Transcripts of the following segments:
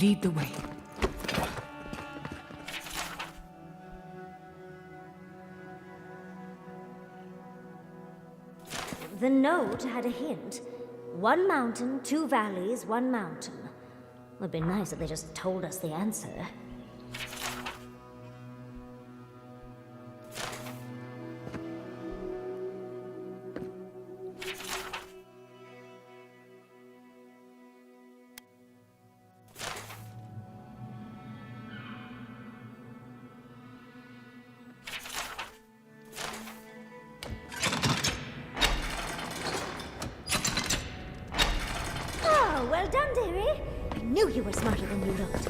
Lead the way. The note had a hint. One mountain, two valleys, one mountain. Would be nice if they just told us the answer. Well done, dearie. I knew you were smarter than you looked.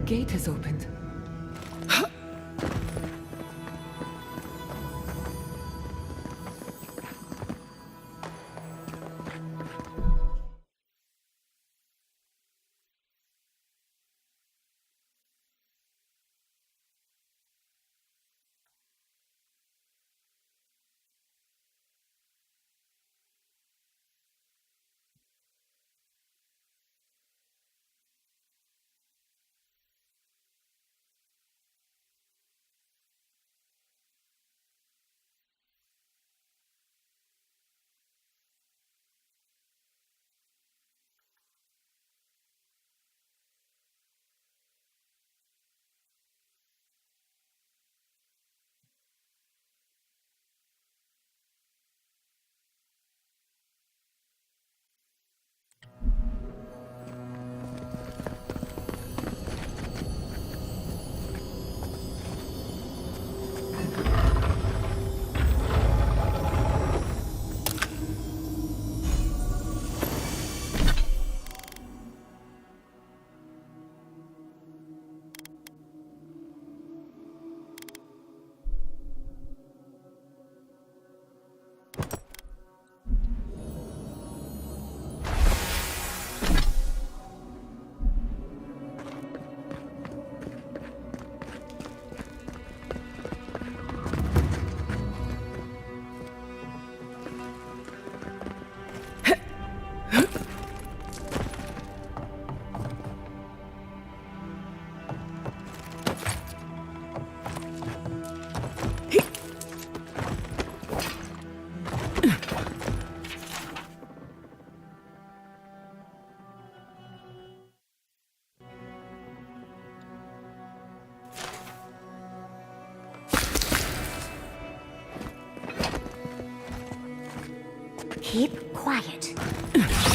gate has opened. Keep quiet. That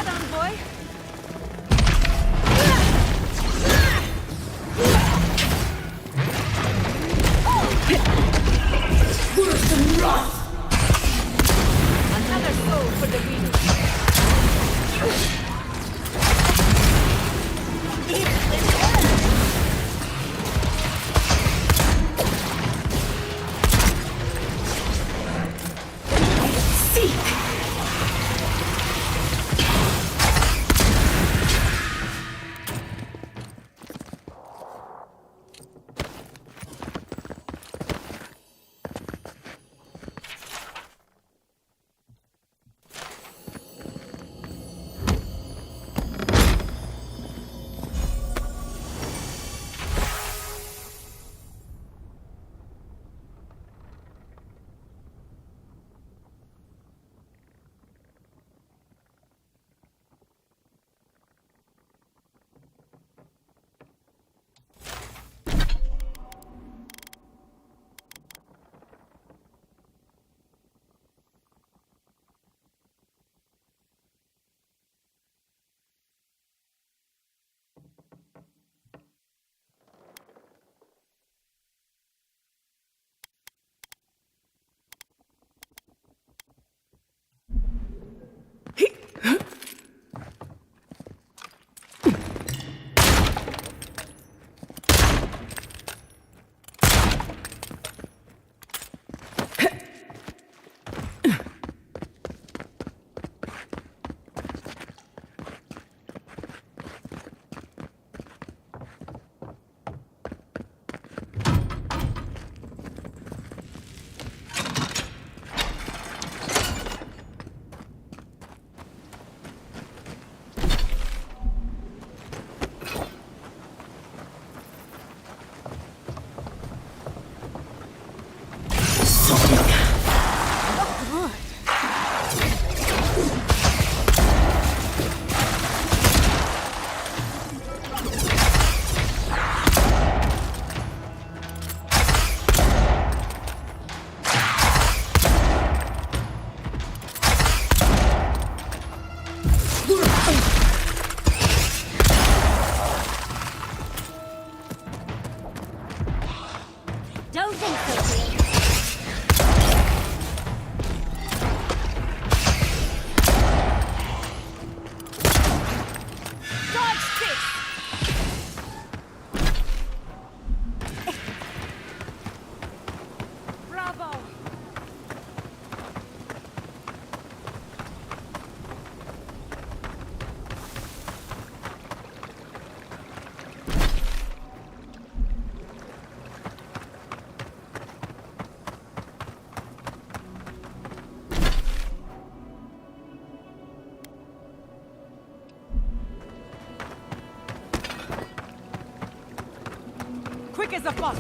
envoy. Another soul for the reader. Don't think so, Queen. Dodge this! Bravo! Quick as a fox!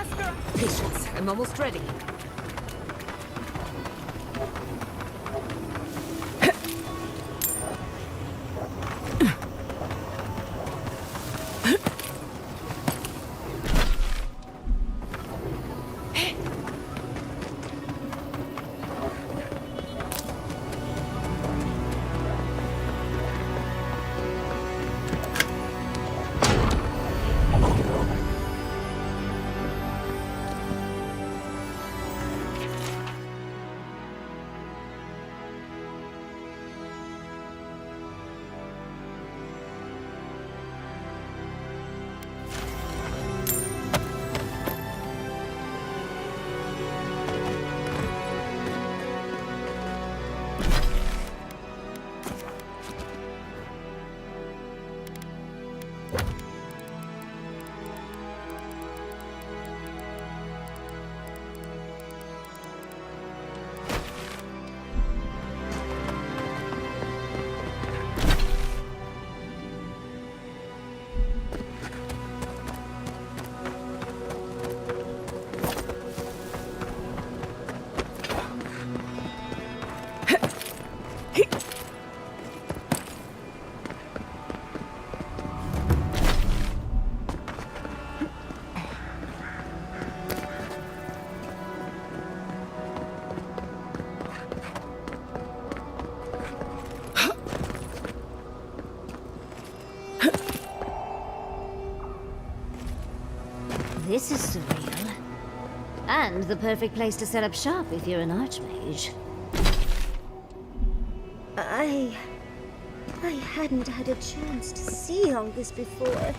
faster! Patience, I'm almost ready. This is surreal. And the perfect place to set up shop if you're an archmage. I hadn't had a chance to see all this before.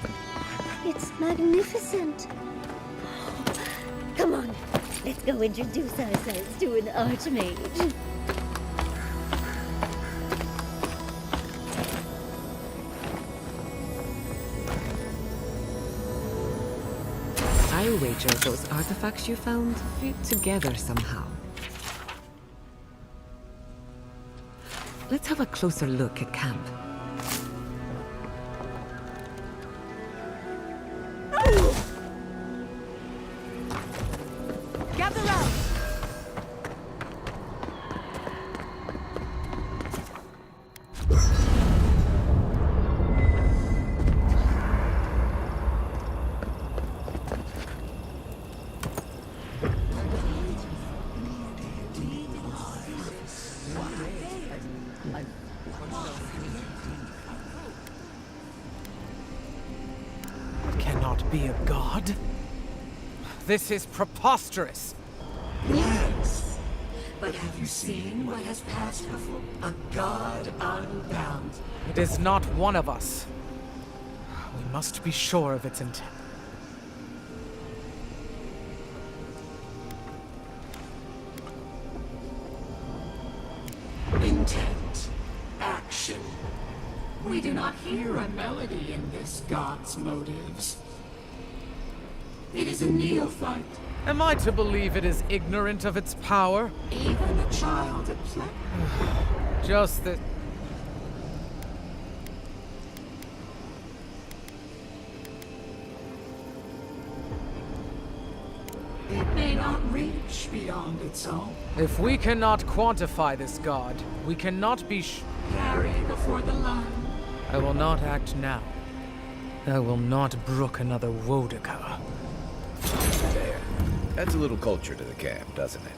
It's magnificent. Come on, let's go introduce ourselves to an archmage. I wager those artifacts you found fit together somehow. Let's have a closer look at camp. Gather round! Cannot be a god? This is preposterous! Yes, but have you seen what has passed before? A god unbound. It is not one of us. We must be sure of its intent. Intent. Action. We do not hear a melody in this god's motives. It is a neophyte. Am I to believe it is ignorant of its power? Even a child at play. Just that... It may not reach beyond its own. If we cannot quantify this god, we cannot be Carry before the line. I will not act now. I will not brook another Wodaka. There. Adds a little culture to the camp, doesn't it?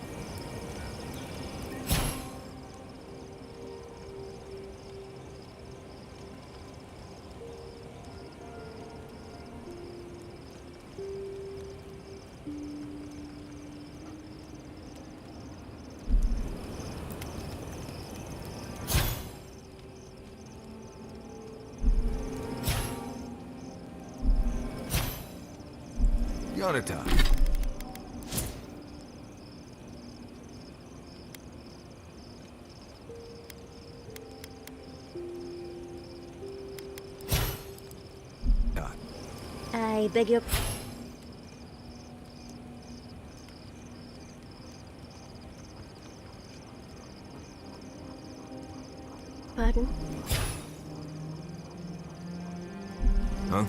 Yonatan. I beg your... Pardon? Huh?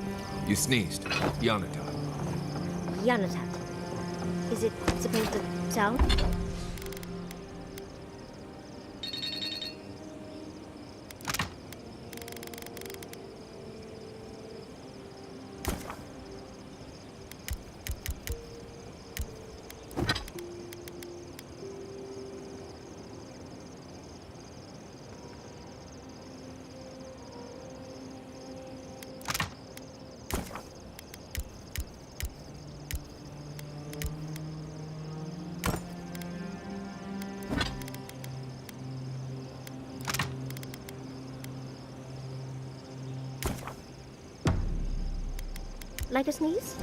You sneezed. Yonatan. Yonatan. Is it supposed to sound? Like a sneeze?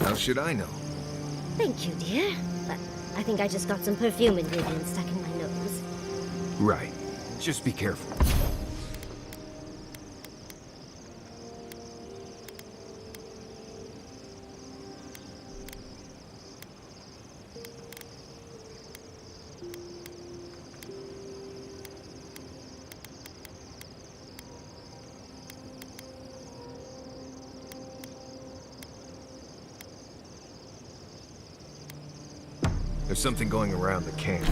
How should I know? Thank you, dear. But I think I just got some perfume ingredients stuck in my nose. Right. Just be careful. There's something going around the camp.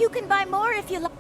You can buy more if you like.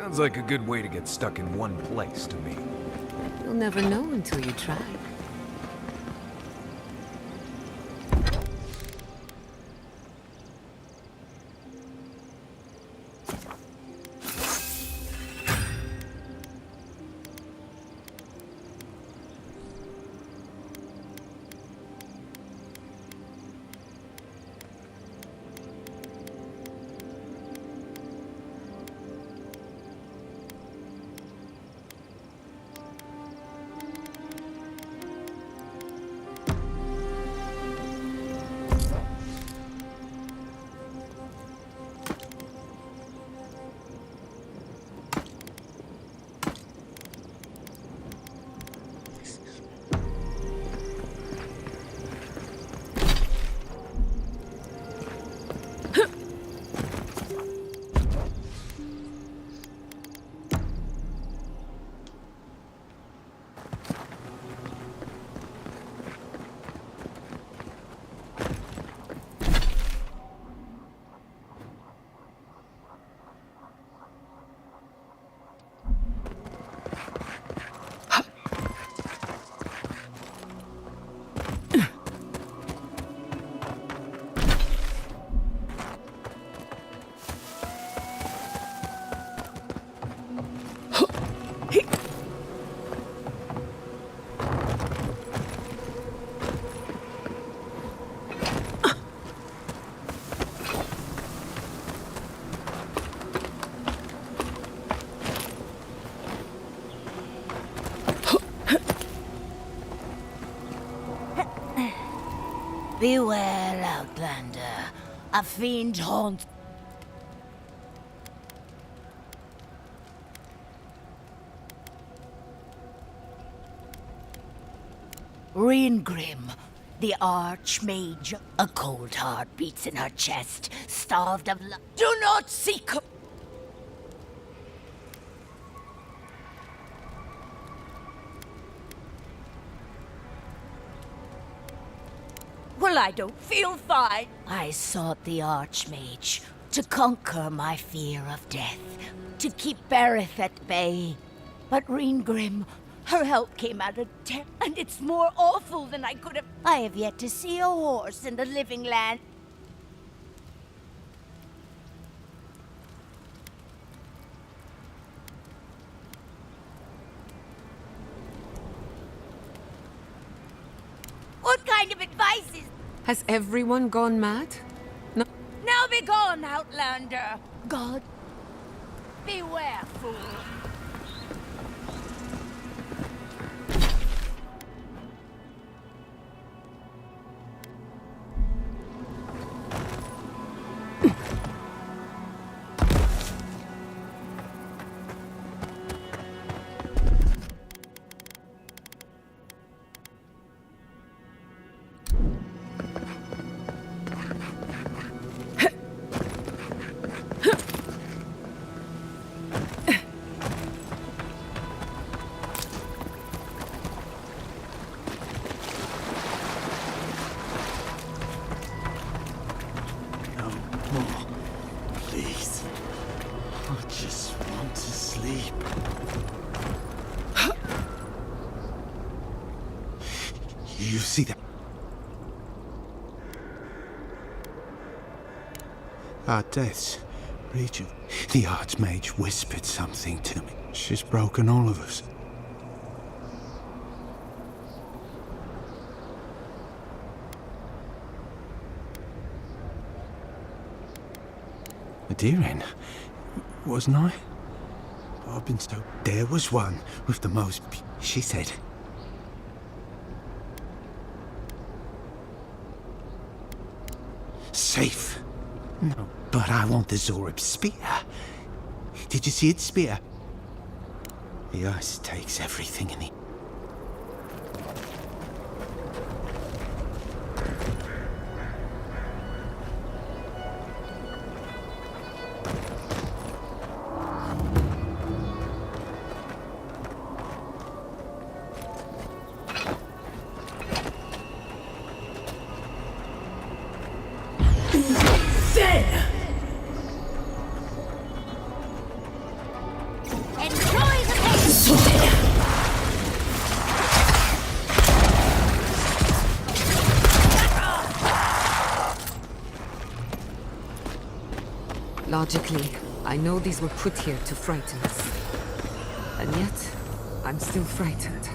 Sounds like a good way to get stuck in one place to me. You'll never know until you try. Beware, Outlander. A fiend haunts. Reengrim, the Archmage. A cold heart beats in her chest, starved of love. Do not seek her. Well, I don't feel fine. I sought the Archmage to conquer my fear of death, to keep Berith at bay. But Reengrim, her help came out of death, and it's more awful than I could have. I have yet to see a horse in the living land. What kind of advice is... Has everyone gone mad? No. Now be gone, Outlander. God? Beware, fool. Please. I just want to sleep. You see that? Our deaths, Regent. The Archmage whispered something to me. She's broken all of us. A deer in, wasn't I? I've been so... There was one with the most... She said... Safe. No, but I want the Zorib spear. Did you see its spear? The ice takes everything in the... Logically, I know these were put here to frighten us. And yet, I'm still frightened.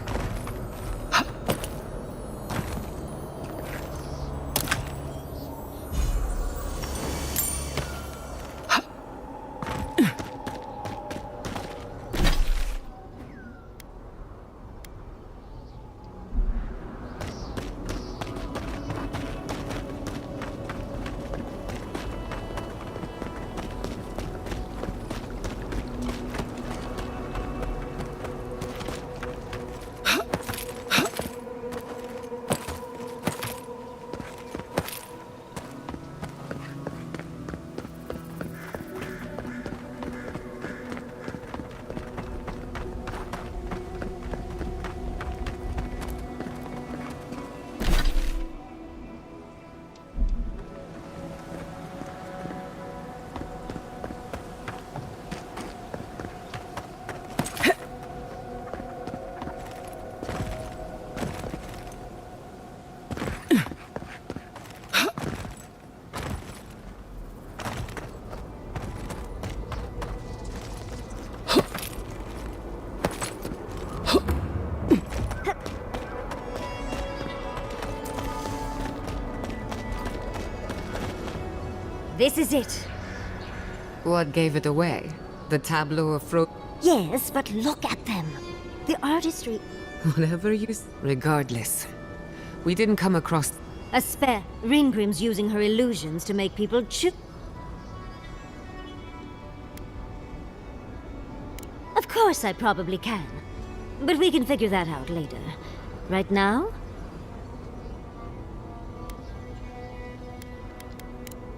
This is it. What gave it away? The tableau of Yes, but look at them. The artistry. Whatever you... Regardless. We didn't come across... A spare. Ringrim's using her illusions to make people choose. Of course I probably can. But we can figure that out later. Right now?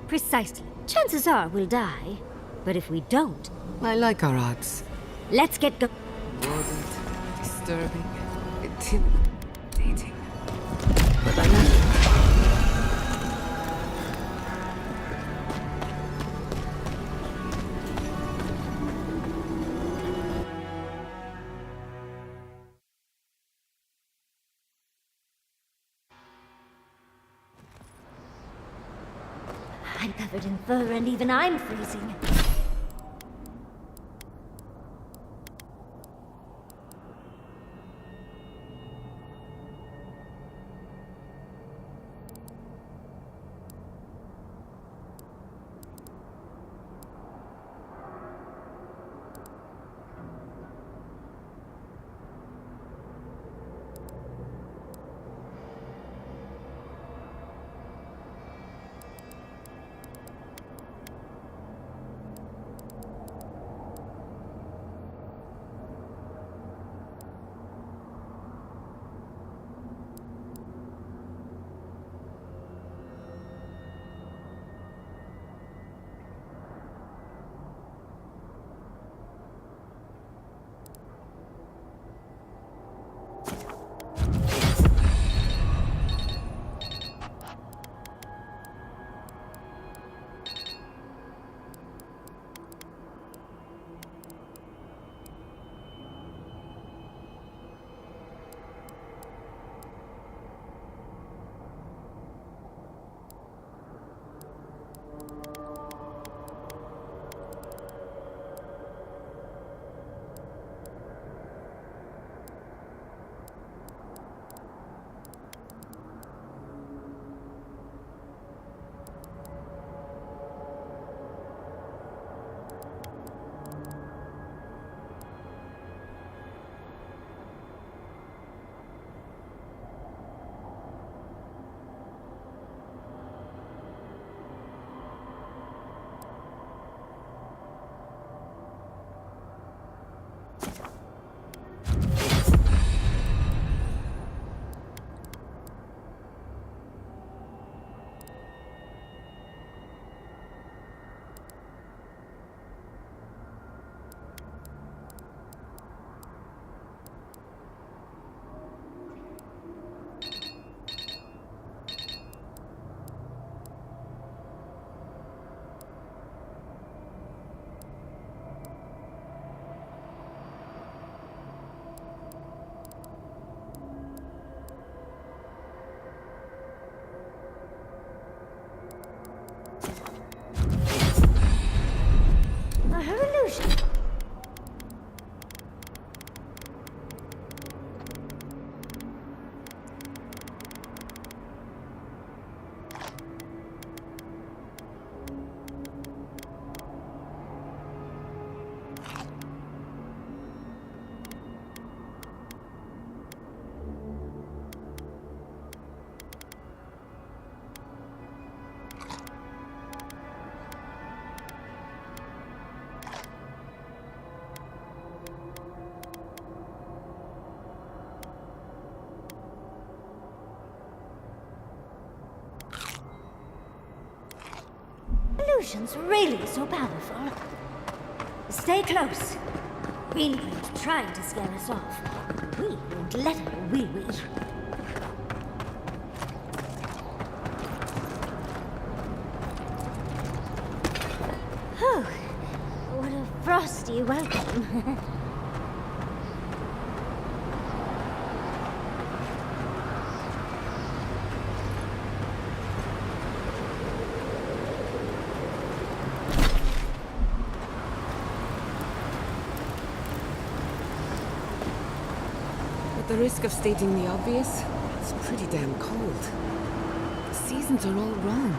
Precisely. Chances are we'll die. But if we don't... I like our odds. Let's get go... Morbid, disturbing, intimidating. But I like it. I'm covered in fur and even I'm freezing. potions really so powerful? Stay close. Greenwood's trying to scare us off. We won't let her, will we? Oh, what a frosty welcome. At the risk of stating the obvious, it's pretty damn cold. The seasons are all wrong.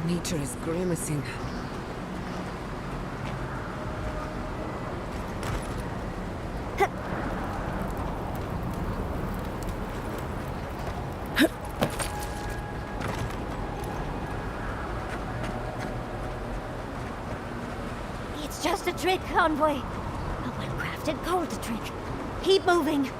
Nature is grimacing. It's just a trick, Envoy. A well-crafted cold trick. Keep moving.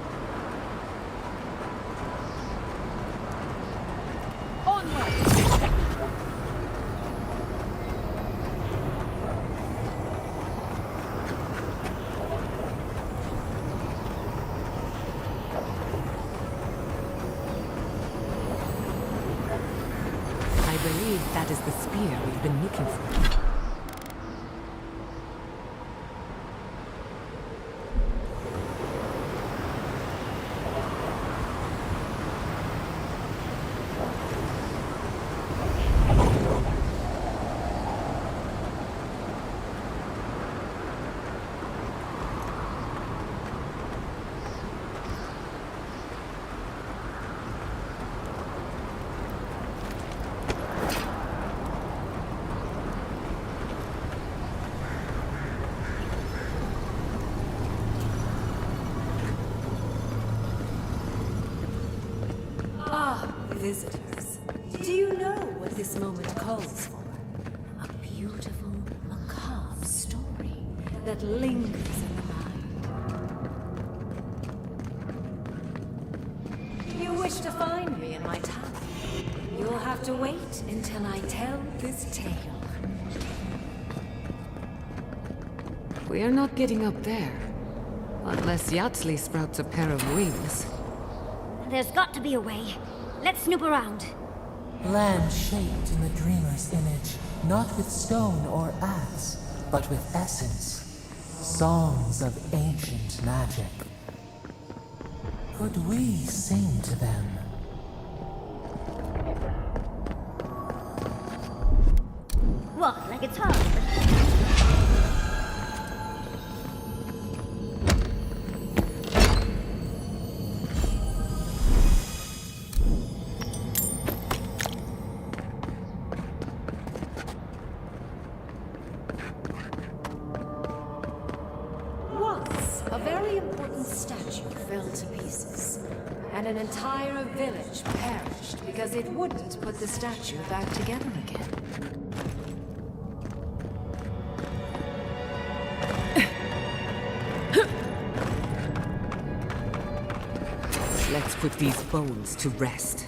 I believe that is the spear we've been looking for. Visitors, do you know what this moment calls for? A beautiful, macabre story that lingers in the mind. You wish to find me in my tower? You'll have to wait until I tell this tale. We are not getting up there. Unless Yatsley sprouts a pair of wings. There's got to be a way. Let's snoop around. Land shaped in the dreamer's image, not with stone or axe, but with essence. Songs of ancient magic. Could we sing to them? What, like it's hard? A very important statue fell to pieces, and an entire village perished because it wouldn't put the statue back together again. Let's put these bones to rest.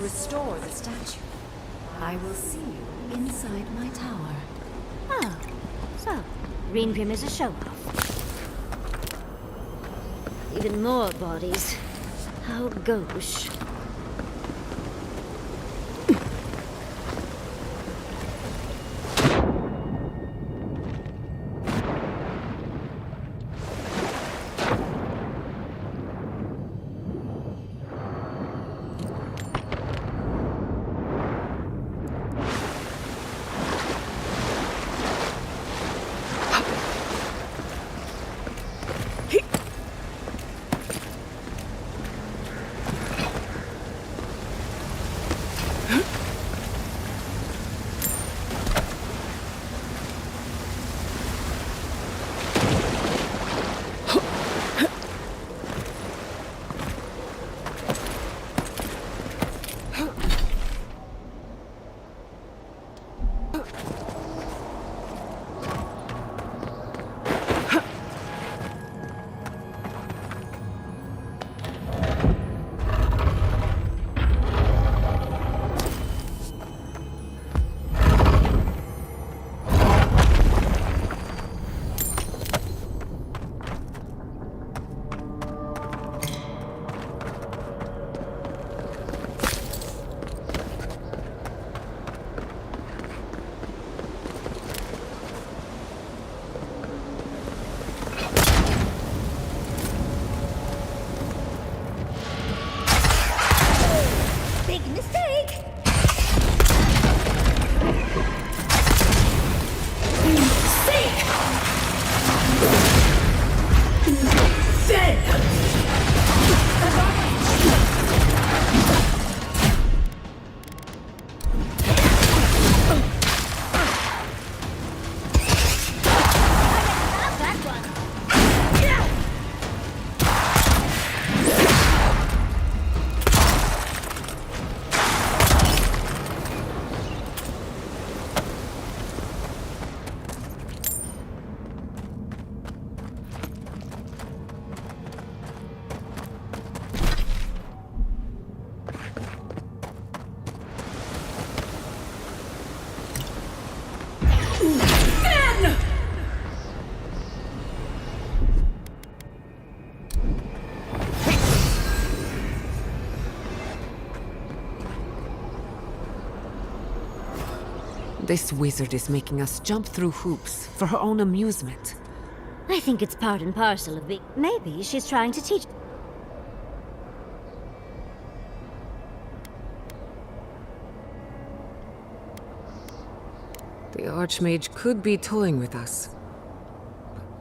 Restore the statue. I will see you inside my tower. Oh, so Green is a show-off. Even more bodies. How gauche. mistake! This wizard is making us jump through hoops for her own amusement. I think it's part and parcel of being... Maybe she's trying to teach... The Archmage could be toying with us.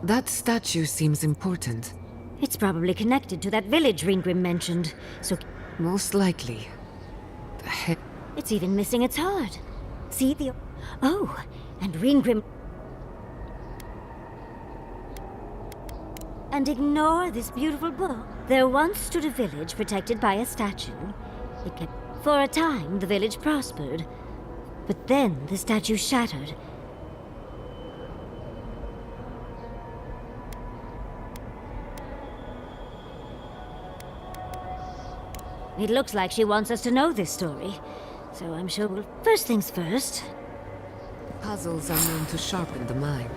That statue seems important. It's probably connected to that village Ringrim mentioned, so... Most likely. The head... It's even missing its heart. See the... Oh, and Ringrim... And ignore this beautiful book. There once stood a village protected by a statue. It kept... For a time, the village prospered. But then the statue shattered. It looks like she wants us to know this story. So I'm sure we'll... First things first. Puzzles are known to sharpen the mind.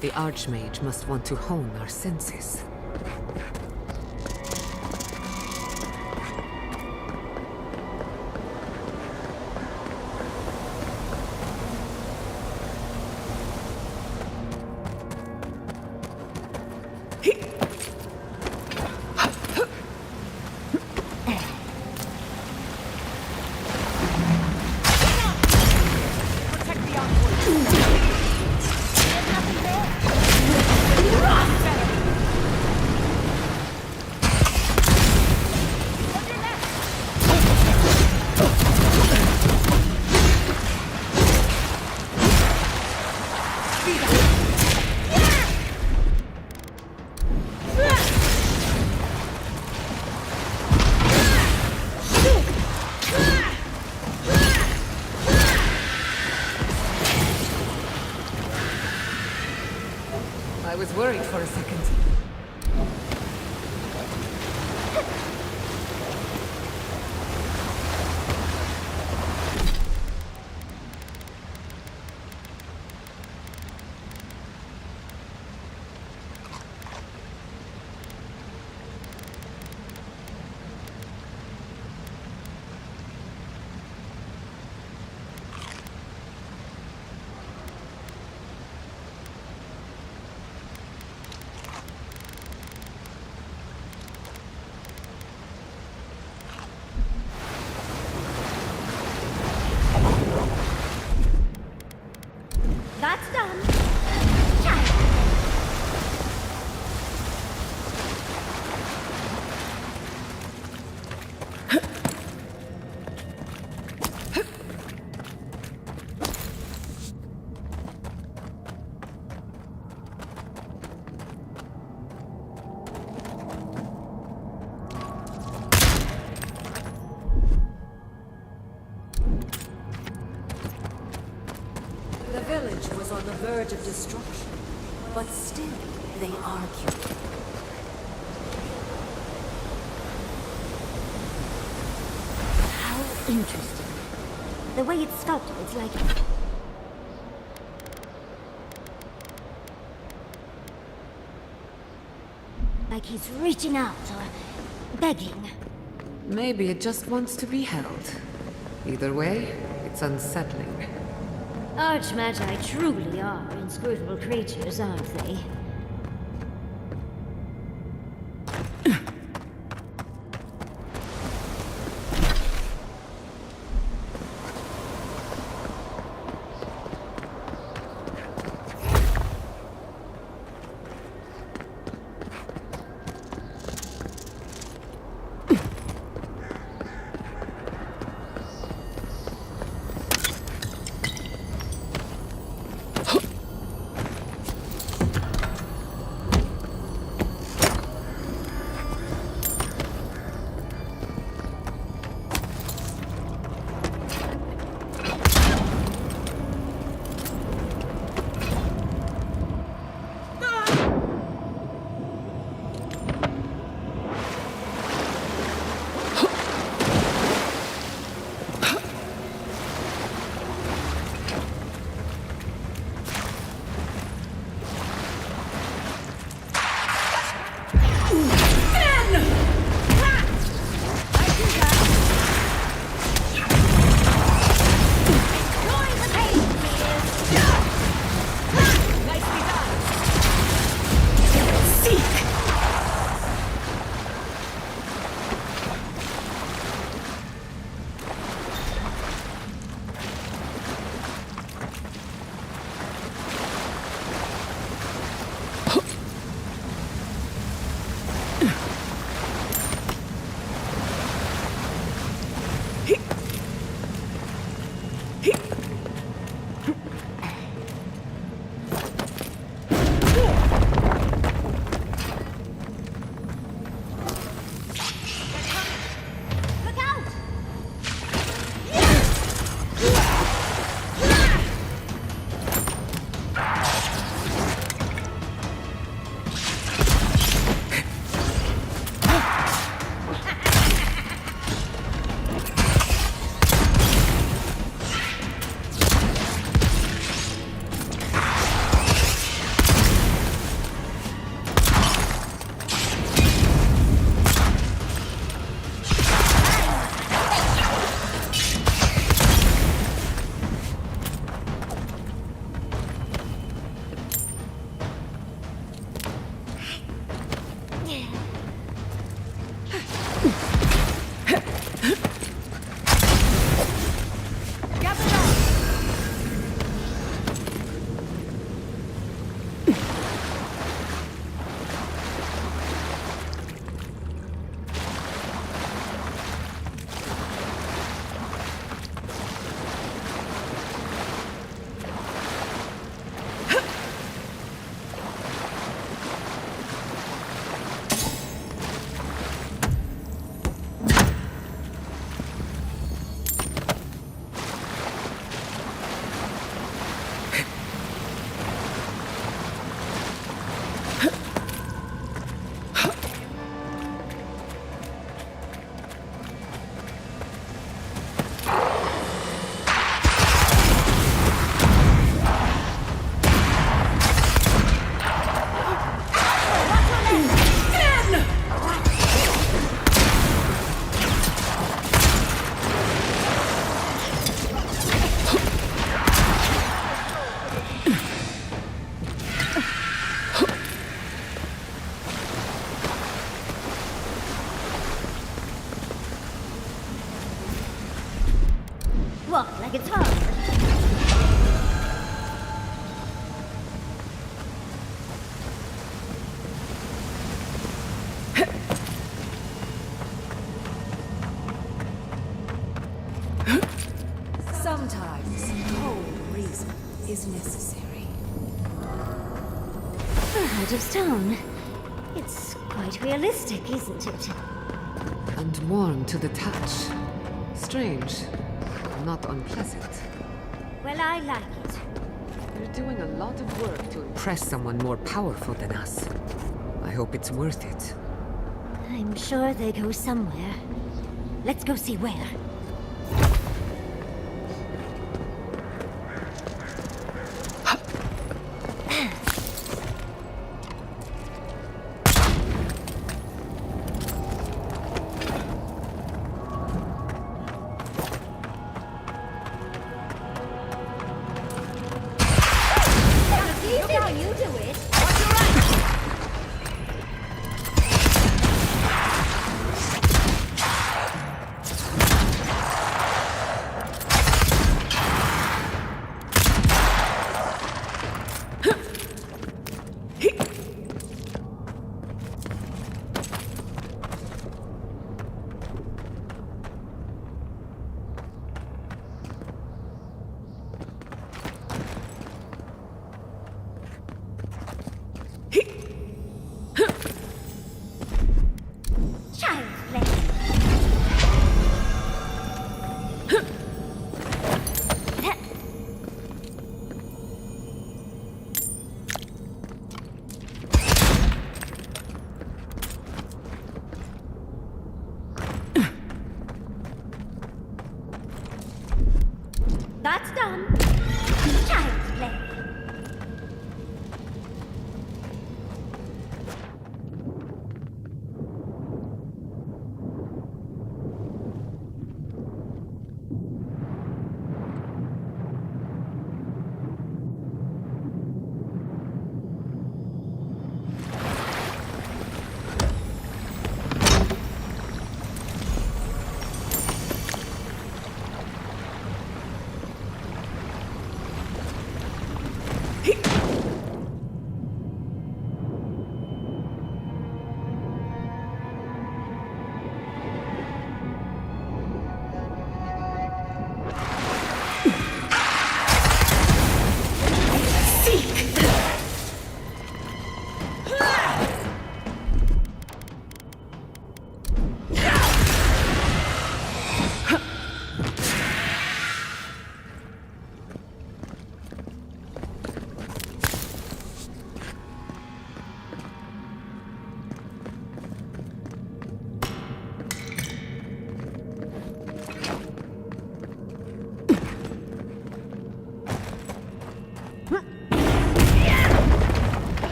The Archmage must want to hone our senses. I was worried for a second. That's done. The village was on the verge of destruction, but still they argued. How interesting. The way it's sculpted, it's like he's reaching out or begging. Maybe it just wants to be held. Either way, it It's unsettling. Archmagi truly are inscrutable creatures, aren't they? Walk like it's hard. Sometimes cold reason is necessary. Out of stone. It's quite realistic, isn't it? And warm to the touch. Strange. Not unpleasant. Well, I like it. We're doing a lot of work to impress someone more powerful than us. I hope it's worth it. I'm sure they go somewhere. Let's go see where. Can you do it? That's done. Child's play.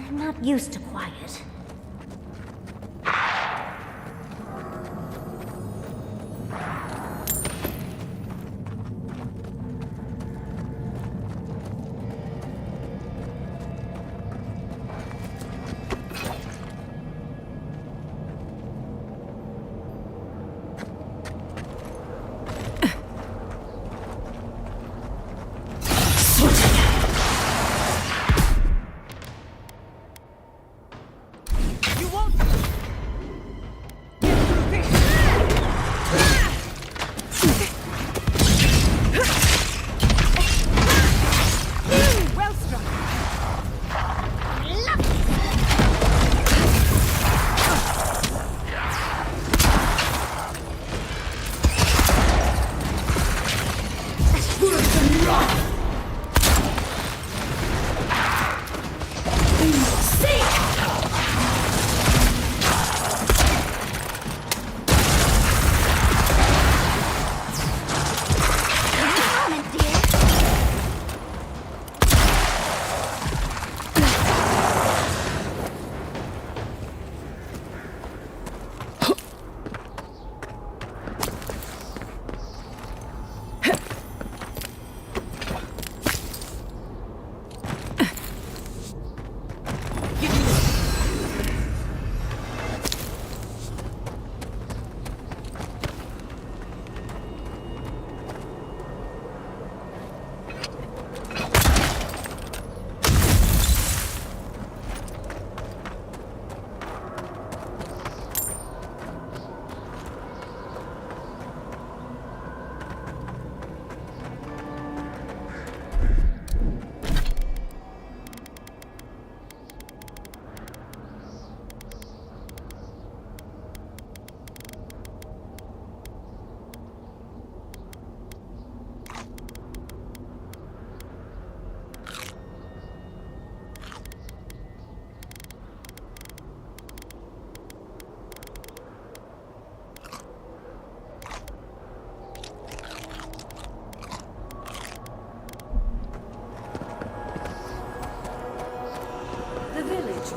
I'm not used to quiet.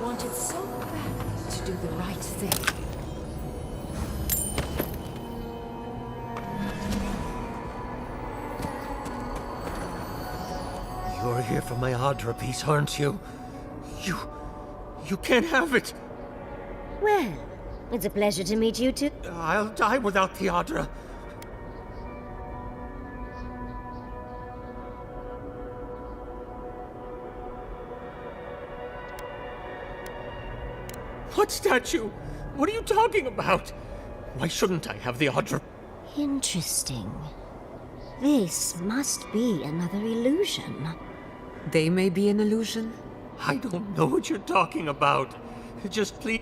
Wanted so badly to do the right thing. You're here for my Audra piece, aren't you? You can't have it! Well, it's a pleasure to meet you too. I'll die without the Audra. What statue? What are you talking about? Why shouldn't I have the Audra? Interesting. This must be another illusion. They may be an illusion. I don't know what you're talking about. Just please.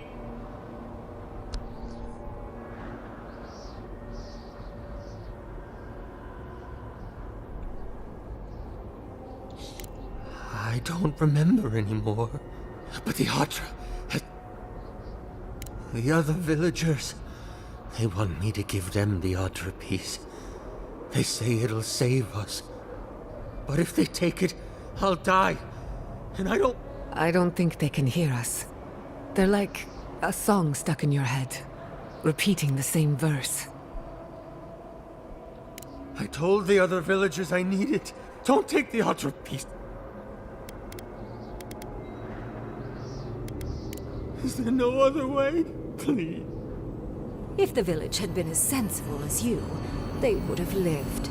I don't remember anymore. But the Audra. The other villagers. They want me to give them the Audra piece. They say it'll save us. But if they take it, I'll die. And I don't think they can hear us. They're like a song stuck in your head, repeating the same verse. I told the other villagers I need it. Don't take the Audra piece. Is there no other way? Please. If the village had been as sensible as you, they would have lived.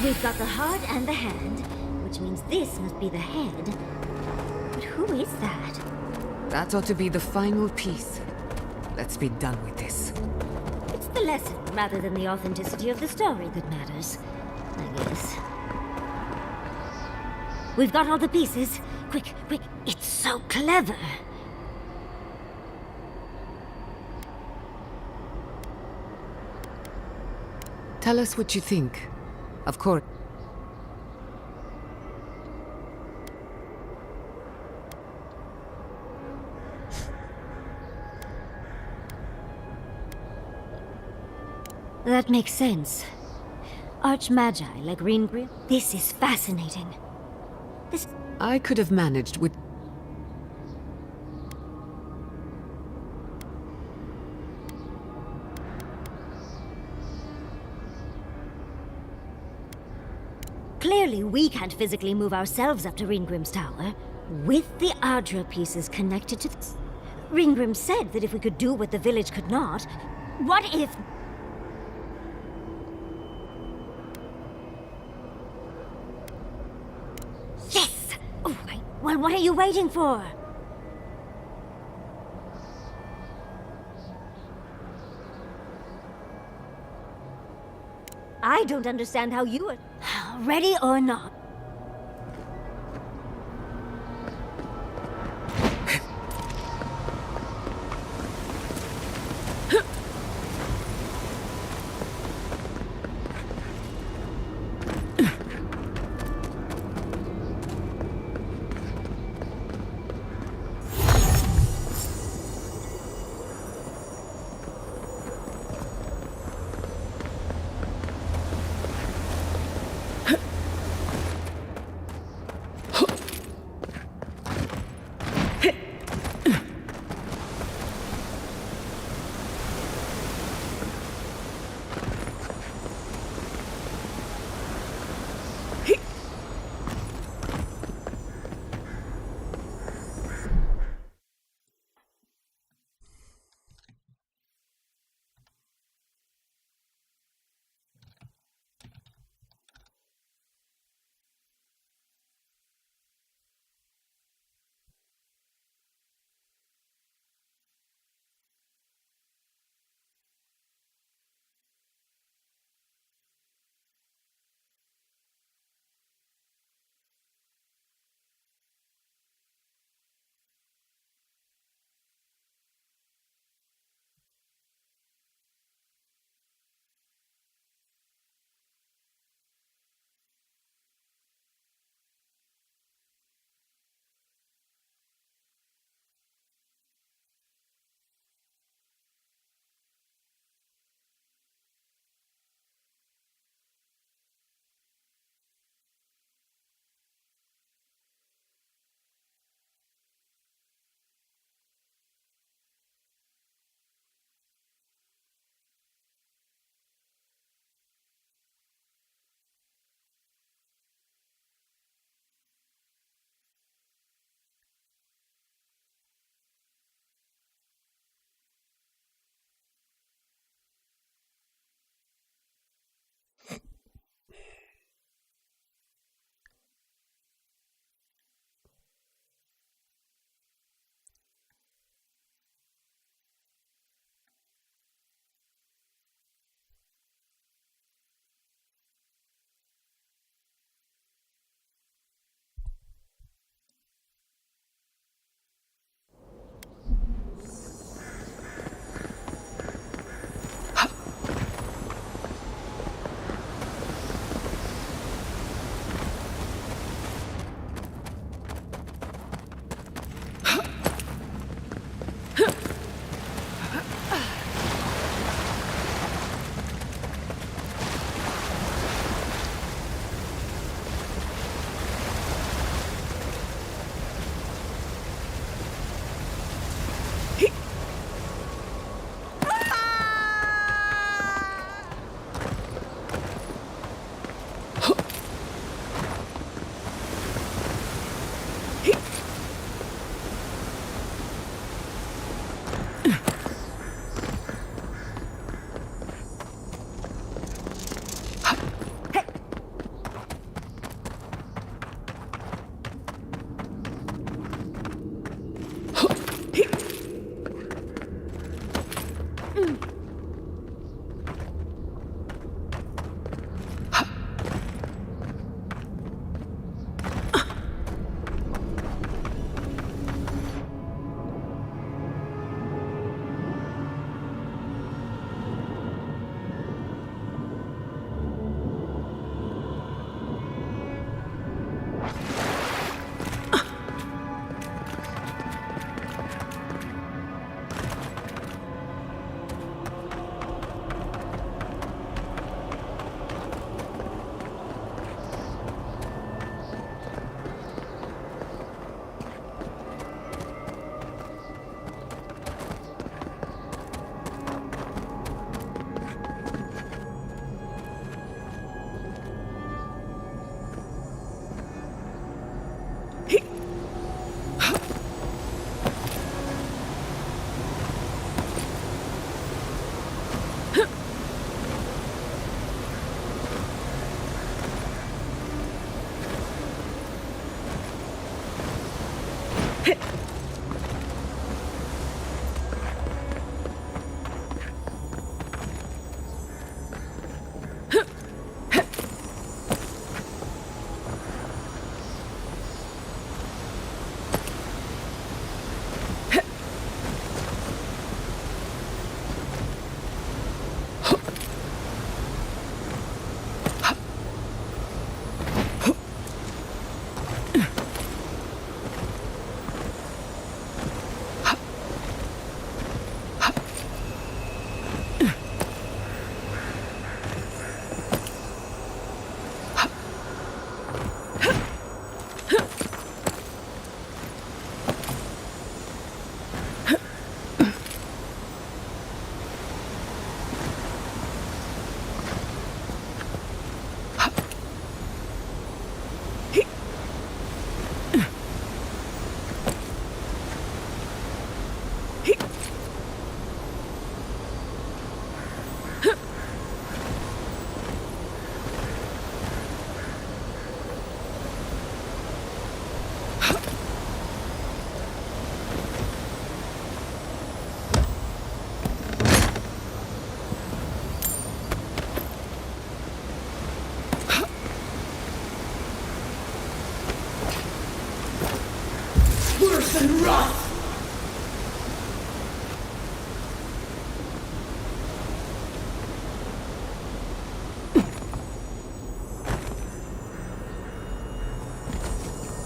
We've got the heart and the hand, which means this must be the head. But who is that? That ought to be the final piece. Let's be done with this. It's the lesson rather than the authenticity of the story that matters, I guess. We've got all the pieces. Quick, quick, it's so clever. Tell us what you think. Of course. That makes sense. Archmagi like Ringrim? This is fascinating. I could have managed with... Clearly, we can't physically move ourselves up to Ringrim's tower. With the Audra pieces connected to this. Ringrim said that if we could do what the village could not, what if... Yes! Oh, well, what are you waiting for? I don't understand how you are... Ready or not?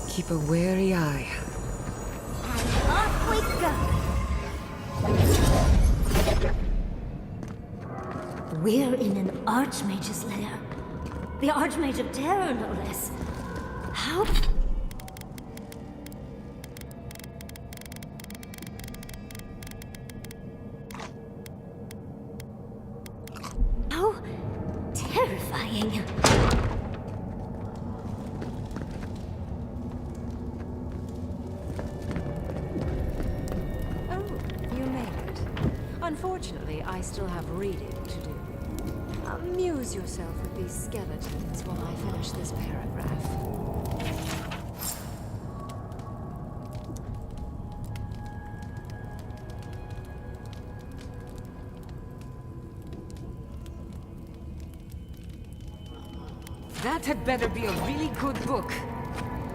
Keep a wary eye. Off we go! We're in an Archmage's lair. The Archmage of Terror, no less. How... How terrifying. Unfortunately, I still have reading to do. Amuse yourself with these skeletons while I finish this paragraph. That had better be a really good book.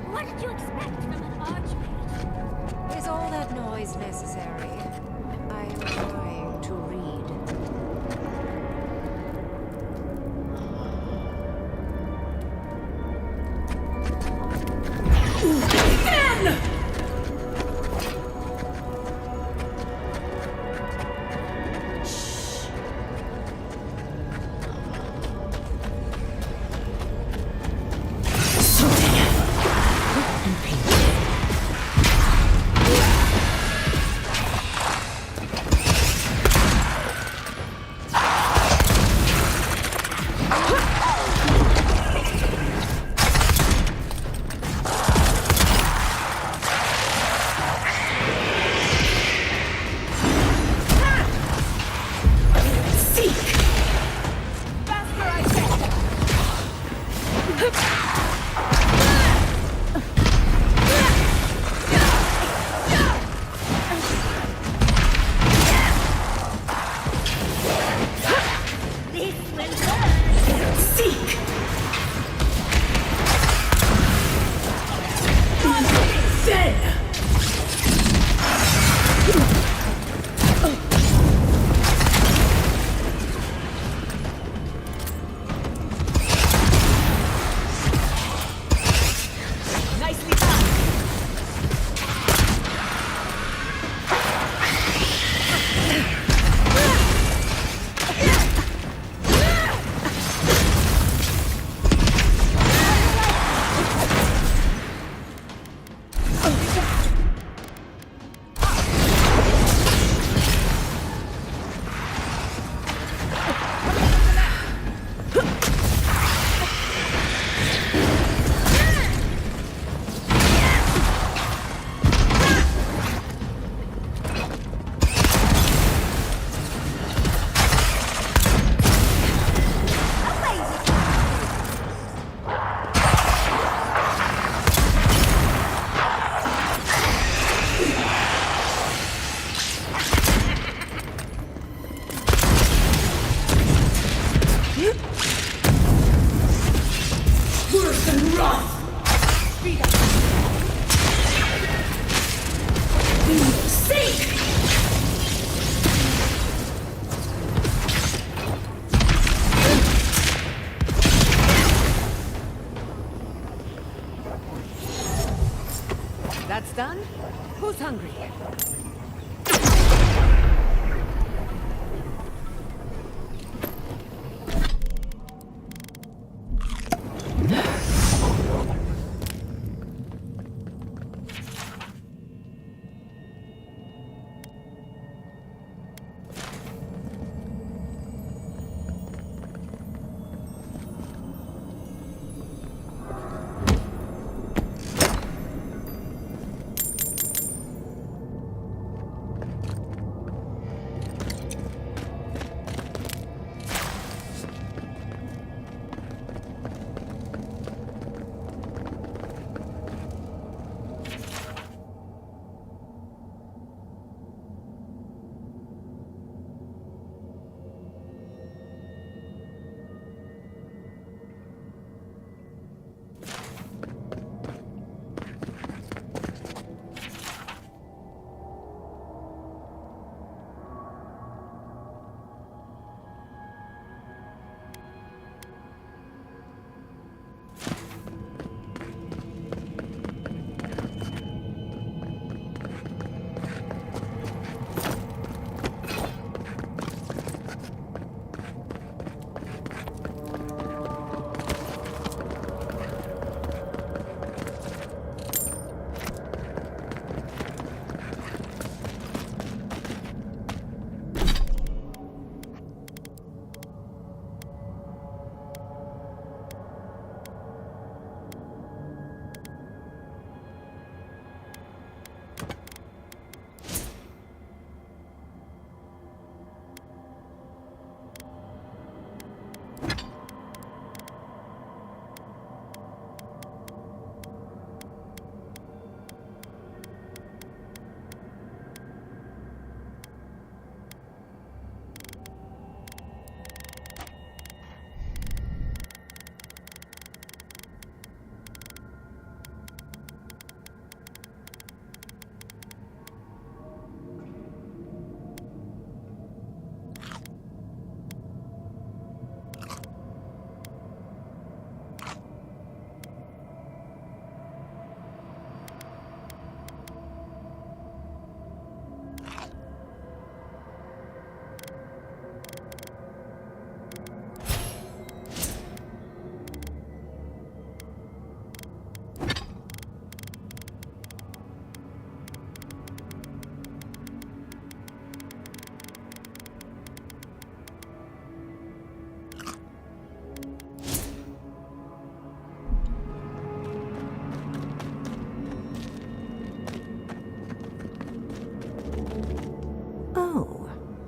What did you expect from an Archmage? Is all that noise necessary? I am trying to read. Who's hungry?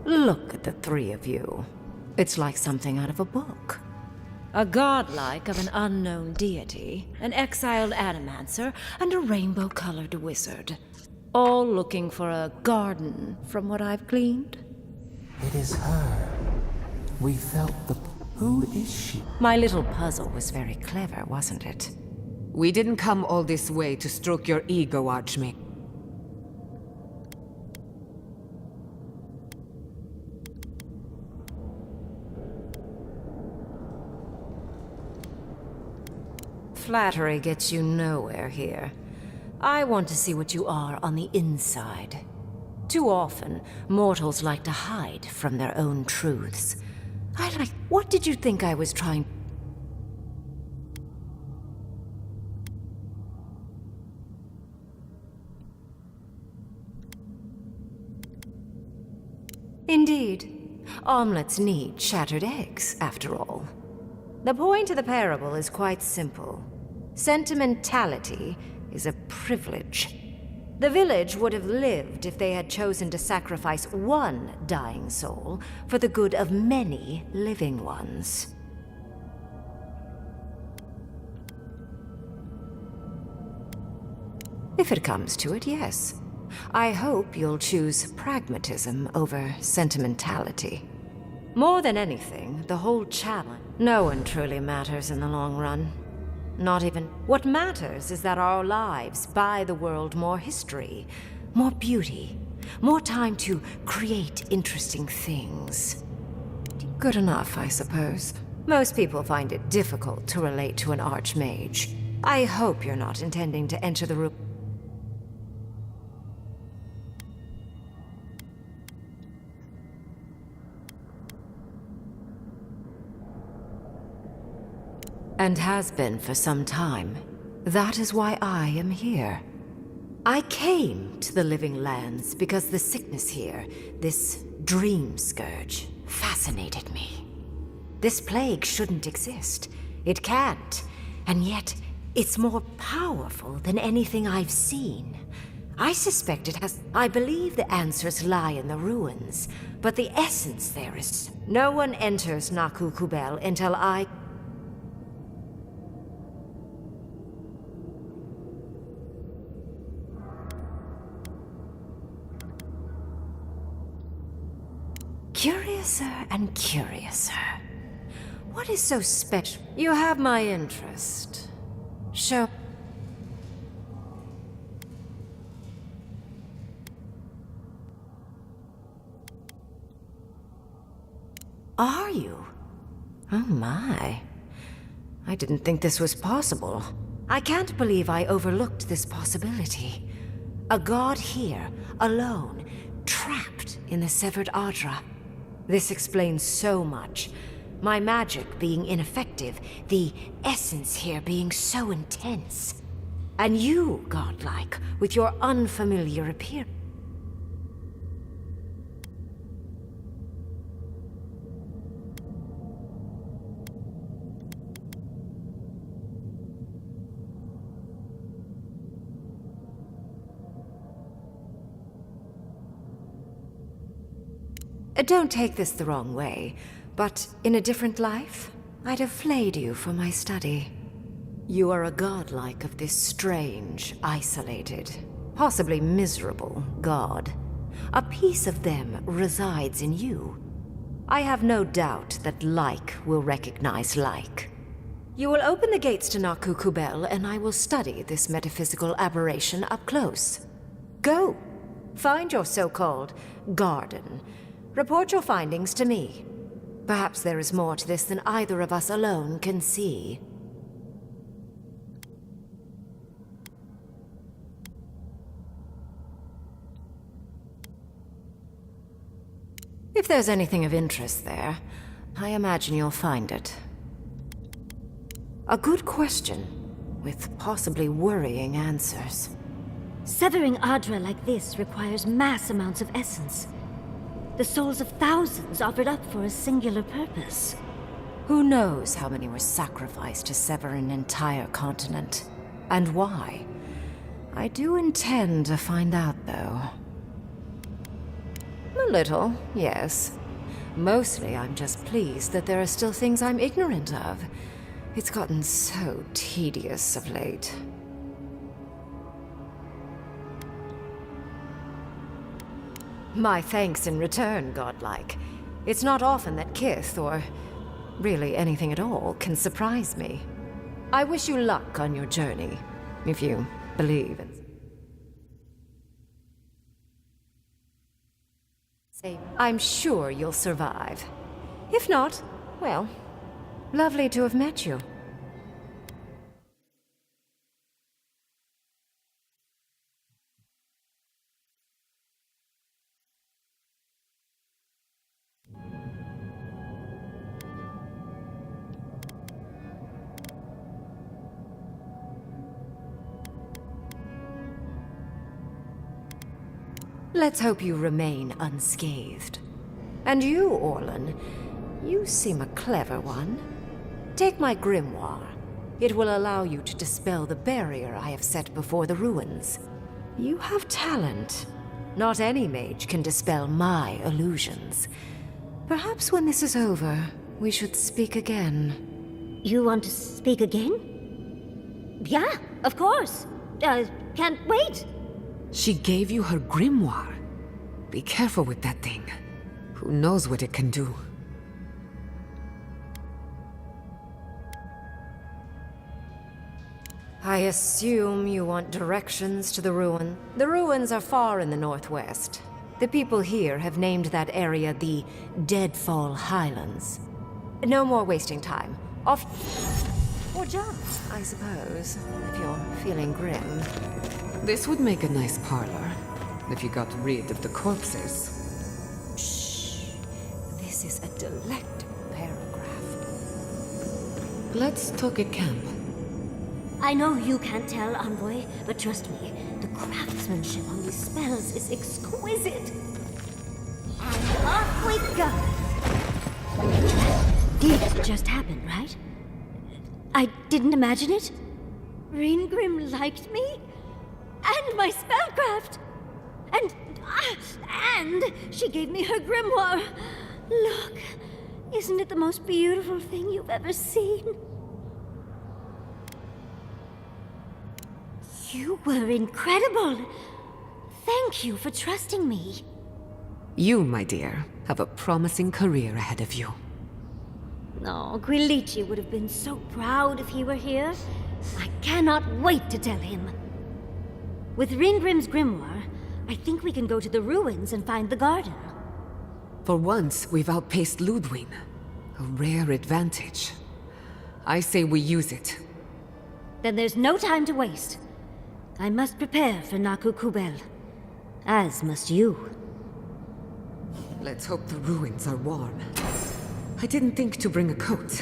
Look at the three of you. It's like something out of a book. A godlike of an unknown deity, an exiled animancer, and a rainbow-colored wizard. All looking for a garden, from what I've gleaned. It is her. We felt the... Who is she? My little puzzle was very clever, wasn't it? We didn't come all this way to stroke your ego, Archmage. Flattery gets you nowhere here. I want to see what you are on the inside. Too often, mortals like to hide from their own truths. What did you think I was trying... Indeed. Omelets need shattered eggs, after all. The point of the parable is quite simple. Sentimentality is a privilege. The village would have lived if they had chosen to sacrifice one dying soul for the good of many living ones. If it comes to it, yes. I hope you'll choose pragmatism over sentimentality. More than anything, the whole challenge. No one truly matters in the long run. Not even... What matters is that our lives buy the world more history, more beauty, more time to create interesting things. Good enough, I suppose. Most people find it difficult to relate to an archmage. I hope you're not intending to enter the room. And has been for some time. That is why I am here. I came to the Living Lands because the sickness here, this dream scourge, fascinated me. This plague shouldn't exist. It can't. And yet, it's more powerful than anything I've seen. I suspect it has... I believe the answers lie in the ruins, but the essence there is... No one enters Naku Kubel until I... Curiouser and curiouser. What is so special? You have my interest. Show... Are you? Oh my. I didn't think this was possible. I can't believe I overlooked this possibility. A god here, alone, trapped in the severed Adra. This explains so much. My magic being ineffective, the essence here being so intense. And you, godlike, with your unfamiliar appearance. Don't take this the wrong way, but in a different life, I'd have flayed you for my study. You are a godlike of this strange, isolated, possibly miserable god. A piece of them resides in you. I have no doubt that like will recognize like. You will open the gates to Naku Kubel, and I will study this metaphysical aberration up close. Go! Find your so-called garden. Report your findings to me. Perhaps there is more to this than either of us alone can see. If there's anything of interest there, I imagine you'll find it. A good question, with possibly worrying answers. Severing Adra like this requires mass amounts of essence. The souls of thousands offered up for a singular purpose. Who knows how many were sacrificed to sever an entire continent? And why? I do intend to find out, though. A little, yes. Mostly I'm just pleased that there are still things I'm ignorant of. It's gotten so tedious of late. My thanks in return, godlike. It's not often that Kith, or really anything at all, can surprise me. I wish you luck on your journey, if you believe in... I'm sure you'll survive. If not, well, lovely to have met you. Let's hope you remain unscathed. And you, Orlan, you seem a clever one. Take my grimoire. It will allow you to dispel the barrier I have set before the ruins. You have talent. Not any mage can dispel my illusions. Perhaps when this is over, we should speak again. You want to speak again? Yeah, of course. Can't wait. She gave you her grimoire. Be careful with that thing. Who knows what it can do? I assume you want directions to the ruin. The ruins are far in the northwest. The people here have named that area the Deadfall Highlands. No more wasting time. Off... Or jump, I suppose, if you're feeling grim. This would make a nice parlor, if you got rid of the corpses. Shh. This is a delectable paragraph. Let's talk at camp. I know you can't tell, Envoy, but trust me, the craftsmanship on these spells is exquisite. And off we go! Did just happen, right? I didn't imagine it. Reengrim liked me? And my spellcraft! And she gave me her grimoire. Look, isn't it the most beautiful thing you've ever seen? You were incredible. Thank you for trusting me. You, my dear, have a promising career ahead of you. No, Gwilichi would have been so proud if he were here. I cannot wait to tell him. With Reengrim's grimoire, I think we can go to the ruins and find the garden. For once, we've outpaced Ludwig. A rare advantage. I say we use it. Then there's no time to waste. I must prepare for Naku Kubel. As must you. Let's hope the ruins are warm. I didn't think to bring a coat.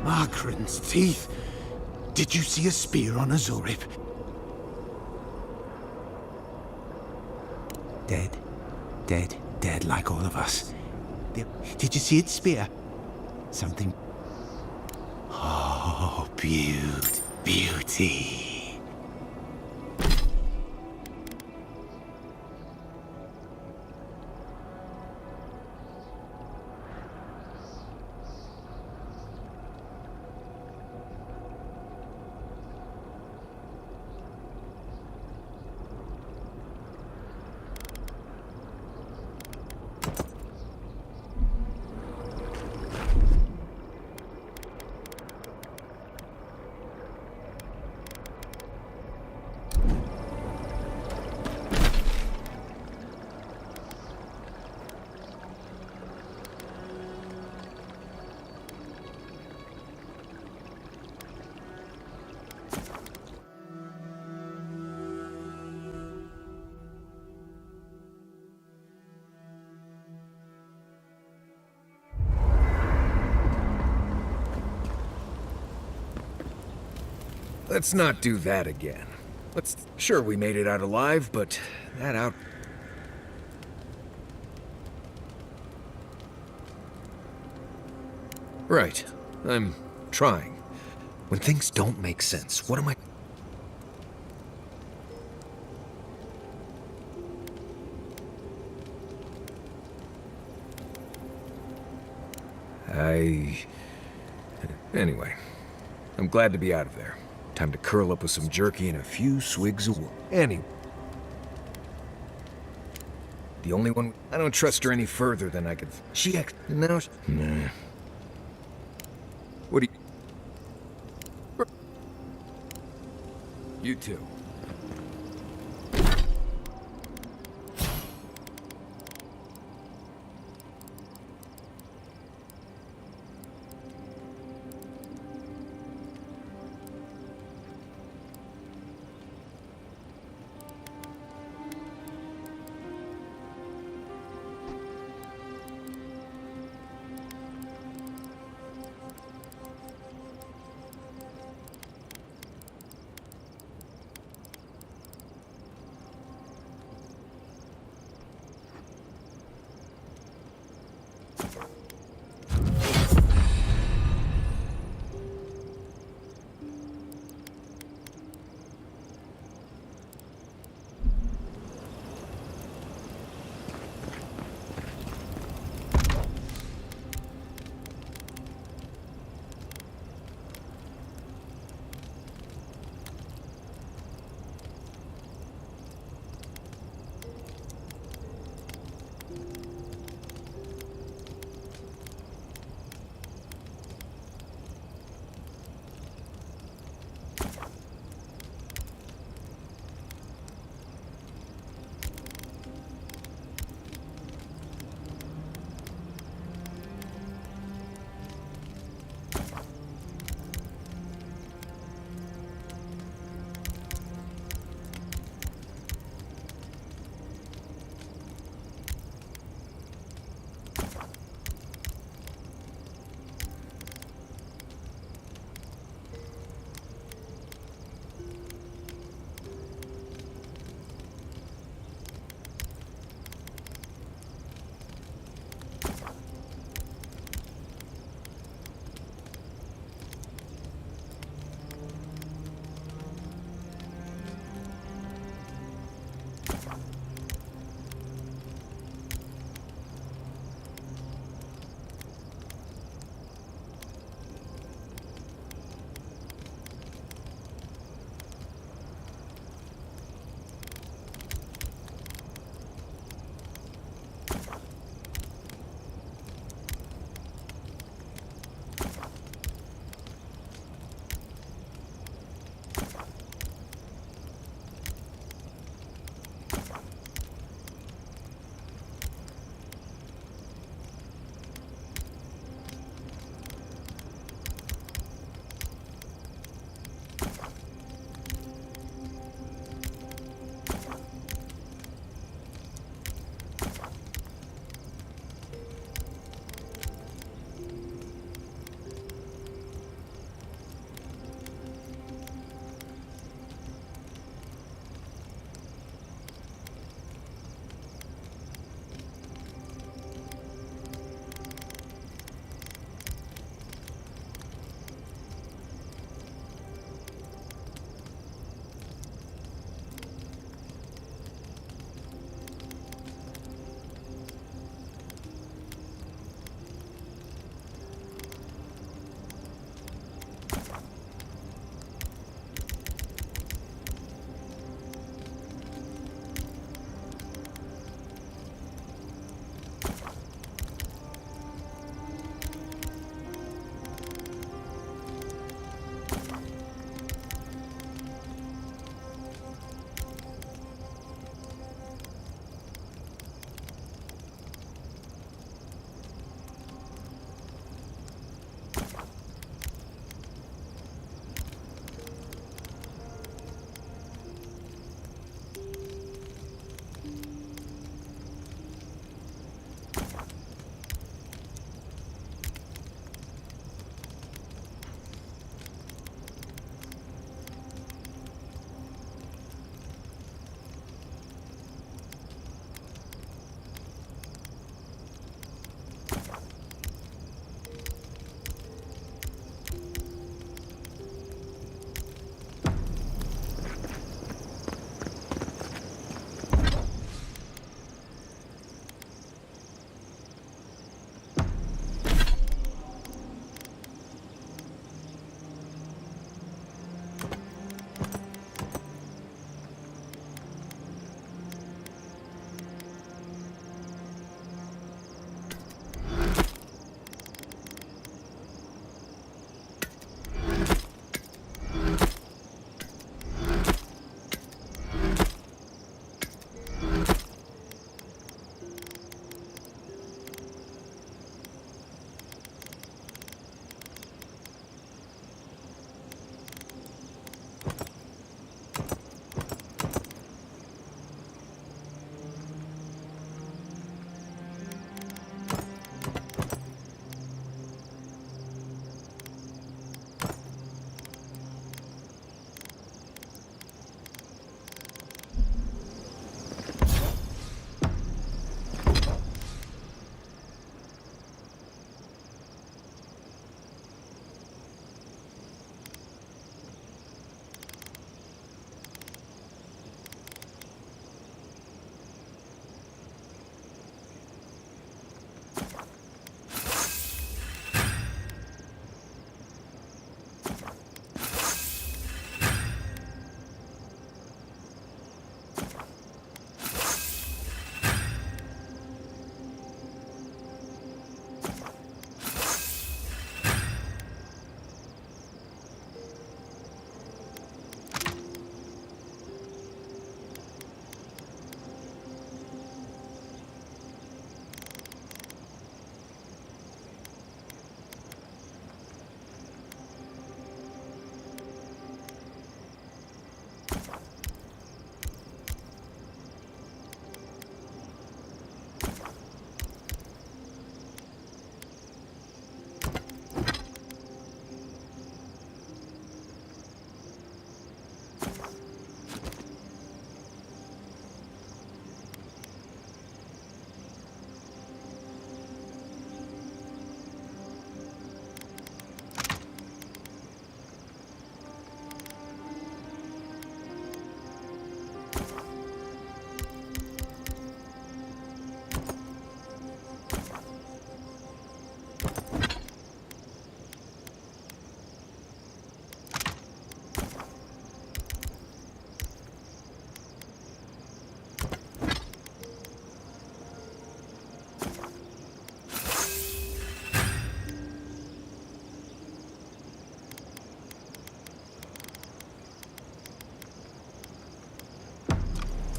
Markran's teeth. Did you see a spear on a Zorib? Dead. Dead. Dead like all of us. Did you see its spear? Something... Oh, beauty. Let's not do that again. Sure, we made it out alive, but that out... Right. I'm trying. When things don't make sense, what am Anyway, I'm glad to be out of there. Time to curl up with some jerky and a few swigs of water. Anyway. The only one... I don't trust her any further than I could... Now... Nah. What do you... You too.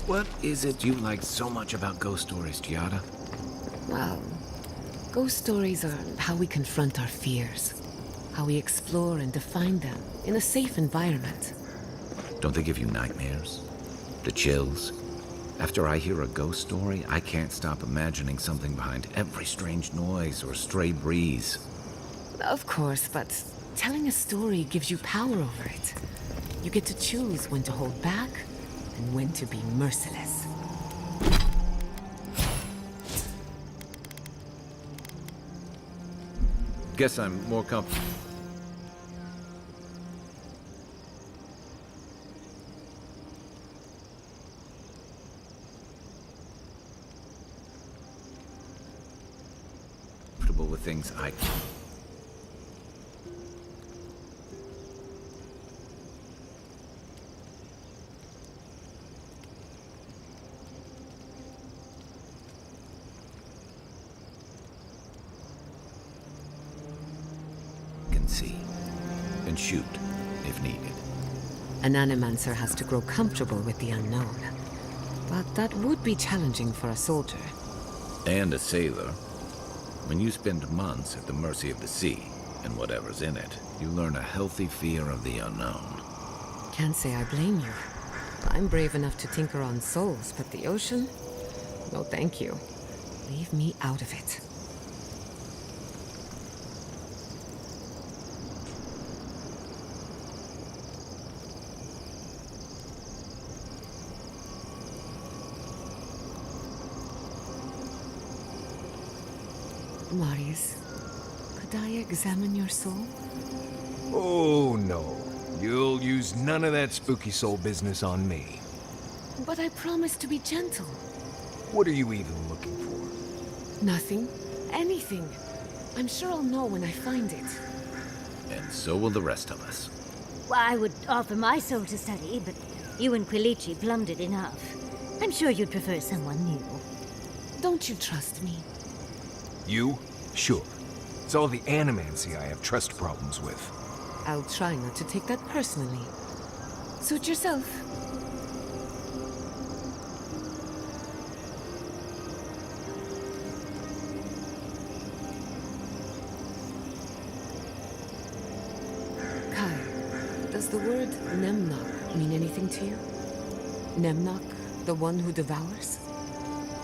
What is it you like so much about ghost stories, Giada? Well, ghost stories are how we confront our fears, how we explore and define them in a safe environment. Don't they give you nightmares? The chills? After I hear a ghost story, I can't stop imagining something behind every strange noise or stray breeze. Of course, but telling a story gives you power over it. You get to choose when to hold back and when to be merciless. Guess I'm more comfortable with things I can see and shoot if needed. An animancer has to grow comfortable with the unknown. But that would be challenging for a soldier. And a sailor. When you spend months at the mercy of the sea, and whatever's in it, you learn a healthy fear of the unknown. Can't say I blame you. I'm brave enough to tinker on souls, but the ocean? No thank you. Leave me out of it. Marius, could I examine your soul? Oh, no. You'll use none of that spooky soul business on me. But I promised to be gentle. What are you even looking for? Nothing. Anything. I'm sure I'll know when I find it. And so will the rest of us. Well, I would offer my soul to study, but you and Quilici plumbed it enough. I'm sure you'd prefer someone new. Don't you trust me? You? Sure. It's all the animancy I have trust problems with. I'll try not to take that personally. Suit yourself. Kai, does the word Nemnok mean anything to you? Nemnok, the one who devours?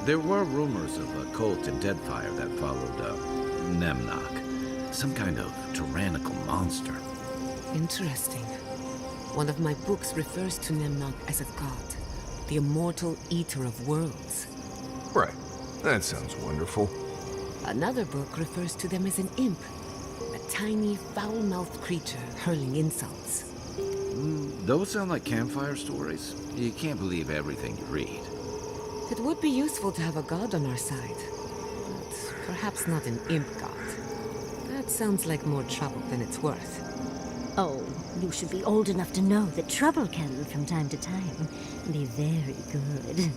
There were rumors of a cult in Deadfire that followed Nemnok. Some kind of tyrannical monster. Interesting. One of my books refers to Nemnok as a god, the immortal eater of worlds. Right. That sounds wonderful. Another book refers to them as an imp, a tiny, foul-mouthed creature hurling insults. Those sound like campfire stories. You can't believe everything you read. It would be useful to have a god on our side, but perhaps not an imp god. That sounds like more trouble than it's worth. Oh, you should be old enough to know that trouble can, from time to time, be very good.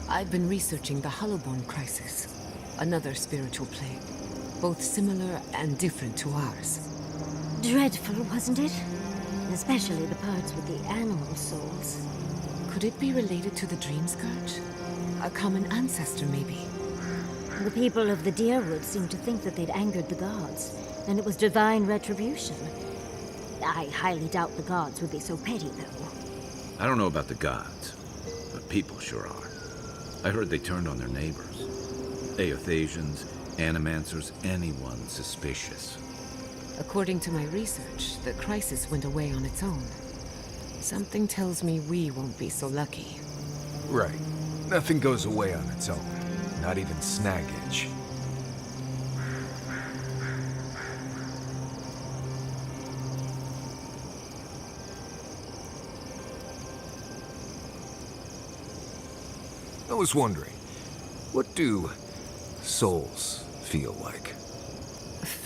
I've been researching the Hollowborn crisis, another spiritual plague, both similar and different to ours. Dreadful, wasn't it? Especially the parts with the animal souls. Could it be related to the Dream Scourge? A common ancestor, maybe? The people of the Deerwood seemed to think that they'd angered the gods, and it was divine retribution. I highly doubt the gods would be so petty, though. I don't know about the gods, but people sure are. I heard they turned on their neighbors. Aothasians, animancers, anyone suspicious. According to my research, the crisis went away on its own. Something tells me we won't be so lucky. Right. Nothing goes away on its own. Not even snaggage. I was wondering, what do souls feel like?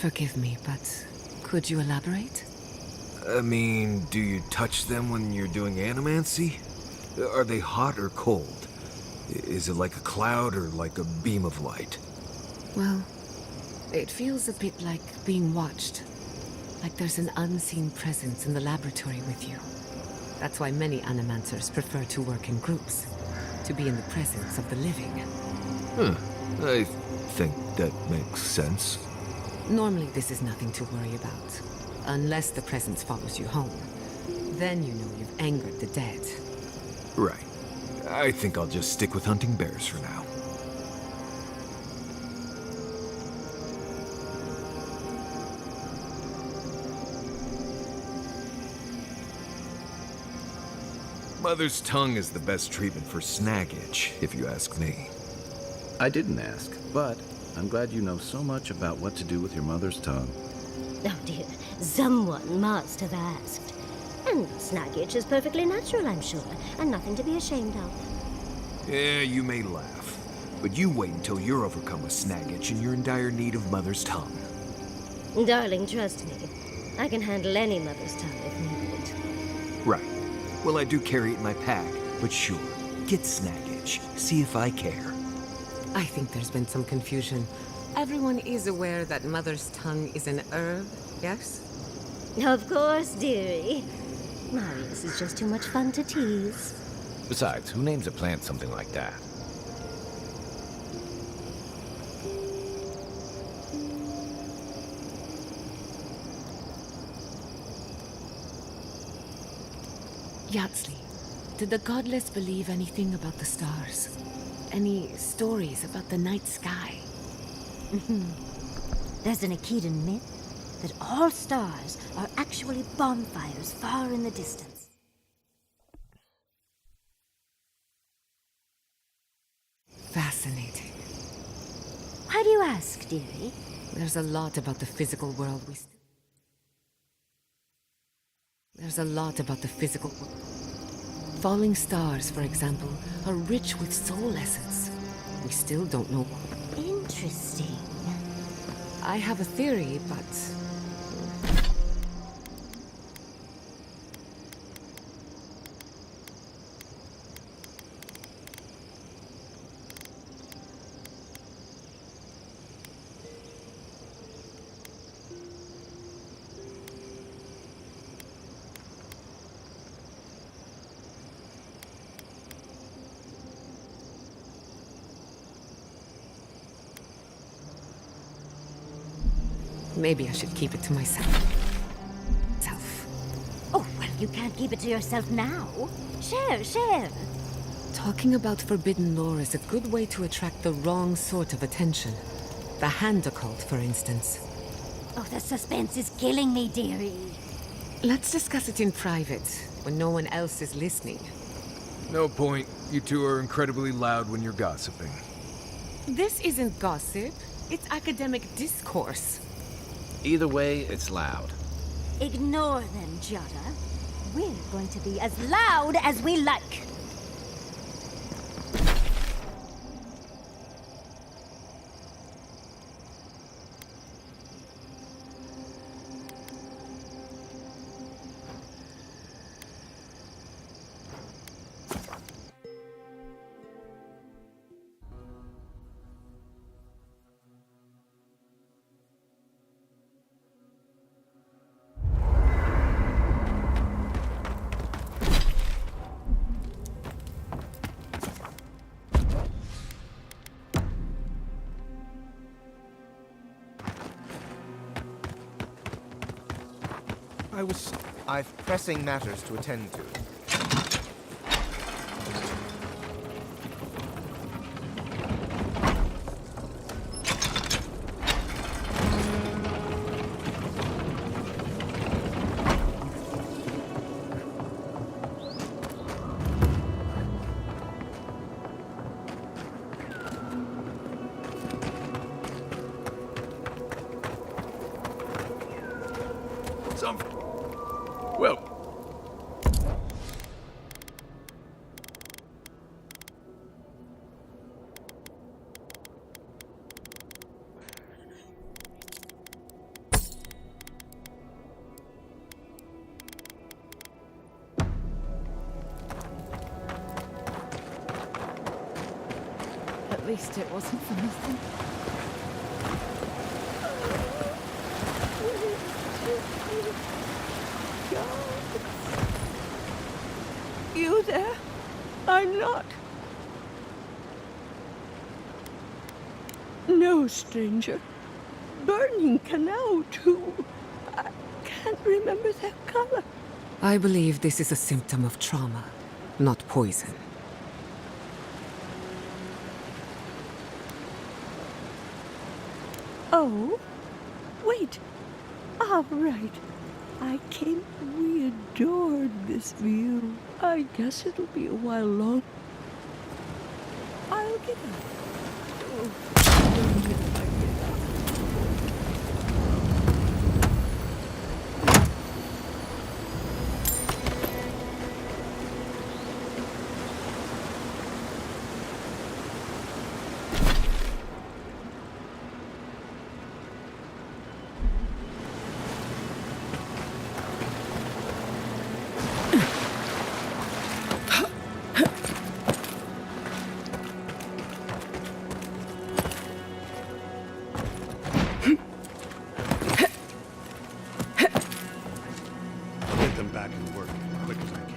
Forgive me, but could you elaborate? I mean, do you touch them when you're doing animancy? Are they hot or cold? Is it like a cloud or like a beam of light? Well, it feels a bit like being watched. Like there's an unseen presence in the laboratory with you. That's why many animancers prefer to work in groups, to be in the presence of the living. I think that makes sense. Normally this is nothing to worry about, unless the presence follows you home. Then you know you've angered the dead. Right. I think I'll just stick with hunting bears for now. Mother's tongue is the best treatment for snag itch, if you ask me. I didn't ask, but I'm glad you know so much about what to do with your mother's tongue. Oh dear, someone must have asked. And snag itch is perfectly natural, I'm sure, and nothing to be ashamed of. Yeah, you may laugh, but you wait until you're overcome with snag itch and you're in dire need of mother's tongue. Darling, trust me. I can handle any mother's tongue if needed. Right. Well, I do carry it in my pack, but sure, get snag itch. See if I care. I think there's been some confusion. Everyone is aware that mother's tongue is an herb, yes? Of course, dearie. Marius is just too much fun to tease. Besides, who names a plant something like that? Yatsley, did the godless believe anything about the stars? Any stories about the night sky? There's an Akedan myth that all stars are actually bonfires far in the distance. Fascinating. Why do you ask, dearie? There's a lot about the physical world There's a lot about the physical world. Falling stars, for example, are rich with soul essence. We still don't know why. Interesting. I have a theory, but... maybe I should keep it to myself. Oh, well, you can't keep it to yourself now. Share. Talking about forbidden lore is a good way to attract the wrong sort of attention. The hand occult, for instance. Oh, the suspense is killing me, dearie. Let's discuss it in private, when no one else is listening. No point. You two are incredibly loud when you're gossiping. This isn't gossip. It's academic discourse. Either way, it's loud. Ignore them, Jada. We're going to be as loud as we like. I've pressing matters to attend to. Well... least it wasn't for nothing. You there? I'm not. No, stranger. Burning canal, too. I can't remember their color. I believe this is a symptom of trauma, not poison. Oh? Wait. Ah, right. I came. We adored this view. I guess it'll be a while long. I'll get up. Oh, if I get up. Get them back and work as quick as I can.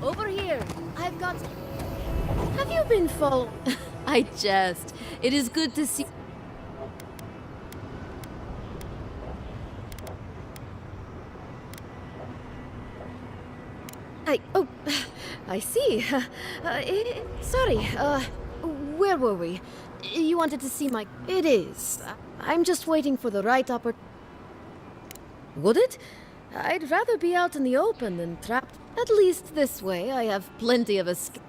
Over here. I've got... Have you been following? I jest. It is good to see... Oh, I see. Sorry, where were we? You wanted to see my... It is. I'm just waiting for the right Would it? I'd rather be out in the open than trapped. At least this way, I have plenty of escape.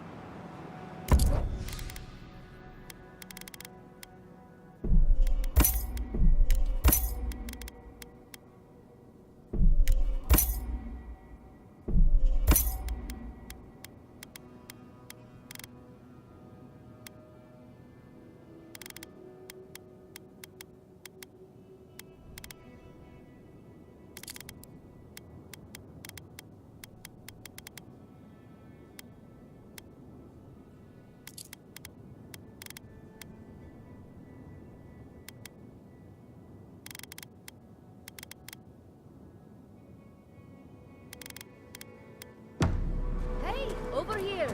Over here.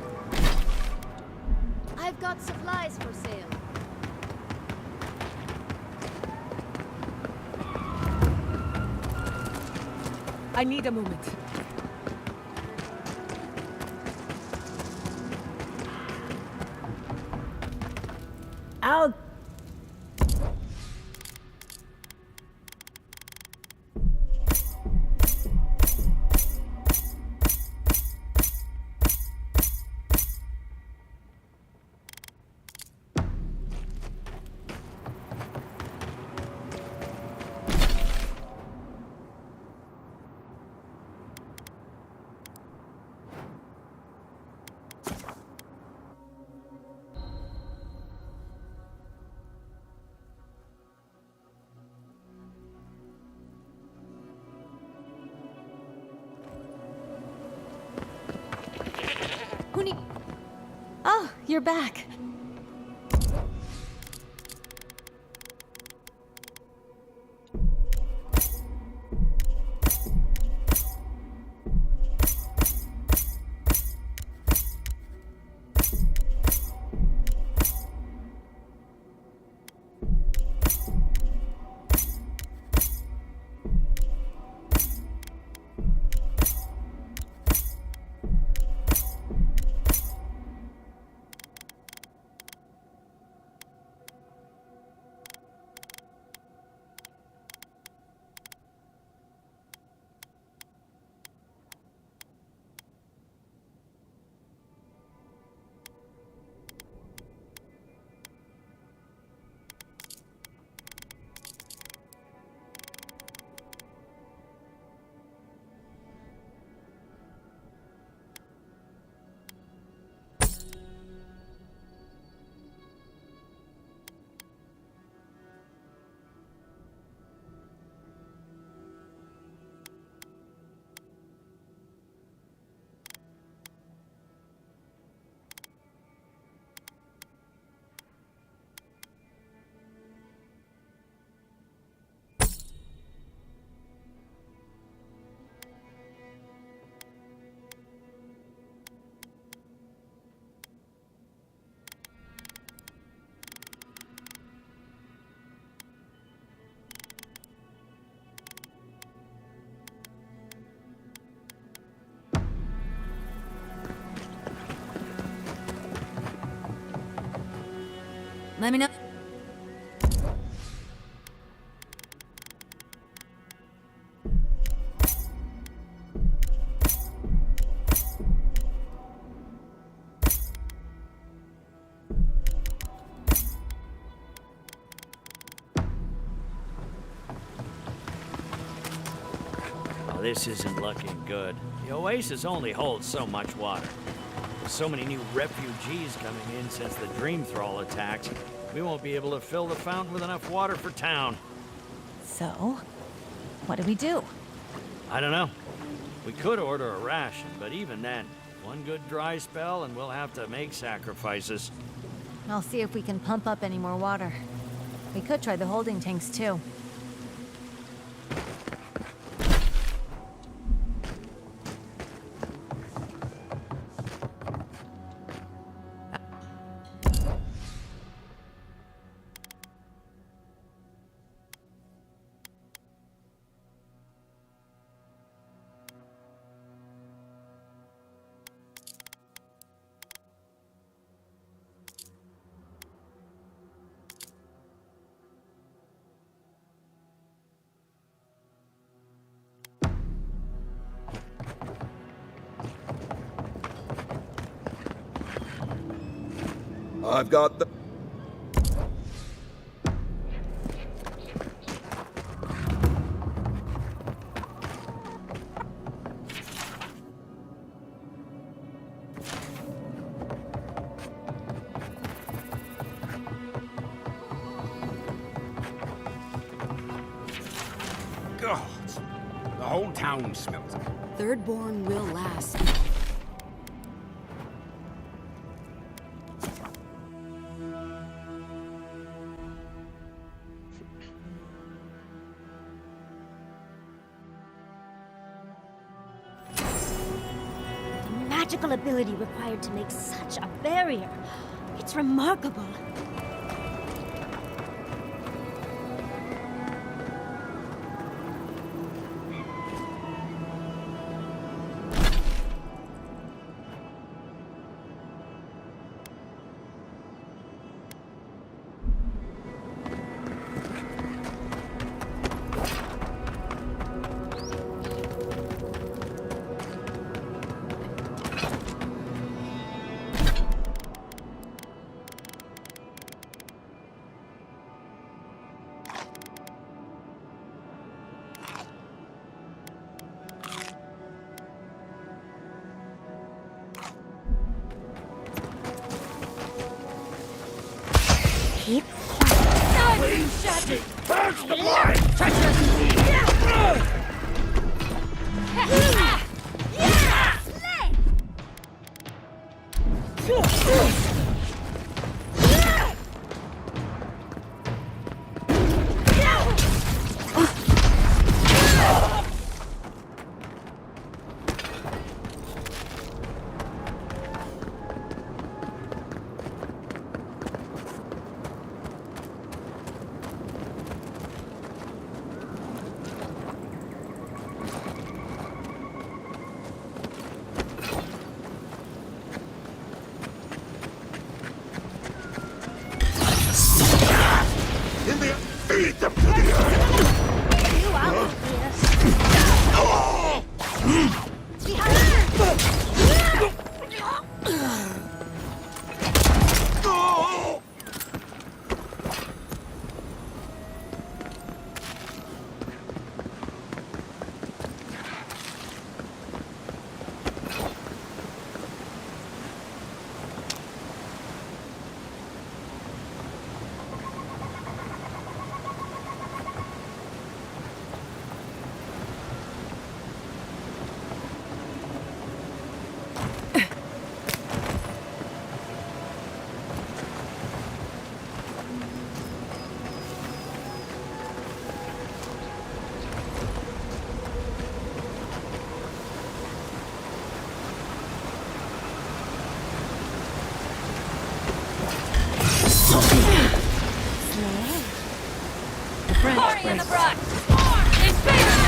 I've got supplies for sale. I need a moment. I'll... Oh, you're back. Let me know. Oh, this isn't looking good. The oasis only holds so much water. With so many new refugees coming in since the Dream Thrall attacks, we won't be able to fill the fountain with enough water for town. So, what do we do? I don't know. We could order a ration, but even then, one good dry spell and we'll have to make sacrifices. I'll see if we can pump up any more water. We could try the holding tanks too. I've got the... God, the whole town smells. Thirdborn will last. Magical ability required to make such a barrier. It's remarkable. Keep Purge the blood! Party in the brush! It's bigger!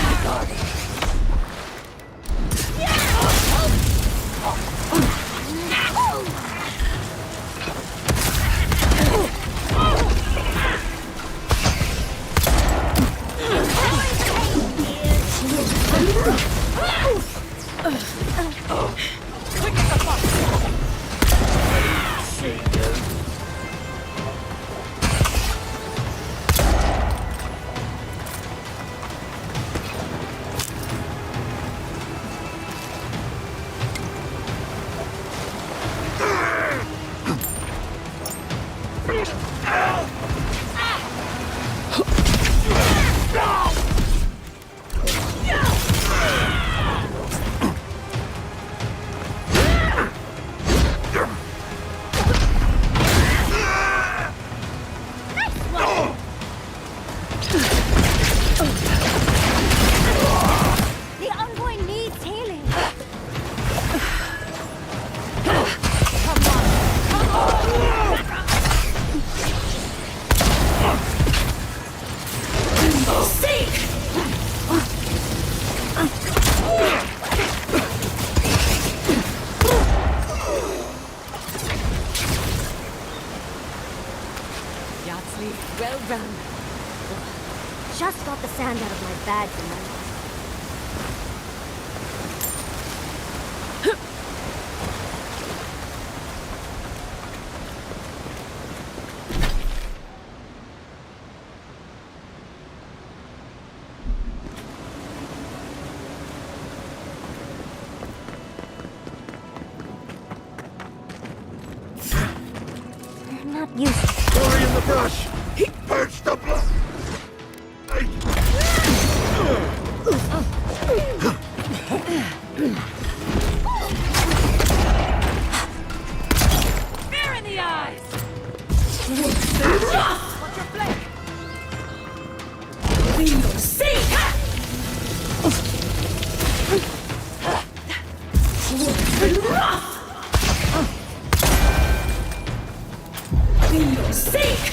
The envoy needs healing. Yahtzee, well done. Just got the sand out of my bag for my not used to Story in the brush! Purge the blood! Fear in the eyes! What's your flank? Window seek! Window seek!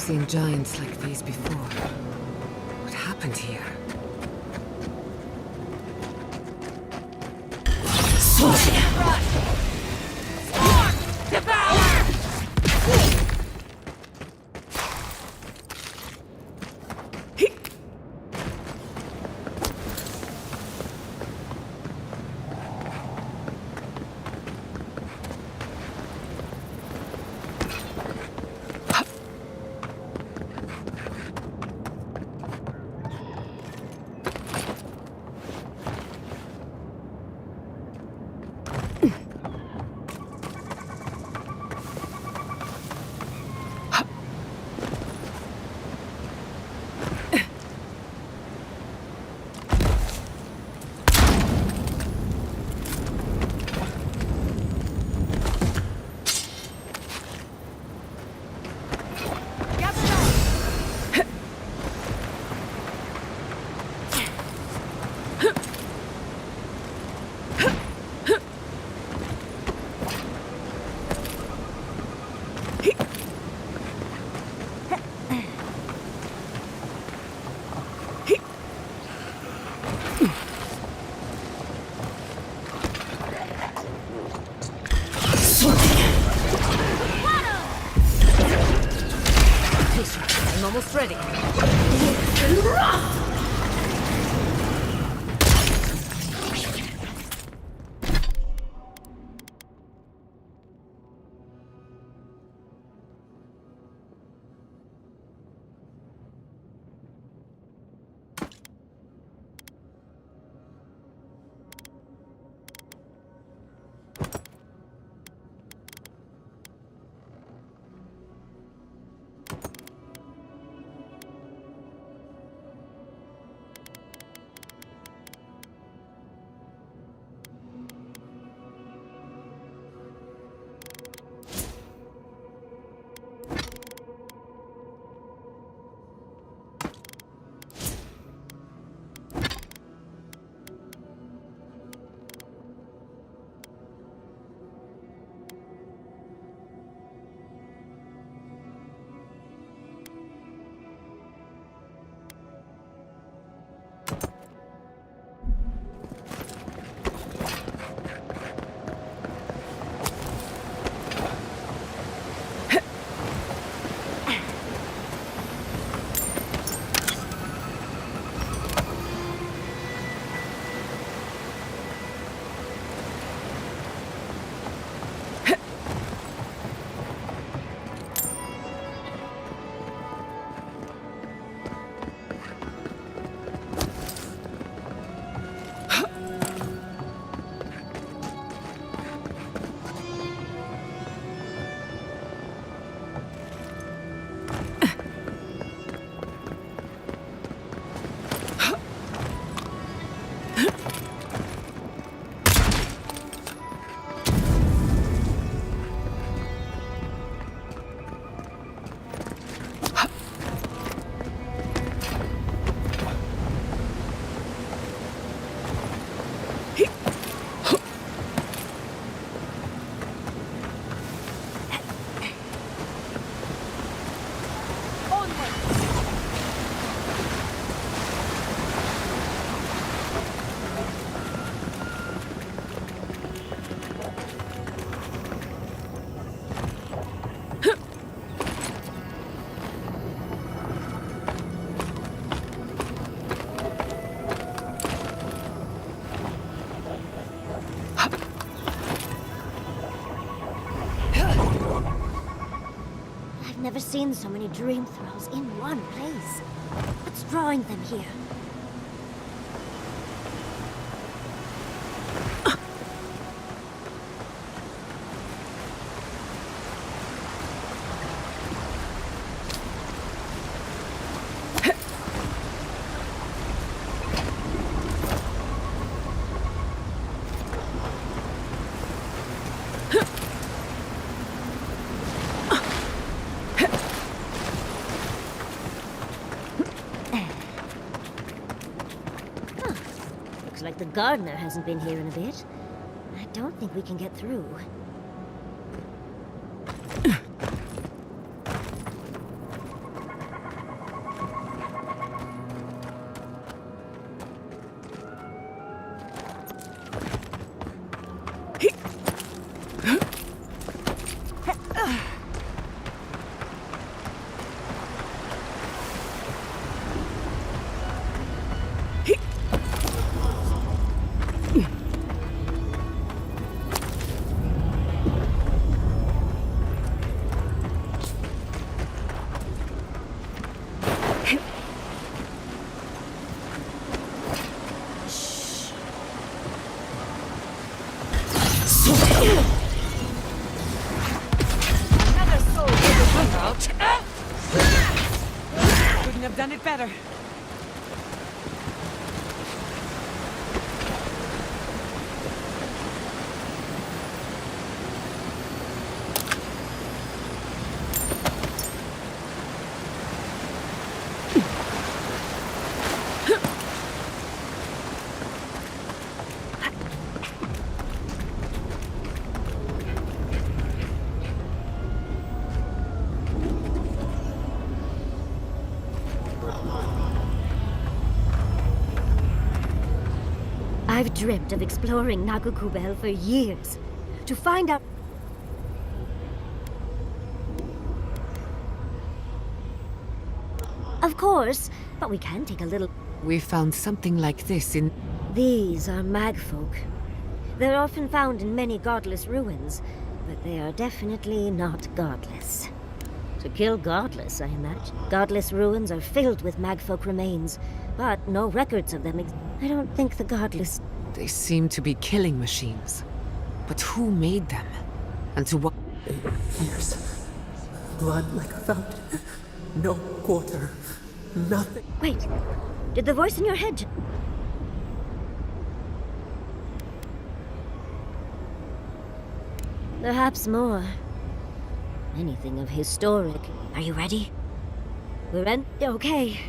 seen giants like these before. What happened here? I'm almost ready. Never seen so many dream throws in one place. What's drawing them here? Like the gardener hasn't been here in a bit. I don't think we can get through. Couldn't have done it better. I've dreamt of exploring Nagukubel for years. To find out... Of course, but we can take a little... We found something like this in... These are magfolk. They're often found in many godless ruins, but they are definitely not godless. To kill godless, I imagine. Godless ruins are filled with magfolk remains, but no records of them I don't think the godless... They seem to be killing machines. But who made them? And to what... Years. Blood like a fountain. No quarter. Nothing. Wait. Did the voice in your head... Perhaps more. Anything of historic. Are you ready? We're in... Okay.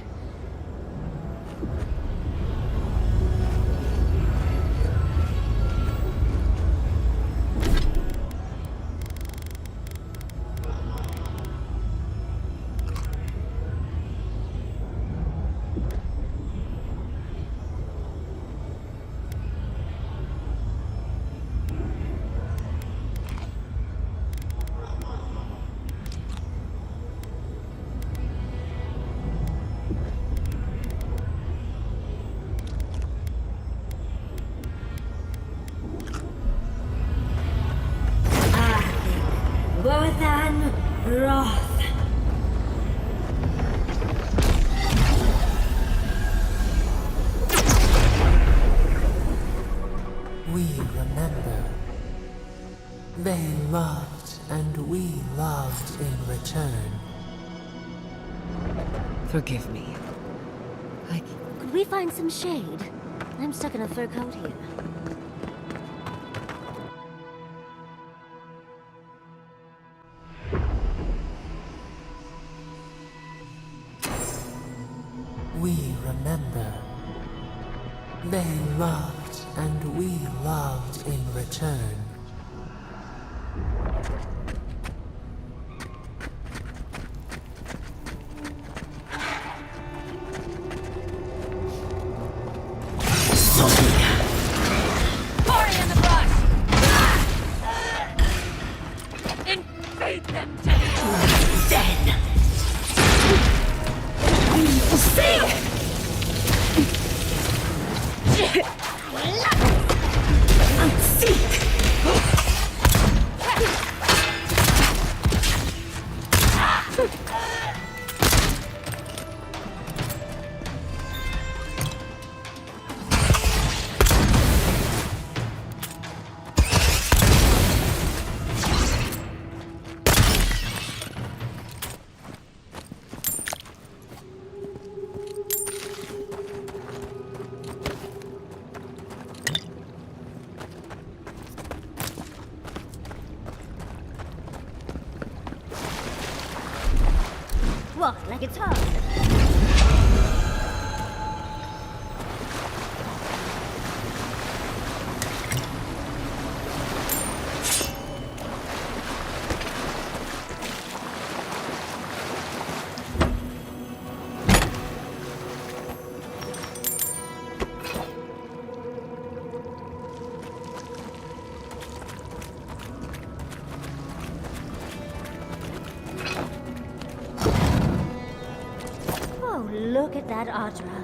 Wroth. We remember. They loved, and we loved in return. Forgive me. Could we find some shade? I'm stuck in a fur coat here. We remember. They loved, and we loved in return. Party in the brush! Invade them then! We will see! Walk like it's hard. Look at that Audra.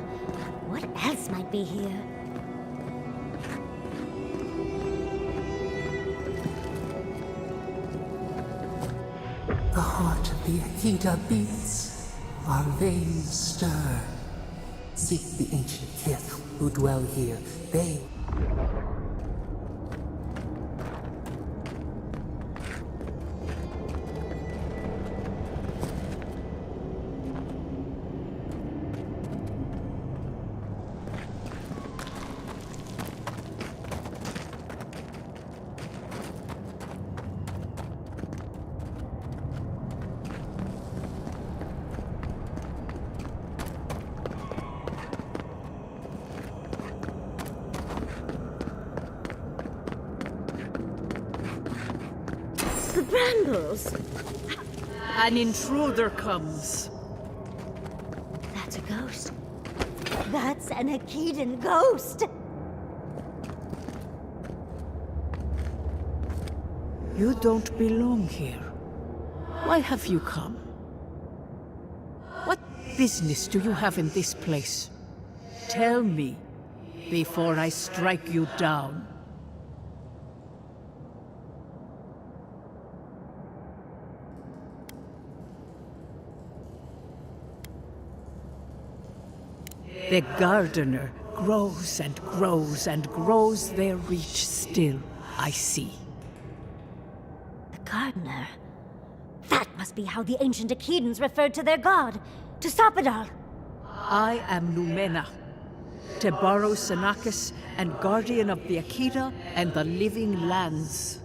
What else might be here? The heart of the Akita beats. Our veins stir. Seek the ancient kith who dwell here. They... The brambles! An intruder comes. That's a ghost. That's an Akedan ghost! You don't belong here. Why have you come? What business do you have in this place? Tell me, before I strike you down. The gardener grows and grows and grows their reach still, I see. The gardener? That must be how the ancient Akedans referred to their god, to stop it all. I am Lumena, Tebaro Sanakis, and guardian of the Akeda and the living lands.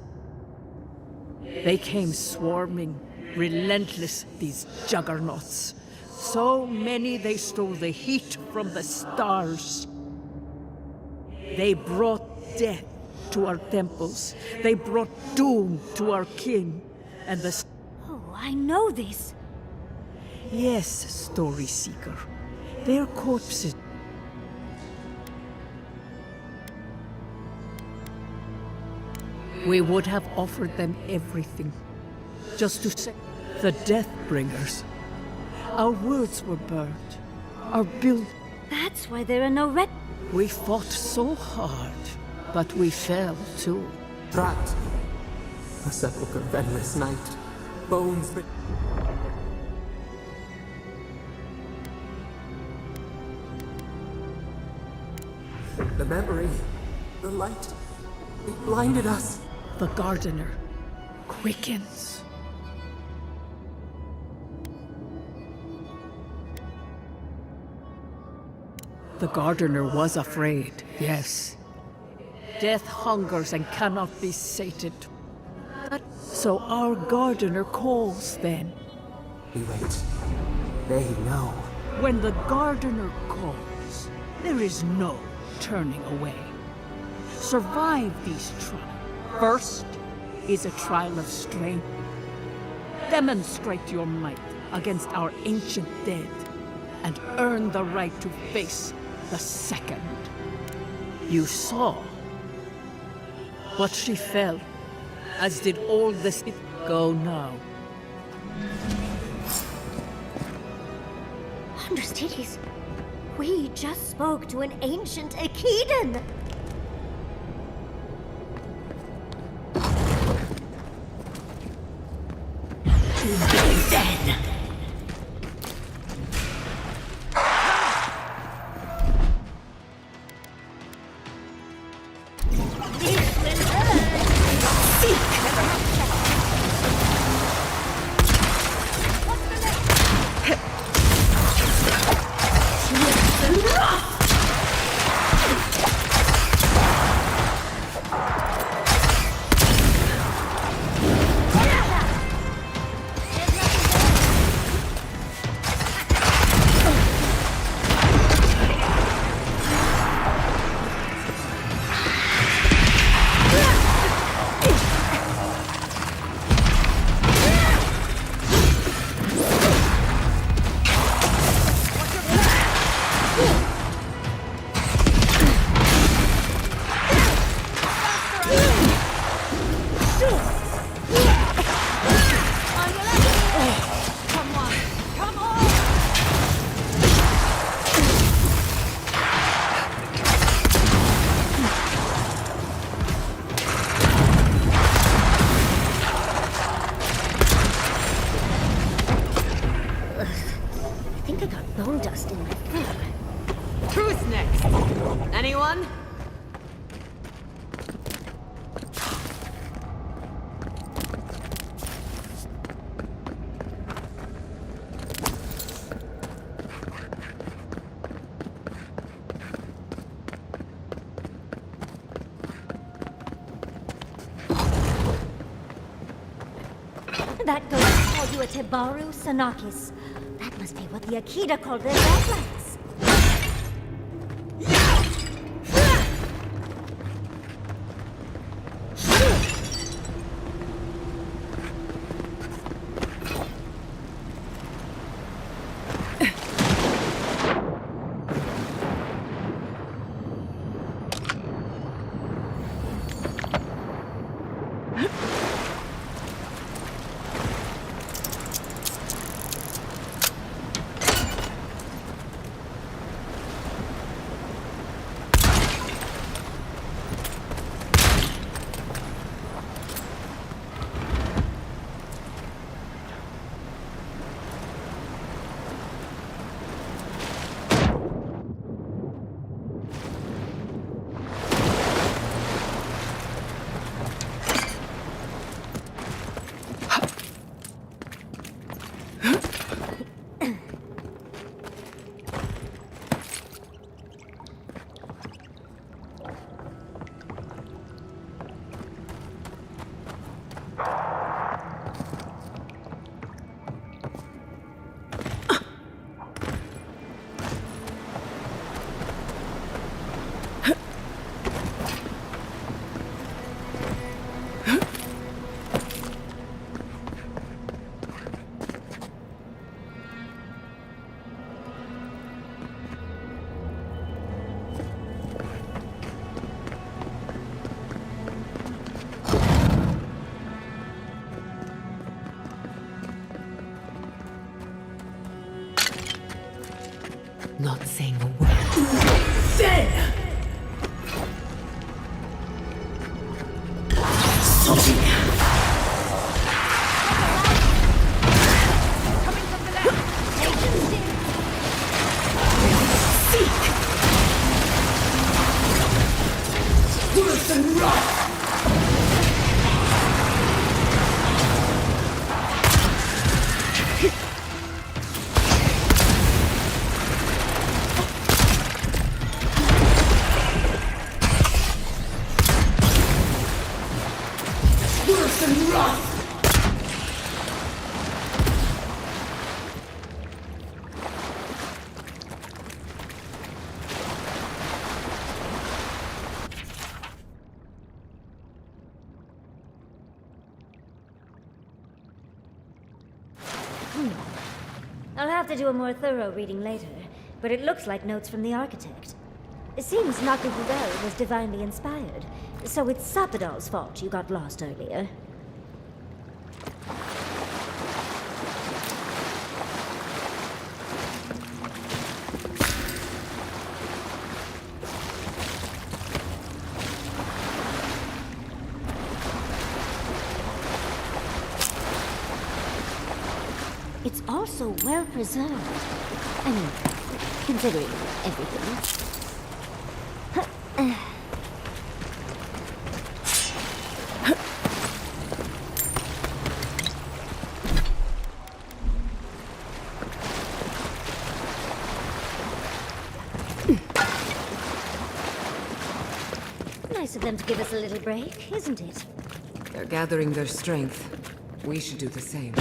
They came swarming, relentless, these juggernauts. So many they stole the heat from the stars. They brought death to our temples. They brought doom to our kin. And the... Oh, I know this. Yes, Story Seeker. Their corpses... We would have offered them everything. Just to say, the Deathbringers. Our words were burned. Our build... That's why there are no We fought so hard, but we fell too. Trapped. A sepulchre of endless night. Bones but... The memory, the light, it blinded us. The gardener quickens. The gardener was afraid, yes. Death hungers and cannot be sated. So our gardener calls then. We wait. They know. When the gardener calls, there is no turning away. Survive these trials. First is a trial of strength. Demonstrate your might against our ancient dead, and earn the right to face the second. You saw. But she fell, as did all this. Go now. Understudies, we just spoke to an ancient Akedan! Then! Anyone? That ghost called you a Tebaro Sanakis. That must be what the Akeda called their godlings. not saying a word. Then! Worse than rough! Worse than rough! I'll have to do a more thorough reading later, but it looks like notes from the architect. It seems Nakagudel was divinely inspired, so it's Sapadal's fault you got lost earlier. It's also well preserved. I mean, considering everything. Nice of them to give us a little break, isn't it? They're gathering their strength. We should do the same.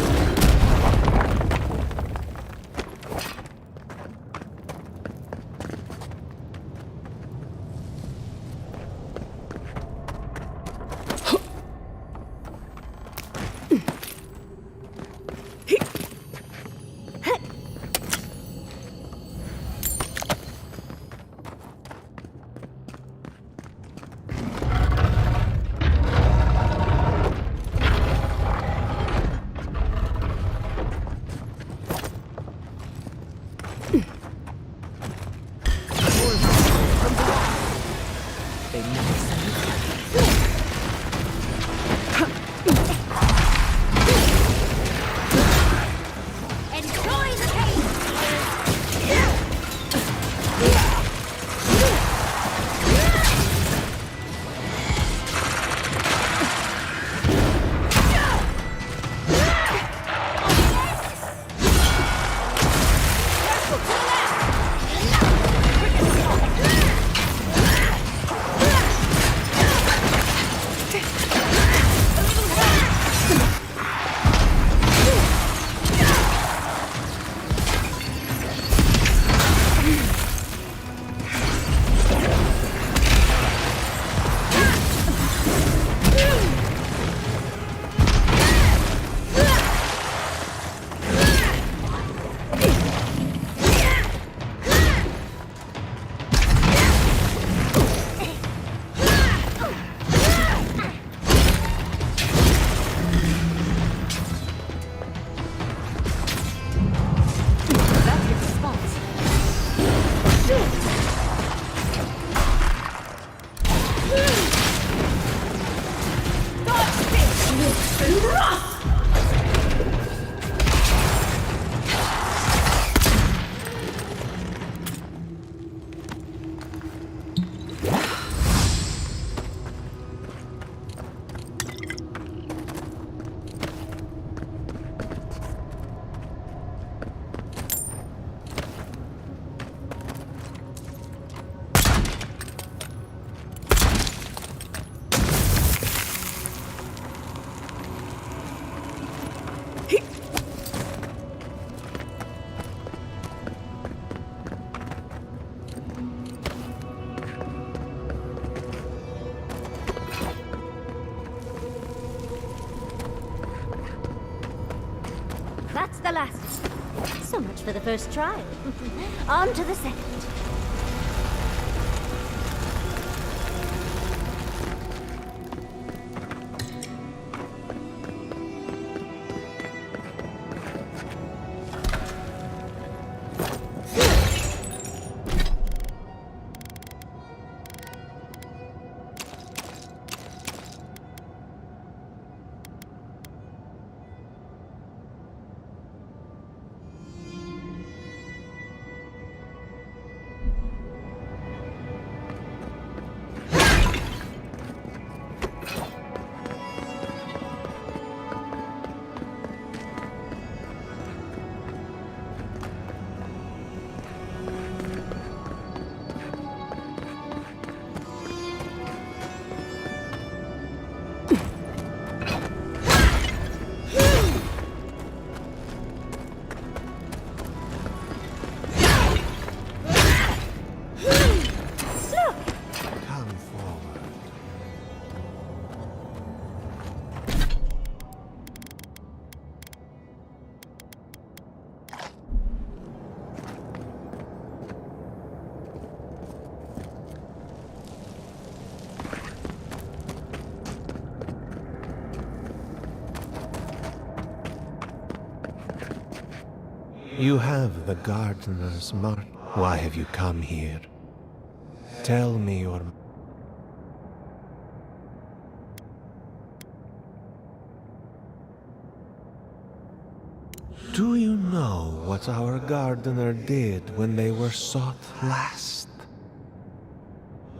That's the last. So much for the first trial. On to the second. You have the gardener's mark. Why have you come here? Tell me your... Do you know what our gardener did when they were sought last?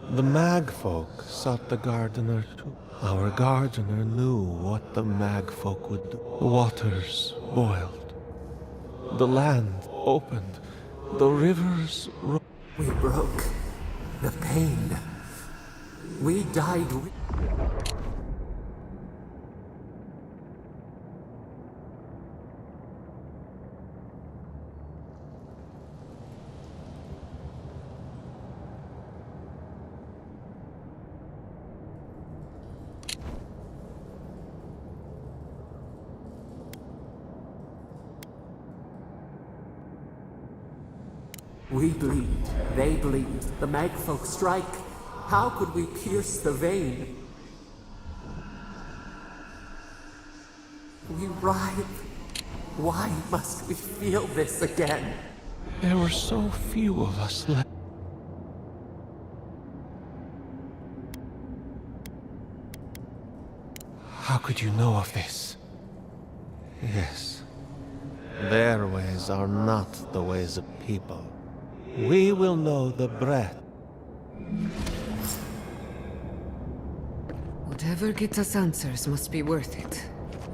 The Magfolk sought the gardener too. Our gardener knew what the Magfolk would do. The waters boiled. The land opened. The rivers rose. We broke the pain. We died. We bleed, they bleed, the Magfolk strike. How could we pierce the vein? We writhe. Why must we feel this again? There were so few of us left. How could you know of this? Yes. Their ways are not the ways of people. We will know the breath. Whatever gets us answers must be worth it,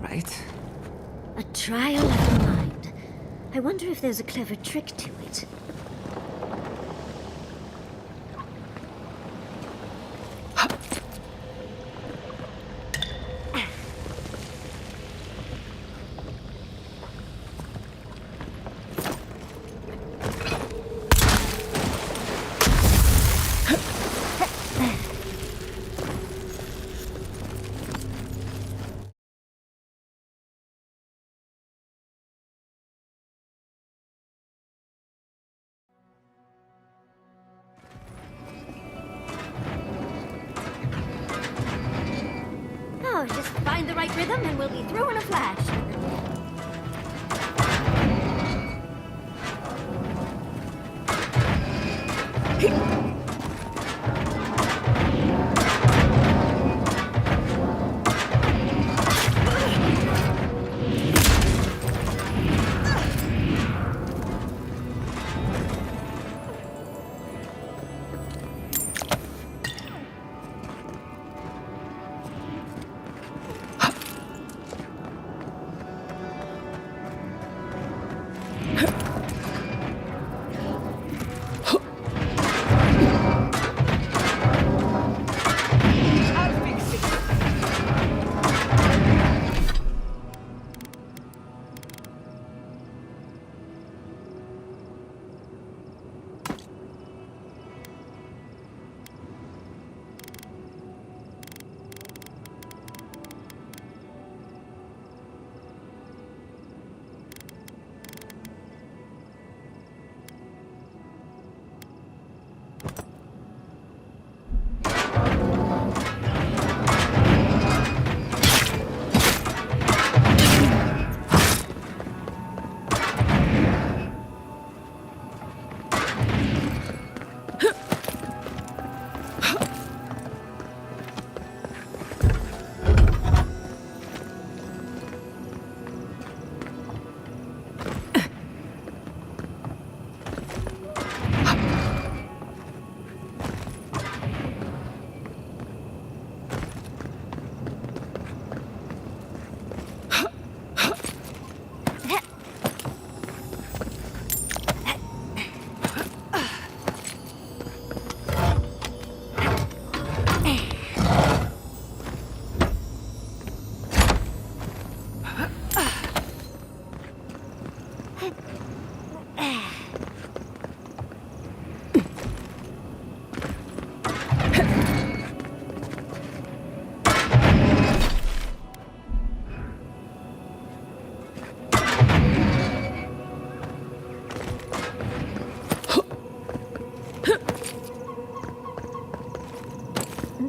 right? A trial of the mind. I wonder if there's a clever trick to it. Oh, just find the right rhythm and we'll be through in a flash.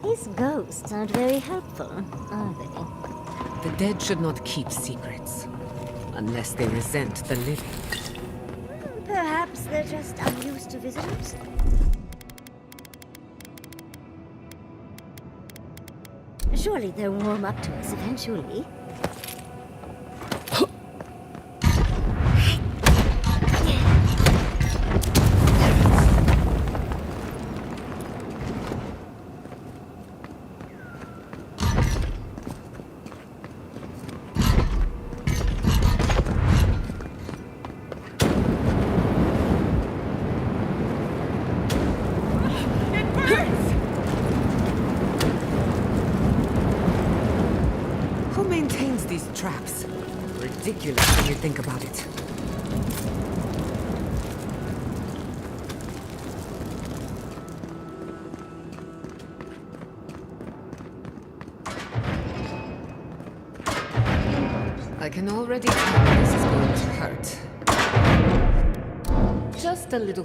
These ghosts aren't very helpful, are they? The dead should not keep secrets, unless they resent the living. Perhaps they're just unused to visitors? Surely they'll warm up to us eventually. Who maintains these traps? Ridiculous when you think about it. I can already tell this is going to hurt. Just a little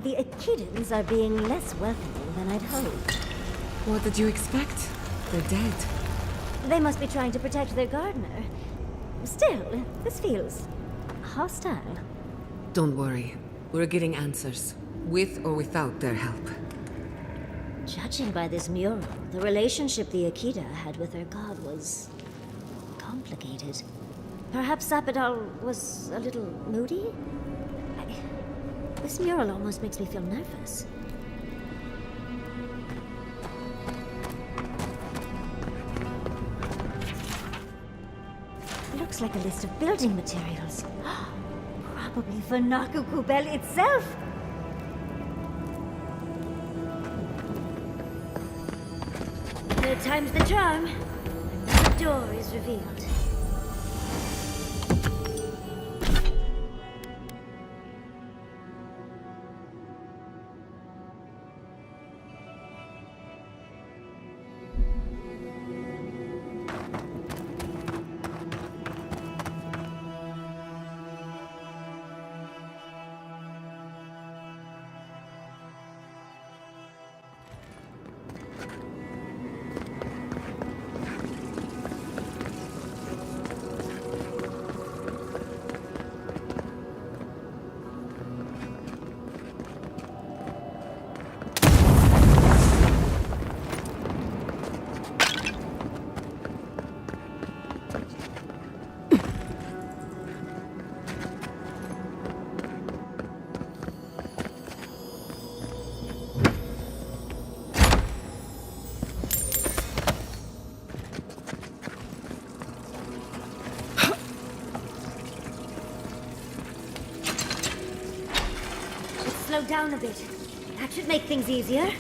The Echidans are being less welcoming than I'd hoped. What did you expect? They're dead. They must be trying to protect their gardener. Still, this feels hostile. Don't worry. We're getting answers. With or without their help. Judging by this mural, the relationship the Akita had with her god was complicated. Perhaps Sapidal was a little moody? This mural almost makes me feel nervous. Looks like a list of building materials. Probably for Nakukubel itself! Third time's the charm. The door is revealed. Slow down a bit. That should make things easier.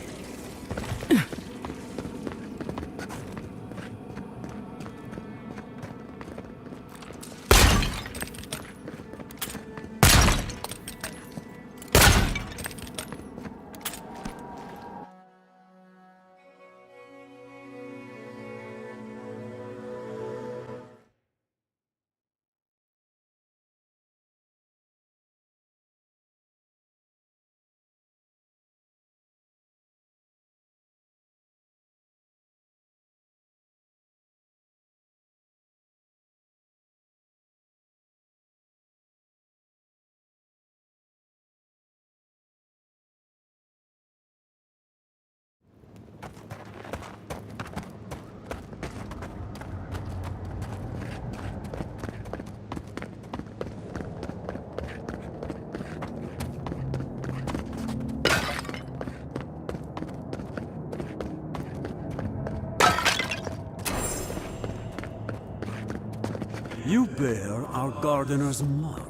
You bear our gardener's mark.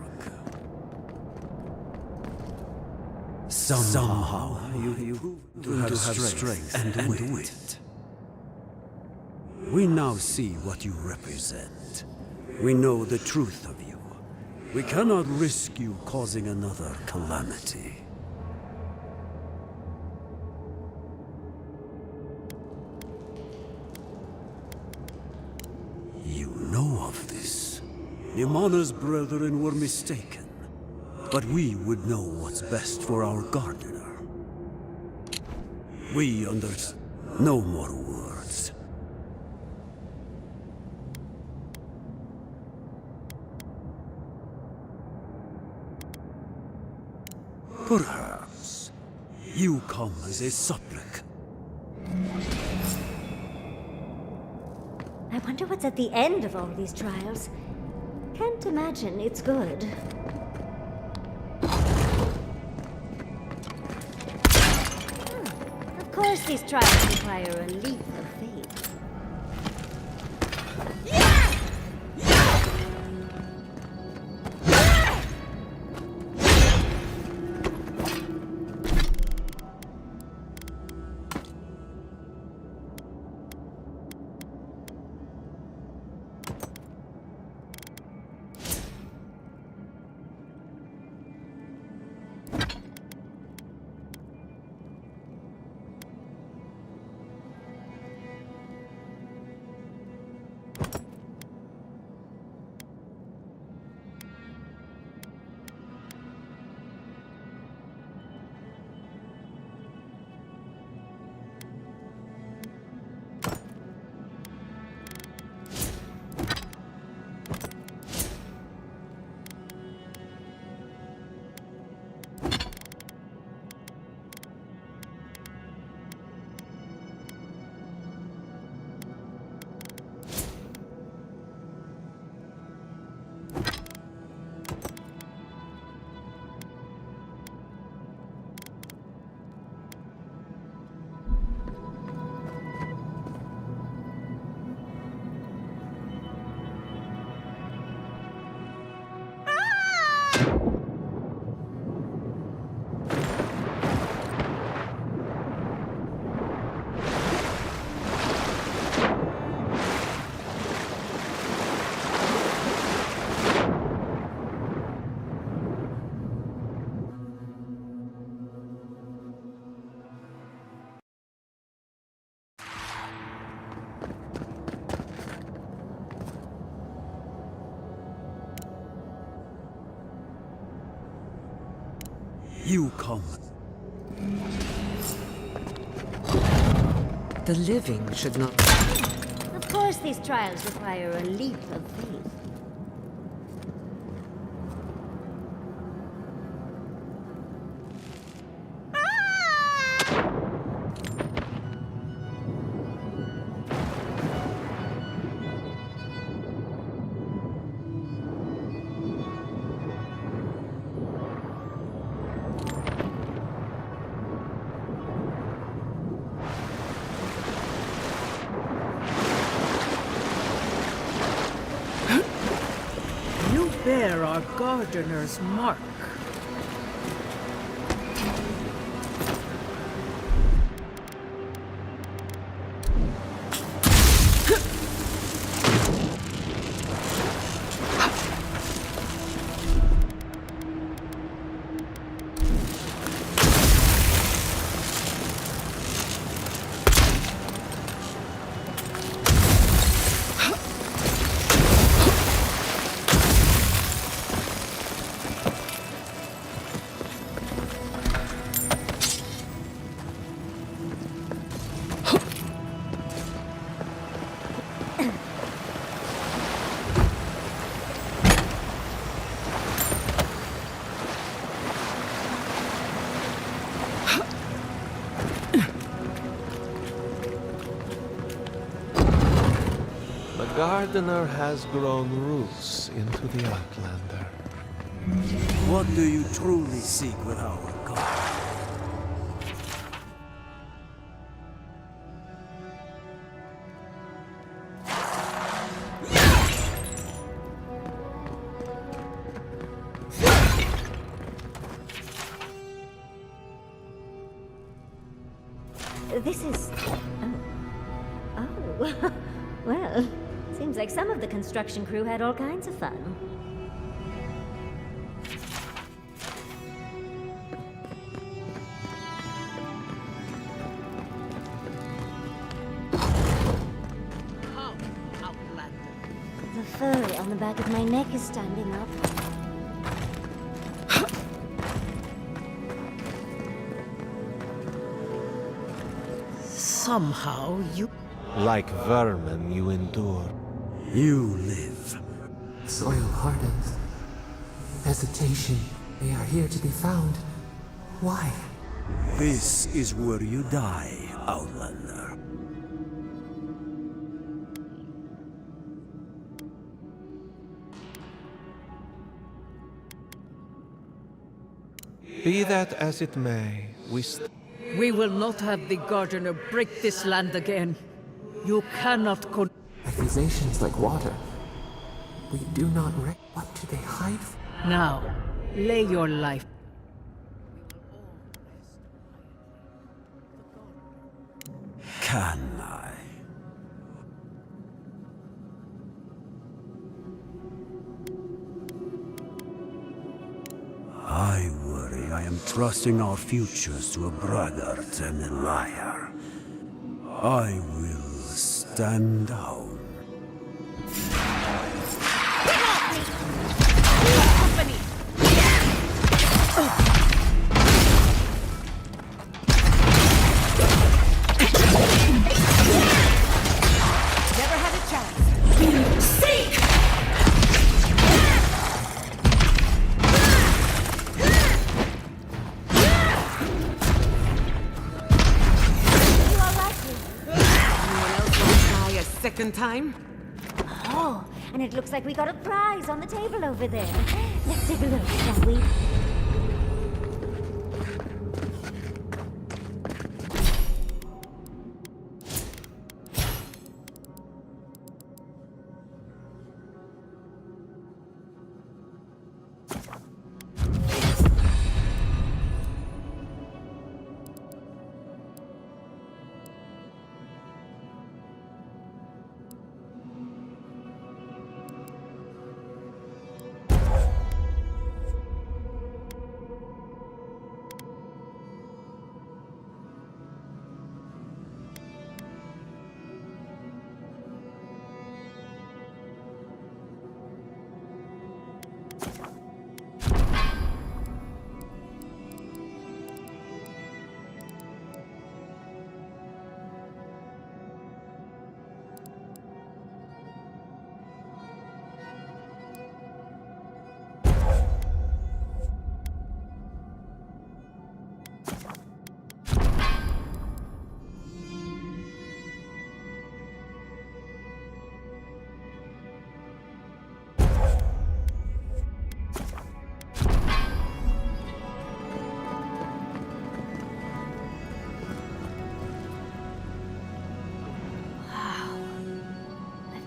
Somehow you prove to have strength and wit. We now see what you represent. We know the truth of you. We cannot risk you causing another calamity. You know of this. Nimana's brethren were mistaken. But we would know what's best for our gardener. We understand. No more words. Perhaps you come as a supplicant. I wonder what's at the end of all these trials. Can't imagine it's good. Of course these trials require a leap of faith. You come. The living should not... Of course these trials require a leap of faith. Bear our gardener's mark. The gardener has grown roots into the Outlander. What do you truly seek with our garden? This is... Oh. Oh. Well, seems like some of the construction crew had all kinds of fun. The fur on the back of my neck is standing up. Somehow you... Like vermin, you endure. You live. Soil hardens. Hesitation. They are here to be found. Why? This is where you die, Outlander. Be that as it may, We will not have the Gardener break this land again. You cannot Accusations like water. We do not What do they hide? Now, lay your life. Can I? I worry I am trusting our futures to a braggart and a liar. I will stand down. Never had a chance. Seek! Second time? Oh, and it looks like we got a prize on the table over there. Let's take a look, shall we?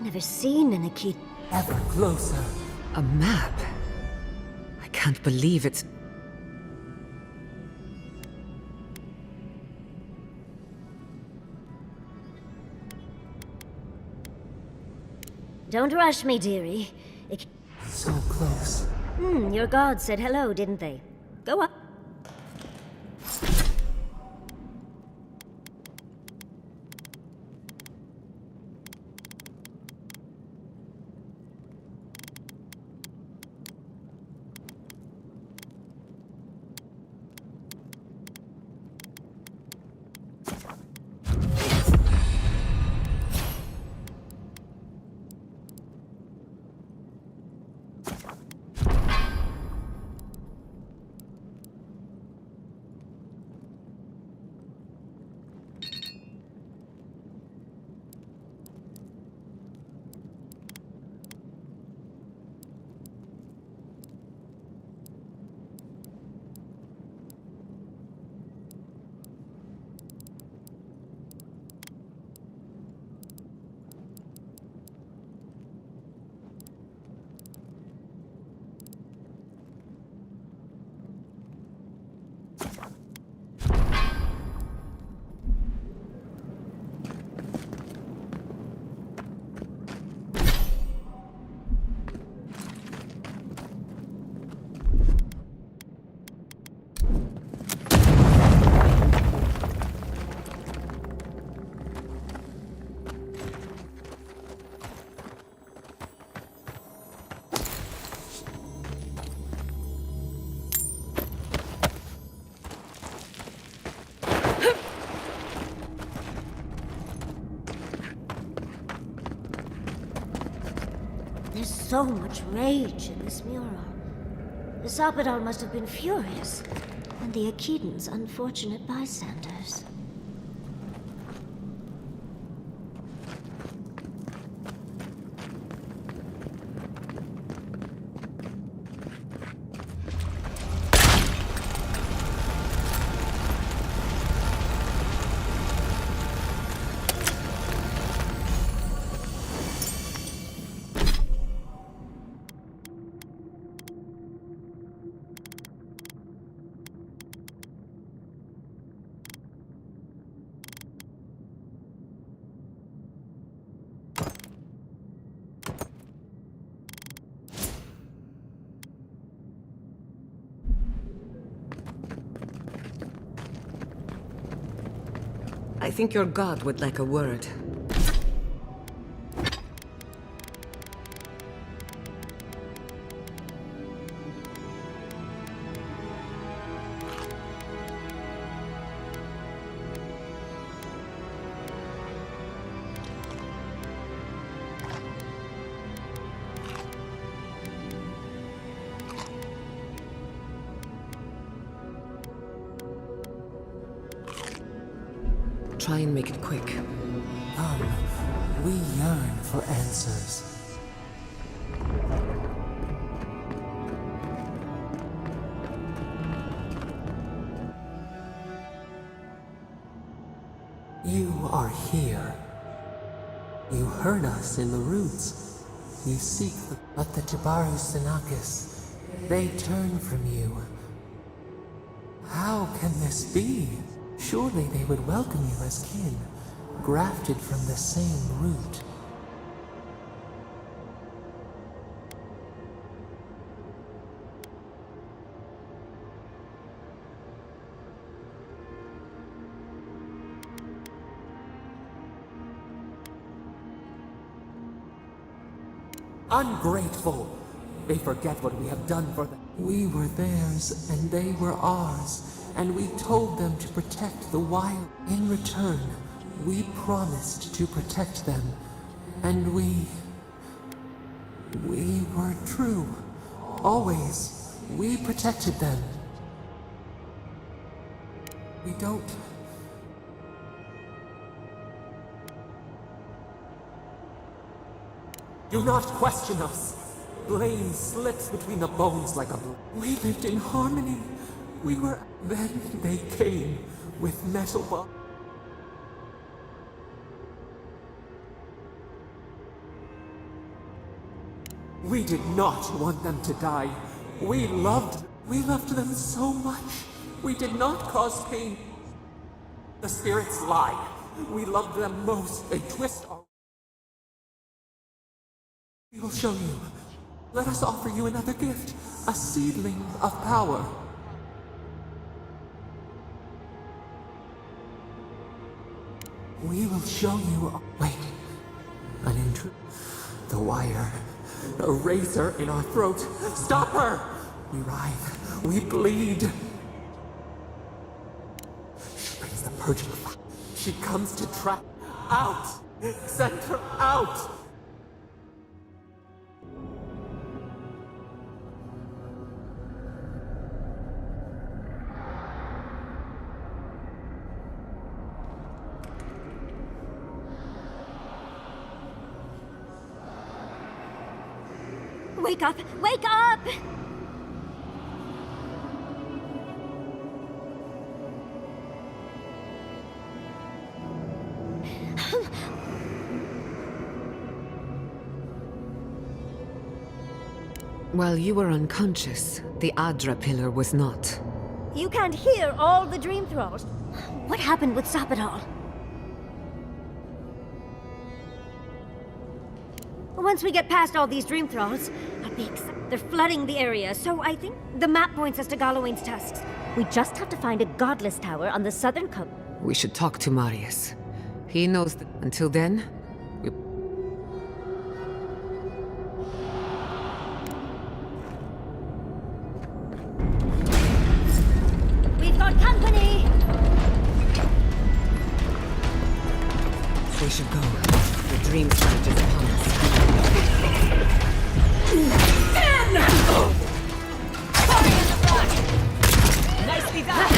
Never seen an Akita. Ever closer. A map? I can't believe it's... Don't rush me, dearie. So close. Your gods said hello, didn't they? Go up. so much rage in this mural. The Sabadal must have been furious, and the Akedans unfortunate bystanders. I think your god would like a word. Try and make it quick. Come, we yearn for answers. You are here. You heard us in the roots. You seek but the Jabaru Senakis. They turn from you. How can this be? Surely they would welcome you as kin, grafted from the same root. Ungrateful! They forget what we have done for them. We were theirs, and they were ours, and we told them to protect the wild. In return, we promised to protect them, and we were true. Always, we protected them. We don't... Do not question us. Blame slips between the bones like a... We lived in harmony. We were... Then they came with metal bombs. We did not want them to die. We loved them so much. We did not cause pain. The spirits lie. We loved them most. They twist our... We will show you. Let us offer you another gift. A seedling of power. We will show you... Wait. An intruder. The wire. A razor in our throat. Stop her! We writhe. We bleed. She brings the purging fire. She comes to trap. Out! Send her out! Wake up! Wake up! While you were unconscious, the Adra pillar was not. You can't hear all the dream thralls. What happened with Sabadal? Once we get past all these dream thralls, I'll be they're flooding the area, so I think the map points us to Galawain's tusks. We just have to find a godless tower on the southern coast. We should talk to Marius. He knows that. Until then, We've got company! we should go. The dream strike is upon us. Nicely done!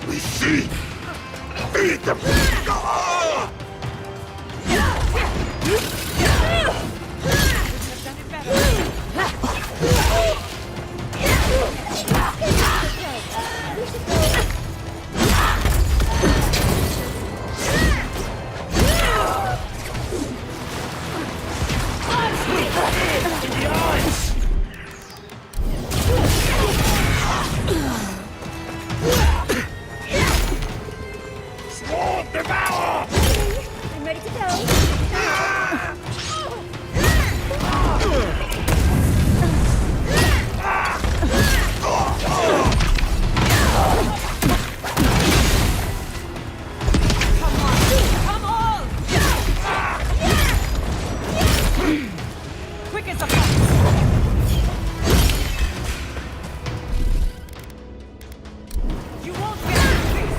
We see! Beat them! I'm ready to go. Come on! Quick as a fox! You won't get this!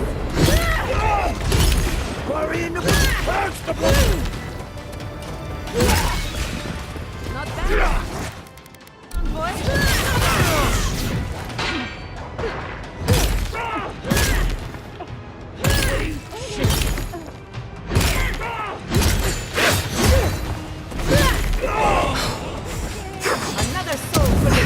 Quarry in the burst the blue! Not bad! Another soul for the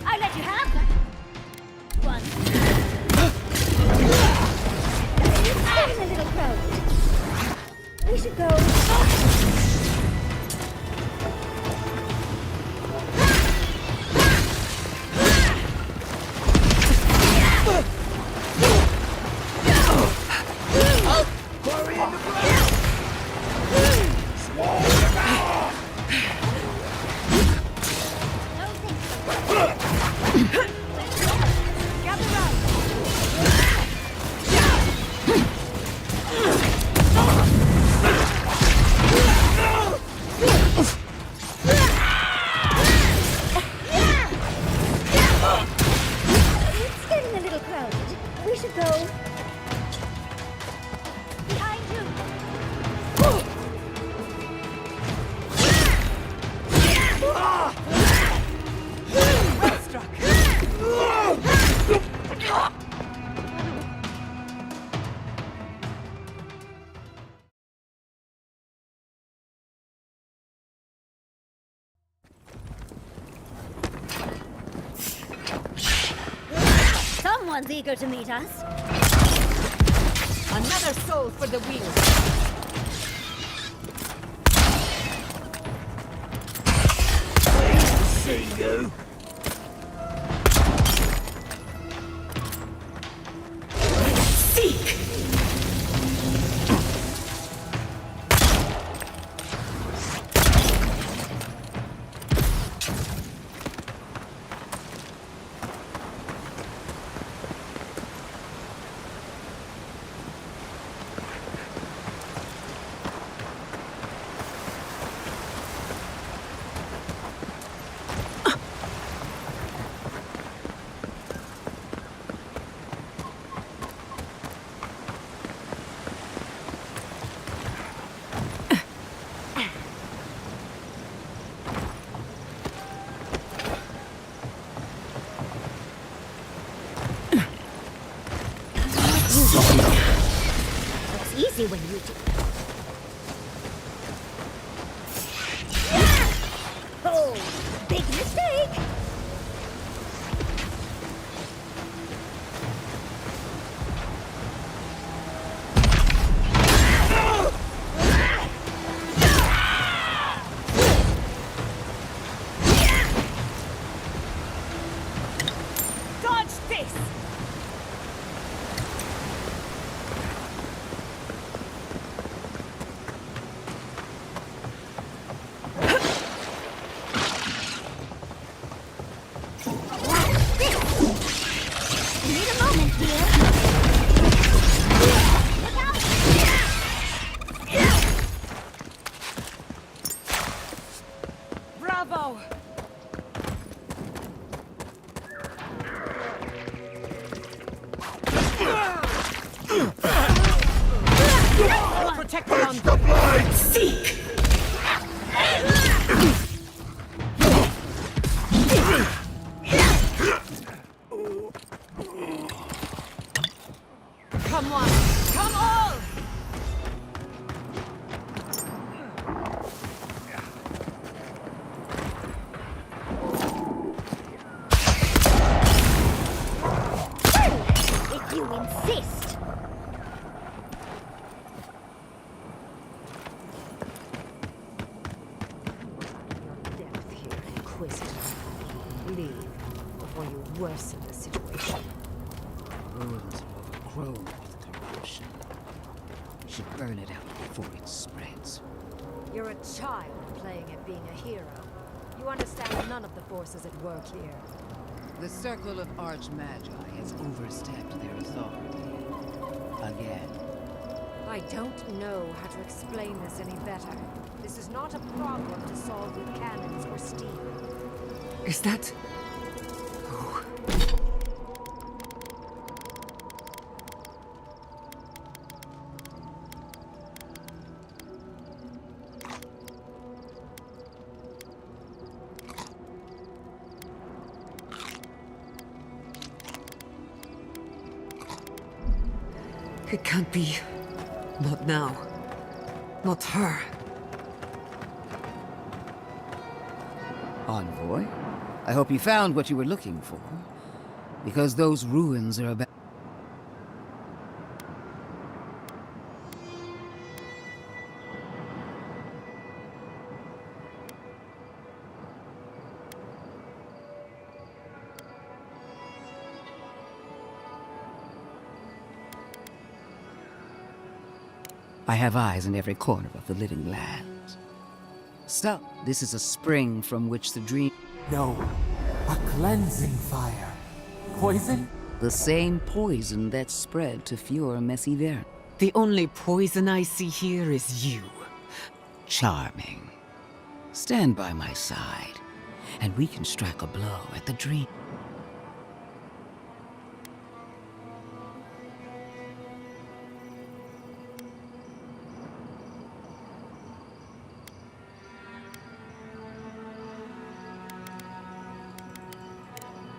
I let you have that. One. It's getting a little crowded. We should go. It's getting a little crowded. We should go. Behind you. well struck! Someone's eager to meet us. Another soul for the wheel! See you! Seek! when you do. Oh, big mistake! Bravo! Protect the blind! Seek! Come on! Come on! If you insist. Depth here, Inquisitor. Leave before you worsen the situation. Ruins are overgrown with corruption. Should burn it out before it spreads. You're a child playing at being a hero. You understand none of the forces at work here. The Circle of Archmagi has overstepped their authority. Again. I don't know how to explain this any better. This is not a problem to solve with cannons or steam. Is that... It can't be. Not now. Not her. Envoy, I hope you found what you were looking for. Because those ruins are about... I have eyes in every corner of the living lands. So, this is a spring from which the dream... No, a cleansing fire. Poison? The same poison that spread to Fior Messivern. The only poison I see here is you. Charming. Stand by my side, and we can strike a blow at the dream.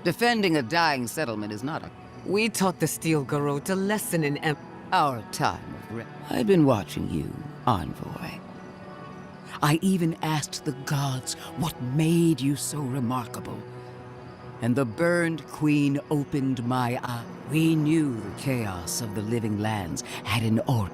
Defending a dying settlement is not a... We taught the Steel Garrote a lesson in our time of rest. I've been watching you, Envoy. I even asked the gods what made you so remarkable. And the burned queen opened my eye. We knew the chaos of the living lands had an order.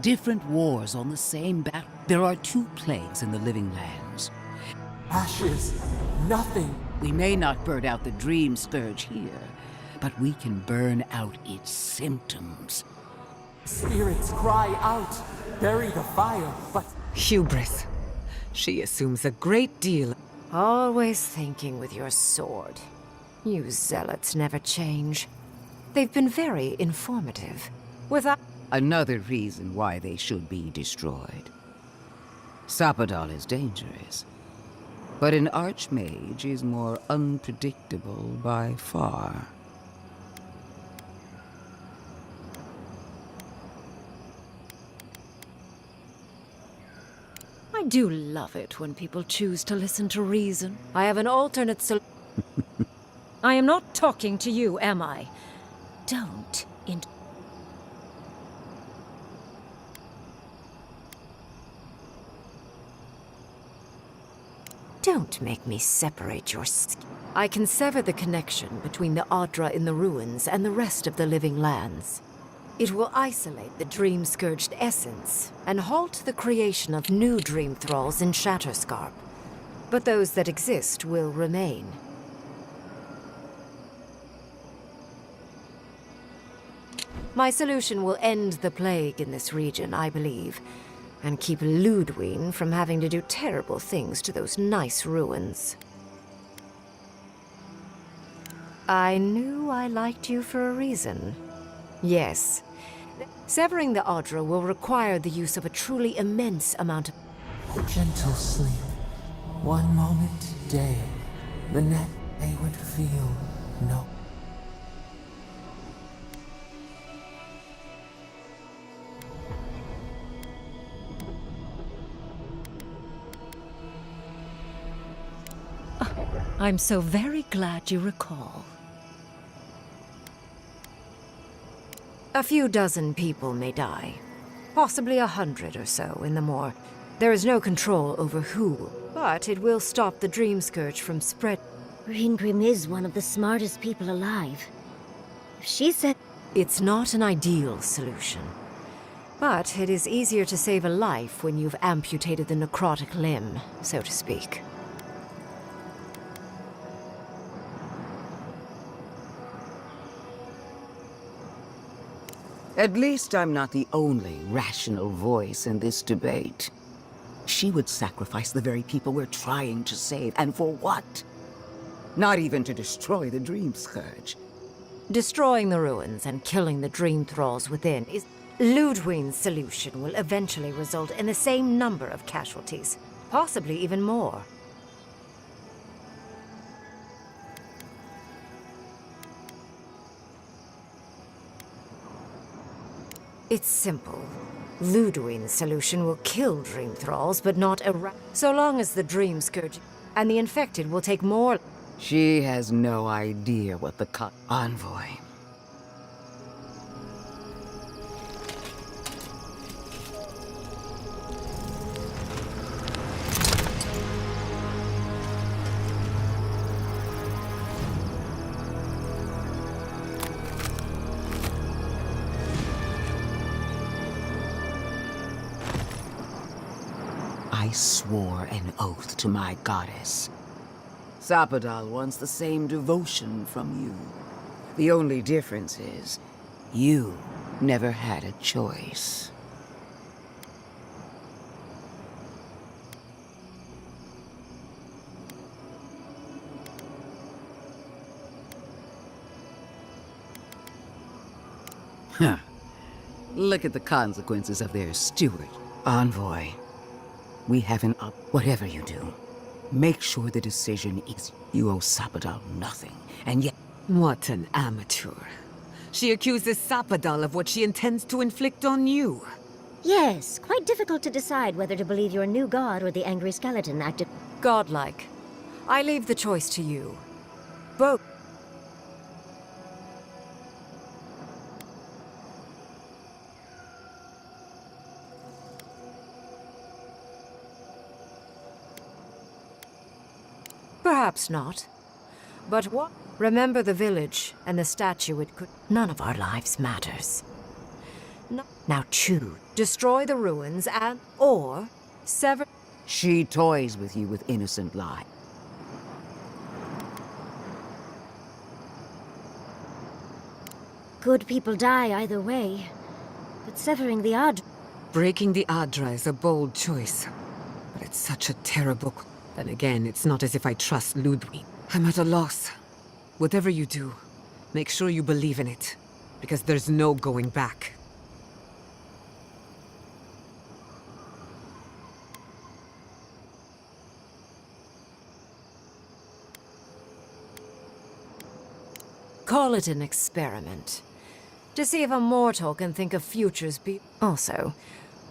Different wars on the same battle. There are two plagues in the living lands. Ashes, nothing. We may not burn out the dream scourge here, but we can burn out its symptoms. Spirits cry out, bury the fire, but... Hubris. She assumes a great deal. Always thinking with your sword. You zealots never change. They've been very informative. Without... Another reason why they should be destroyed. Sapadal is dangerous, but an archmage is more unpredictable by far. I do love it when people choose to listen to reason. I have an alternate solution. I am not talking to you, am I? Don't Don't make me separate your I can sever the connection between the Adra in the ruins and the rest of the living lands. It will isolate the dream-scourged essence and halt the creation of new dream thralls in Shatterscarp. But those that exist will remain. My solution will end the plague in this region, I believe, and keep Ludwig from having to do terrible things to those nice ruins. I knew I liked you for a reason. Yes. Severing the Adra will require the use of a truly immense amount of... Gentle sleep. One moment day, the next they would feel no. I'm so very glad you recall. A few dozen people may die. Possibly 100 or so in the Moor. There is no control over who, but it will stop the dream scourge from spread. Ringrim is one of the smartest people alive. If she said... It's not an ideal solution. But it is easier to save a life when you've amputated the necrotic limb, so to speak. At least I'm not the only rational voice in this debate. She would sacrifice the very people we're trying to save, and for what? Not even to destroy the Dream Scourge. Destroying the ruins and killing the dream thralls within is... Ludwig's solution will eventually result in the same number of casualties, possibly even more. It's simple. Ludwig's solution will kill dream thralls, but not so long as the dream scourge and the infected will take more... She has no idea what the envoy. I swore an oath to my goddess. Sapadal wants the same devotion from you. The only difference is, you never had a choice. Huh. Look at the consequences of their steward. Envoy, we have an up. Whatever you do, make sure the decision is you owe Sapadal nothing, and yet... What an amateur. She accuses Sapadal of what she intends to inflict on you. Yes, quite difficult to decide whether to believe your new god or the angry skeleton acted... Godlike. I leave the choice to you. Both. Perhaps not. But what? Remember the village and the statue it could... None of our lives matters. No. Now choose. Destroy the ruins and... or... sever... She toys with you with innocent lies. Good people die either way. But severing the Adra... Breaking the Adra is a bold choice. But it's such a terrible... Then again, it's not as if I trust Ludwig. I'm at a loss. Whatever you do, make sure you believe in it. Because there's no going back. Call it an experiment. To see if a mortal can think of futures be... Also,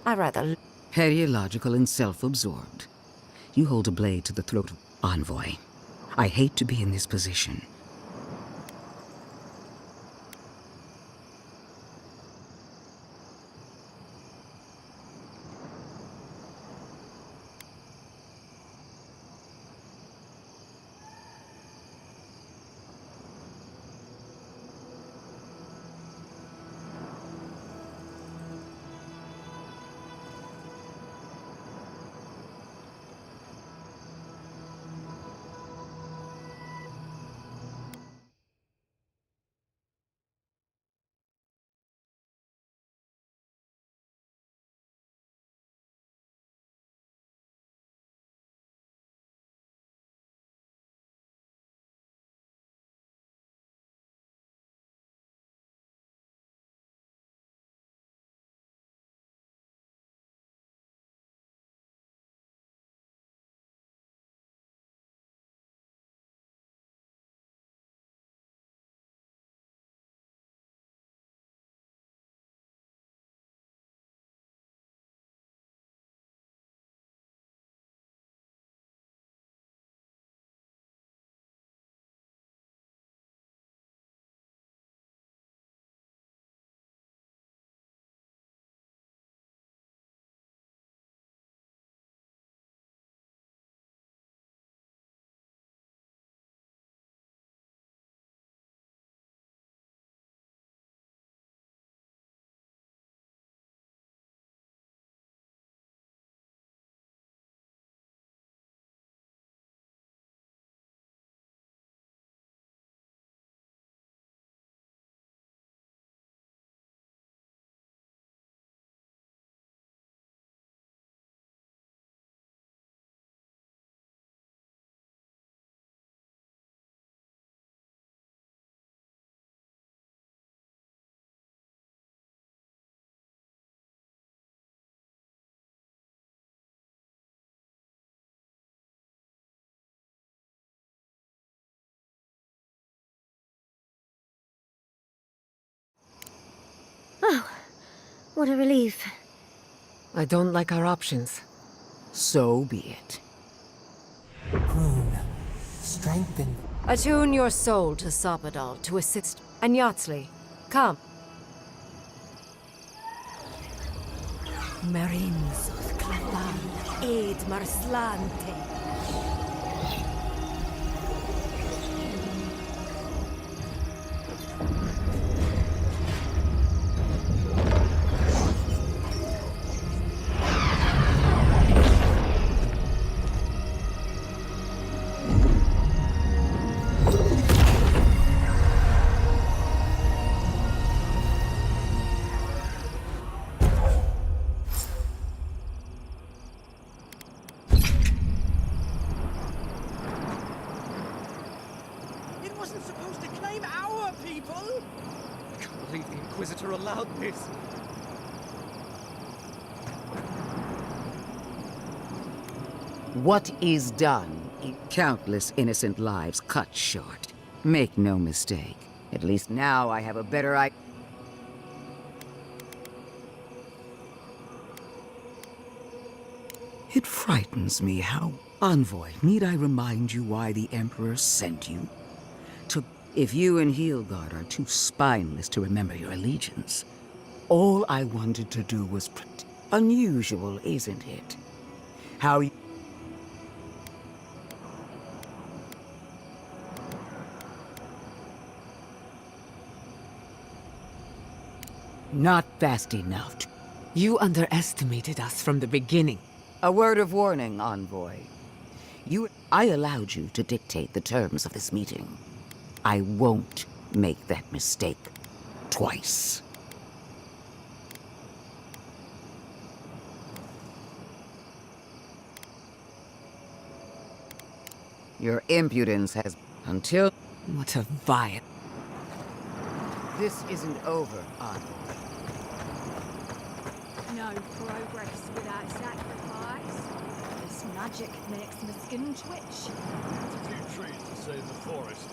I rather... Periological and self-absorbed. You hold a blade to the throat of Envoy. I hate to be in this position, What a relief. I don't like our options. So be it. Prune, strengthen. Attune your soul to Sopadal to assist. And Yatsley, come. Marins Clefan, Aid Marslante. Inquisitor allowed this. What is done? Countless innocent lives cut short. Make no mistake. At least now I have a better idea. It frightens me how... Envoy, need I remind you why the Emperor sent you? If you and Heelgard are too spineless to remember your allegiance, all I wanted to do was unusual, isn't it? How you... Not fast enough. You underestimated us from the beginning. A word of warning, Envoy. I allowed you to dictate the terms of this meeting. I won't make that mistake twice. Your impudence has... until... What a vile... This isn't over, Envoy. No progress without sacrifice. This magic makes my skin twitch. A few trees to save the forest.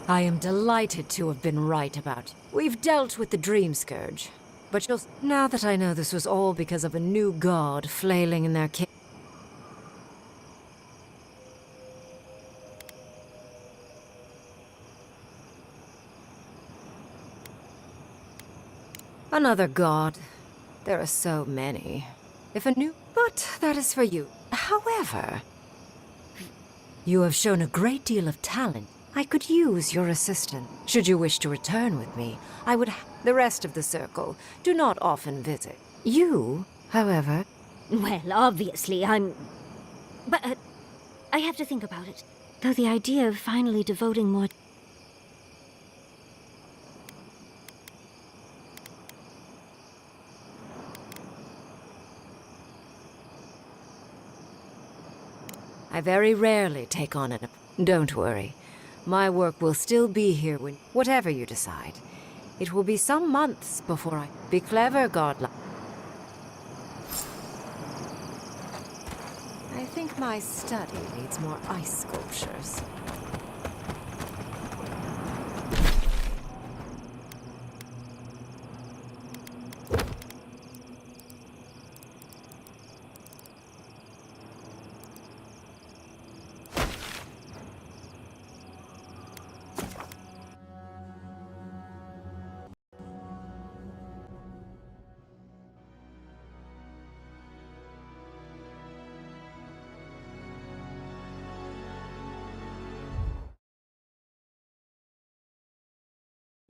I am delighted to have been right about it. We've dealt with the Dream Scourge, but just now that I know this was all because of a new god flailing in their cave. Another god. There are so many. If a new... But that is for you. However, you have shown a great deal of talent. I could use your assistance. Should you wish to return with me, I would... The rest of the circle do not often visit. You, however... Well, obviously, I'm... But I have to think about it. Though the idea of finally devoting more... I very rarely take on an... Don't worry. My work will still be here when... Whatever you decide. It will be some months before I... Be clever, godlike. I think my study needs more ice sculptures.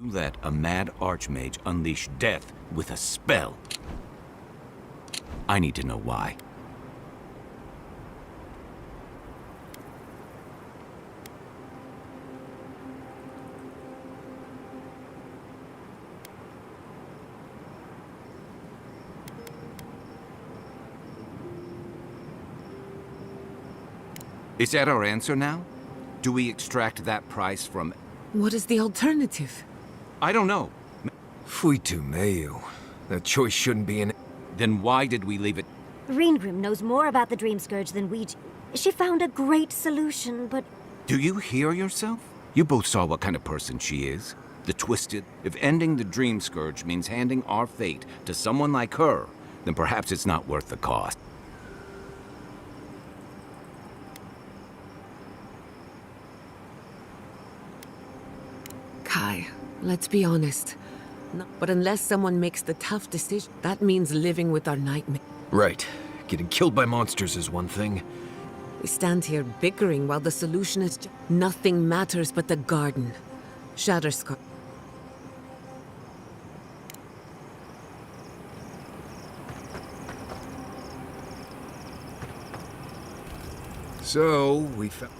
You let a mad archmage unleash death with a spell. I need to know why. Is that our answer now? Do we extract that price from... What is the alternative? I don't know. Fuitu Mayu. That choice shouldn't be in... Then why did we leave it? Reengrim knows more about the Dream Scourge than we do. She found a great solution, but... Do you hear yourself? You both saw what kind of person she is. the twisted. If ending the Dream Scourge means handing our fate to someone like her, then perhaps it's not worth the cost. Kai, let's be honest. No, but unless someone makes the tough decision, that means living with our nightmare. Right. Getting killed by monsters is one thing. We stand here bickering while the solution is nothing matters but the garden. Shatterscar. So,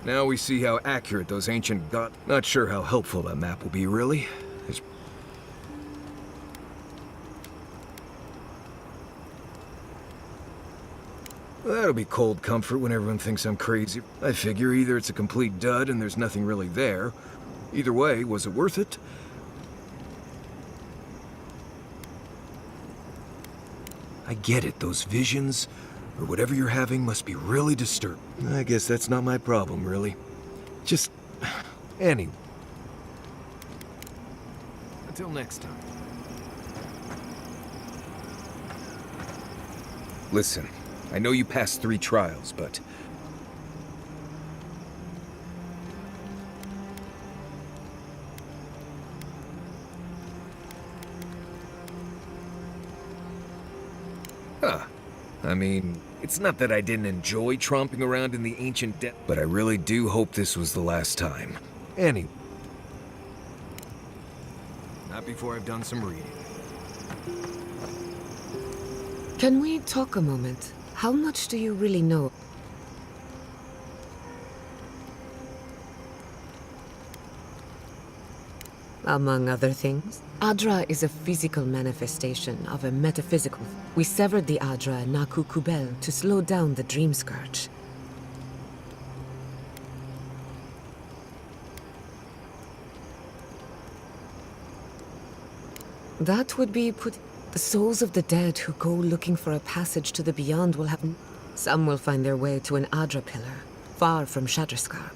now we see how accurate those ancient Not sure how helpful that map will be, really. That'll be cold comfort when everyone thinks I'm crazy. I figure either it's a complete dud and there's nothing really there. Either way, was it worth it? I get it, those visions, or whatever you're having must be really disturbing. I guess that's not my problem, really. Just... anyway. Until next time. Listen, I know you passed 3 trials, but... Huh. I mean, it's not that I didn't enjoy tromping around in the ancient depth, but I really do hope this was the last time. Anyway. Not before I've done some reading. Can we talk a moment? How much do you really know? Among other things, Adra is a physical manifestation of a metaphysical. We severed the Adra Naku Kubel to slow down the Dream Scourge. That would be put... The souls of the dead who go looking for a passage to the beyond will have... Some will find their way to an Adra pillar, far from Shatterscarp.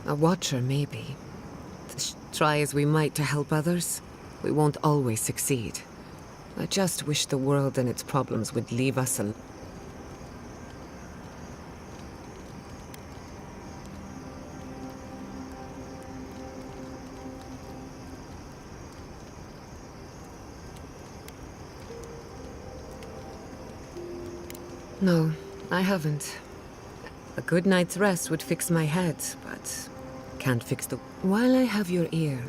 A watcher, maybe. Try as we might to help others, we won't always succeed. I just wish the world and its problems would leave us alone. No, I haven't. A good night's rest would fix my head, but can't fix the... While I have your ear...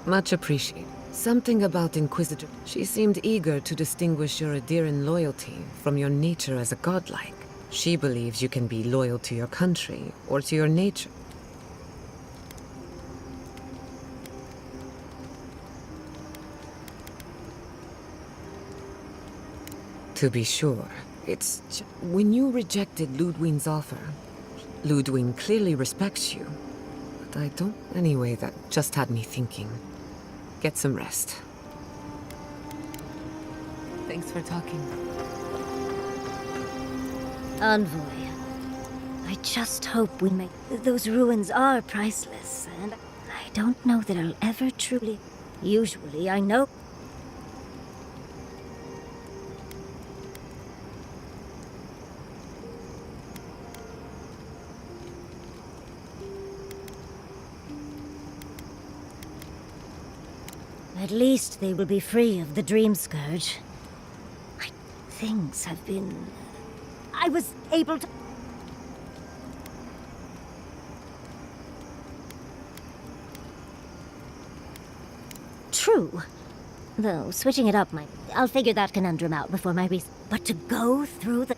Much appreciated. Something about Inquisitor... She seemed eager to distinguish your Adiran loyalty from your nature as a godlike. She believes you can be loyal to your country, or to your nature. To be sure, it's... When you rejected Ludwig's offer, Ludwig clearly respects you. But I don't... Anyway, that just had me thinking. Get some rest. Thanks for talking. Envoy, I just hope we make... Those ruins are priceless, and I don't know that I'll ever truly... Usually, I know... At least they will be free of the Dream Scourge. Things have been... I was able to... True. Though, switching it up might... I'll figure that conundrum out before my But to go through the...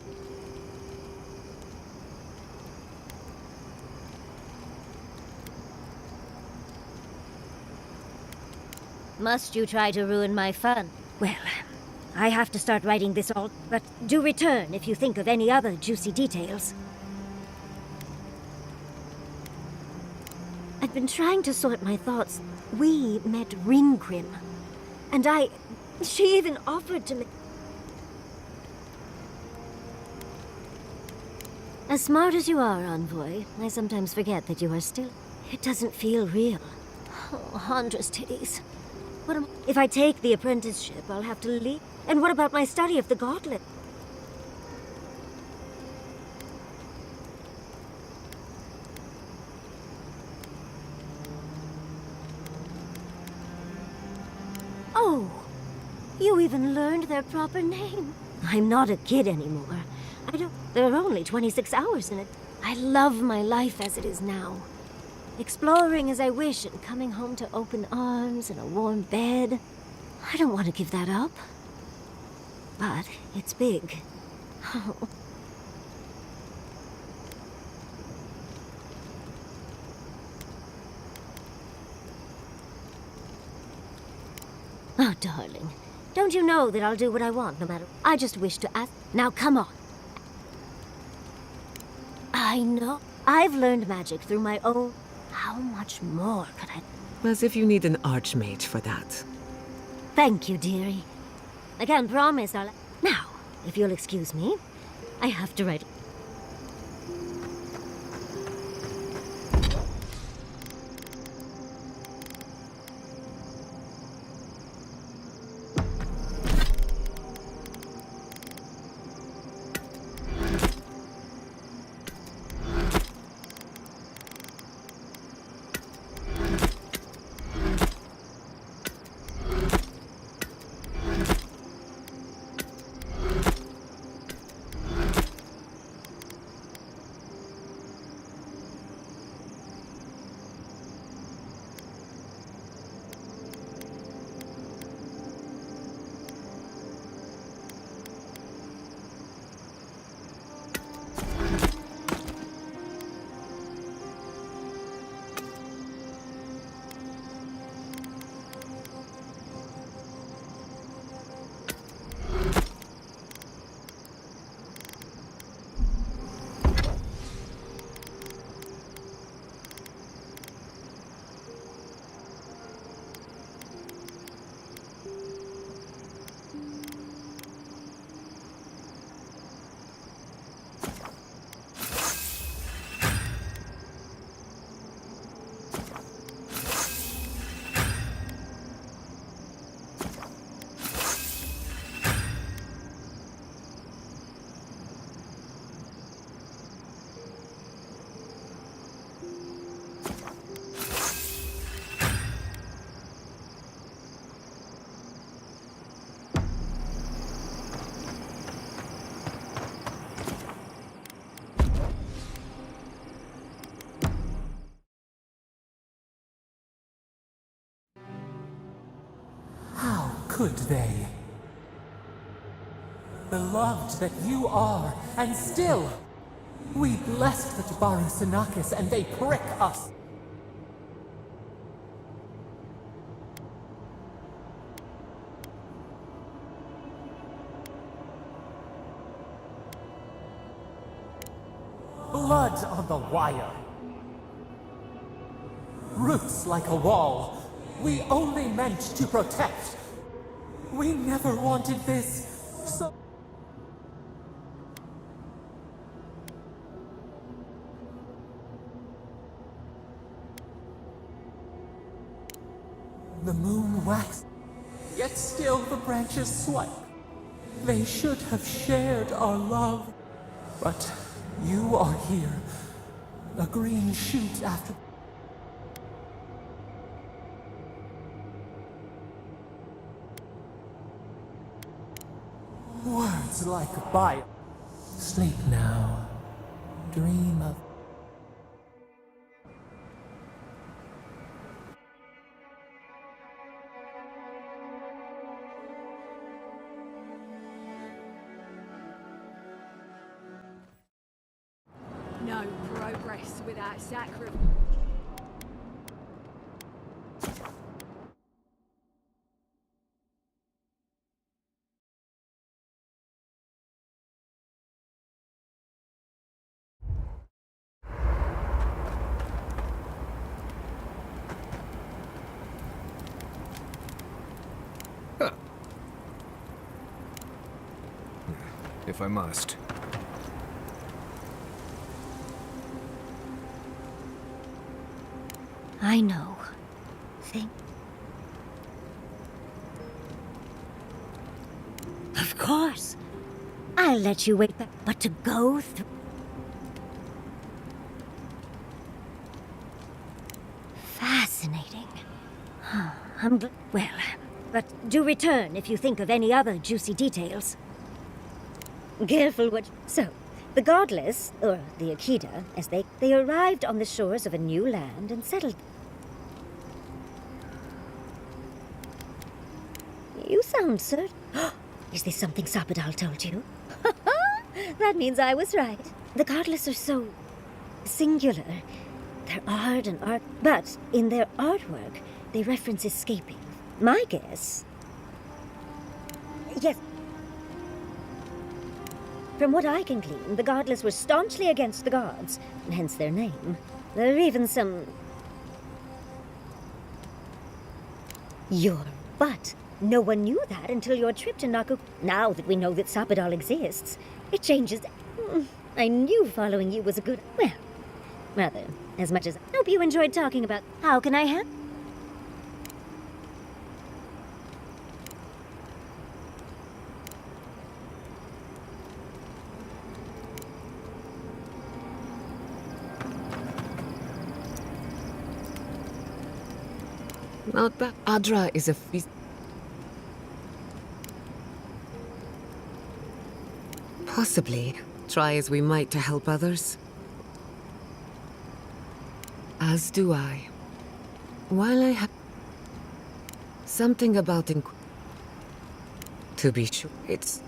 Must you try to ruin my fun? Well, I have to start writing this all, but do return if you think of any other juicy details. I've been trying to sort my thoughts. We met Ringrim, and she even offered to me... As smart as you are, Envoy, I sometimes forget that you are still... It doesn't feel real. Oh, Huntress titties. If I take the apprenticeship, I'll have to leave. And what about my study of the gauntlet? Oh, you even learned their proper name. I'm not a kid anymore. There are only 26 hours in it. I love my life as it is now. Exploring as I wish and coming home to open arms and a warm bed. I don't want to give that up. But it's big. Oh. Oh, darling. Don't you know that I'll do what I want no matter... I just wish to ask... Now, come on. I know. I've learned magic through my own... How much more could I... As if you need an archmage for that. Thank you, dearie. I can't promise I'll... Now, if you'll excuse me, I have to write... Could they? Beloved that you are, and still, we blessed the Tabaru Sinakis and they prick us. Blood on the wire. Roots like a wall. We only meant to protect. We never wanted this, so... The moon waxed, yet still the branches swipe. They should have shared our love. But you are here, a green shoot after... Words like fire. Sleep now. Dream of... No progress without sacrifice. If I must. I know. Think. Of course. I'll let you wait, but to go through... Fascinating. Well, but do return if you think of any other juicy details. Careful what... So, the Godless, or the Akita, as they arrived on the shores of a new land and settled. You sound certain. Is this something Sapadal told you? That means I was right. The Godless are so singular. Their art and art, but in their artwork, they reference escaping. My guess. Yes. From what I can glean, the Godless were staunchly against the gods, hence their name. There are even some... But no one knew that until your trip to Naku. Now that we know that Sapadal exists, it changes... I knew following you was a good... Well, rather, as much as I hope you enjoyed talking about... How can I help? Not bad. Adra is a feast. Possibly. Try as we might to help others. As do I. While I have... Something about to be sure, it's...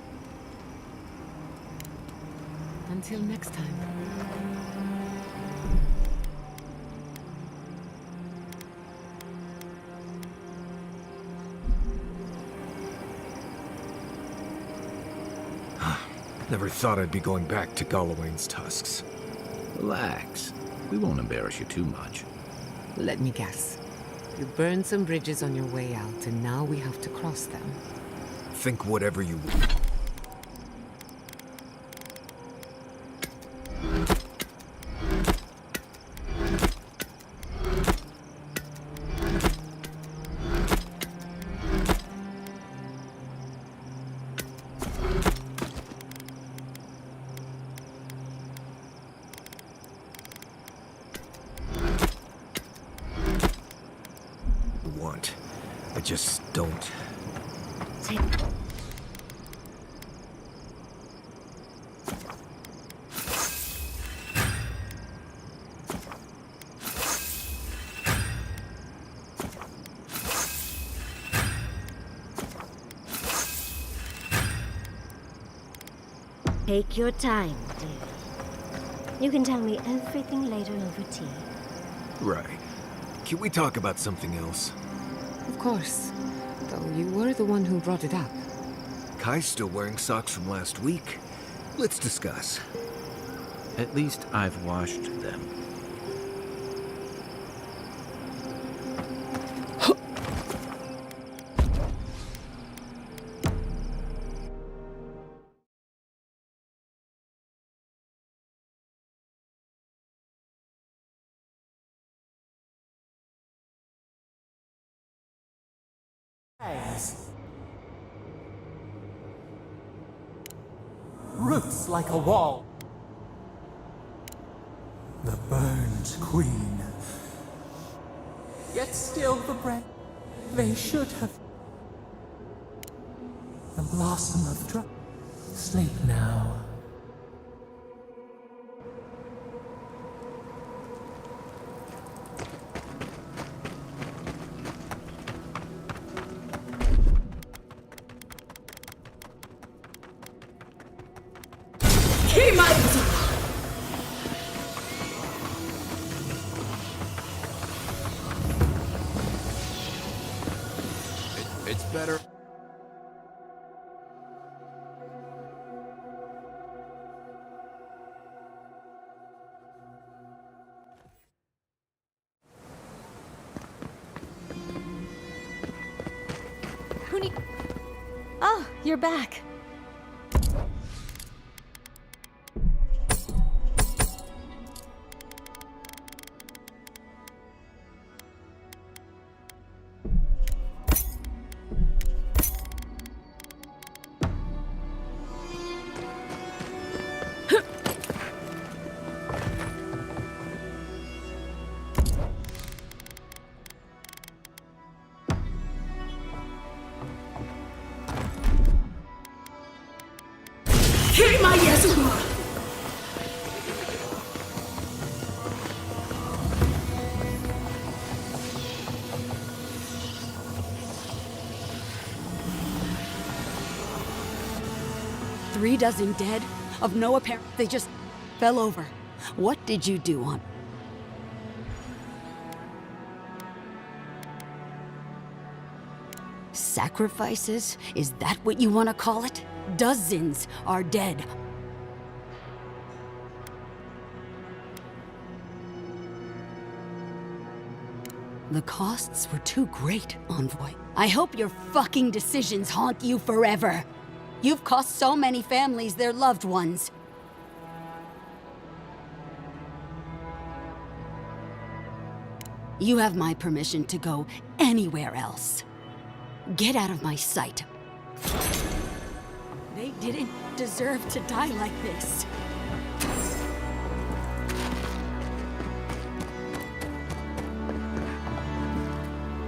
Until next time. Never thought I'd be going back to Galawain's tusks. Relax. We won't embarrass you too much. Let me guess. You burned some bridges on your way out, and now we have to cross them. Think whatever you want. I just don't. Take your time, dear. You can tell me everything later over tea. Right. Can we talk about something else? Of course. Though you were the one who brought it up. Kai's still wearing socks from last week. Let's discuss. At least I've washed them. Roots like a wall. The burned queen. Yet still the bread they should have. The blossom of dry. Sleep now. It's better. Oh, you're back. 3 dozen dead? Of no apparent... They just fell over. What did you do on... Sacrifices? Is that what you want to call it? Dozens are dead. The costs were too great, Envoy. I hope your fucking decisions haunt you forever. You've cost so many families their loved ones. You have my permission to go anywhere else. Get out of my sight. They didn't deserve to die like this.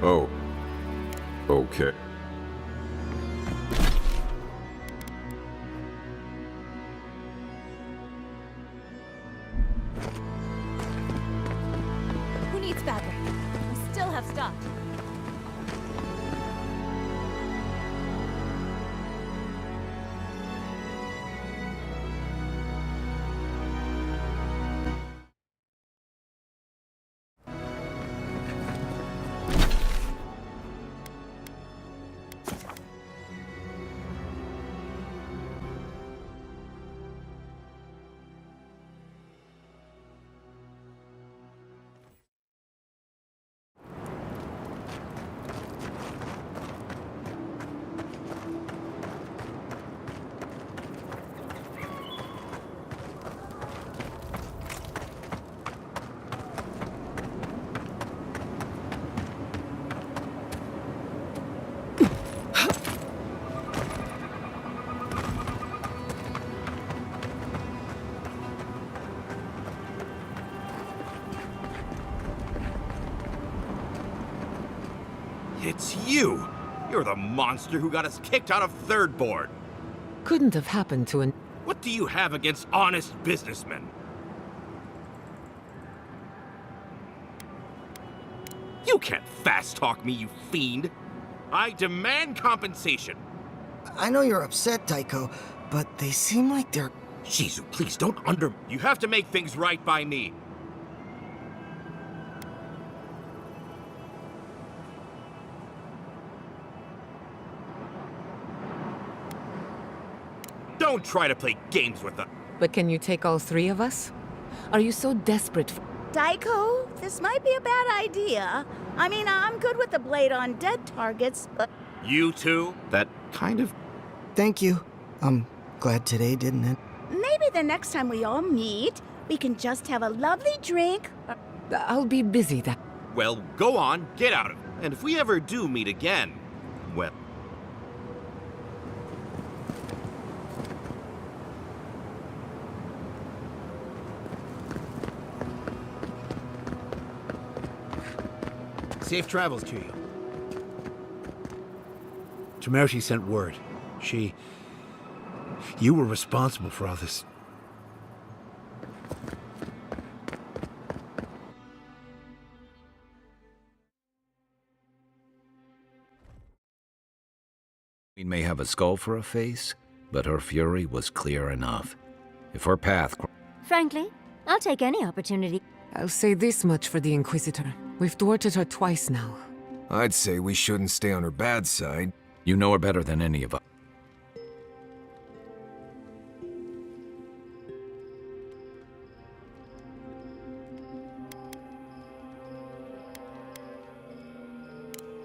Oh. Okay. Who needs fabric? We still have stock. It's you! You're the monster who got us kicked out of Third Board! Couldn't have happened to an... What do you have against honest businessmen? You can't fast-talk me, you fiend! I demand compensation! I know you're upset, Taiko, but they seem like they're... Shizu, please don't You have to make things right by me. Don't try to play games with us. But can you take all 3 of us? Are you so desperate for... Daiko, this might be a bad idea. I mean, I'm good with the blade on dead targets, but... You too? That kind of... Thank you. I'm glad today didn't it? Maybe the next time we all meet, we can just have a lovely drink. I'll be busy then. Well, go on, get out of it. And if we ever do meet again, well... Safe travels to you. Tomershi sent word. You were responsible for all this. We may have a skull for a face, but her fury was clear enough. If her path... Frankly, I'll take any opportunity. I'll say this much for the Inquisitor. We've thwarted her twice now. I'd say we shouldn't stay on her bad side. You know her better than any of us.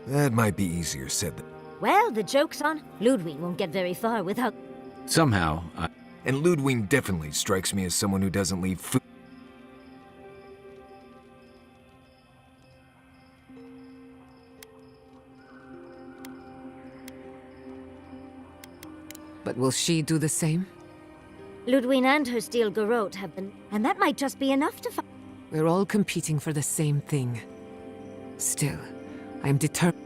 That might be easier said than... Well, the joke's on. Ludwig won't get very far without... Somehow, And Ludwig definitely strikes me as someone who doesn't leave food... But will she do the same? Ludwig and her steel garrote have been... And that might just be enough to find... We're all competing for the same thing. Still, I'm determined...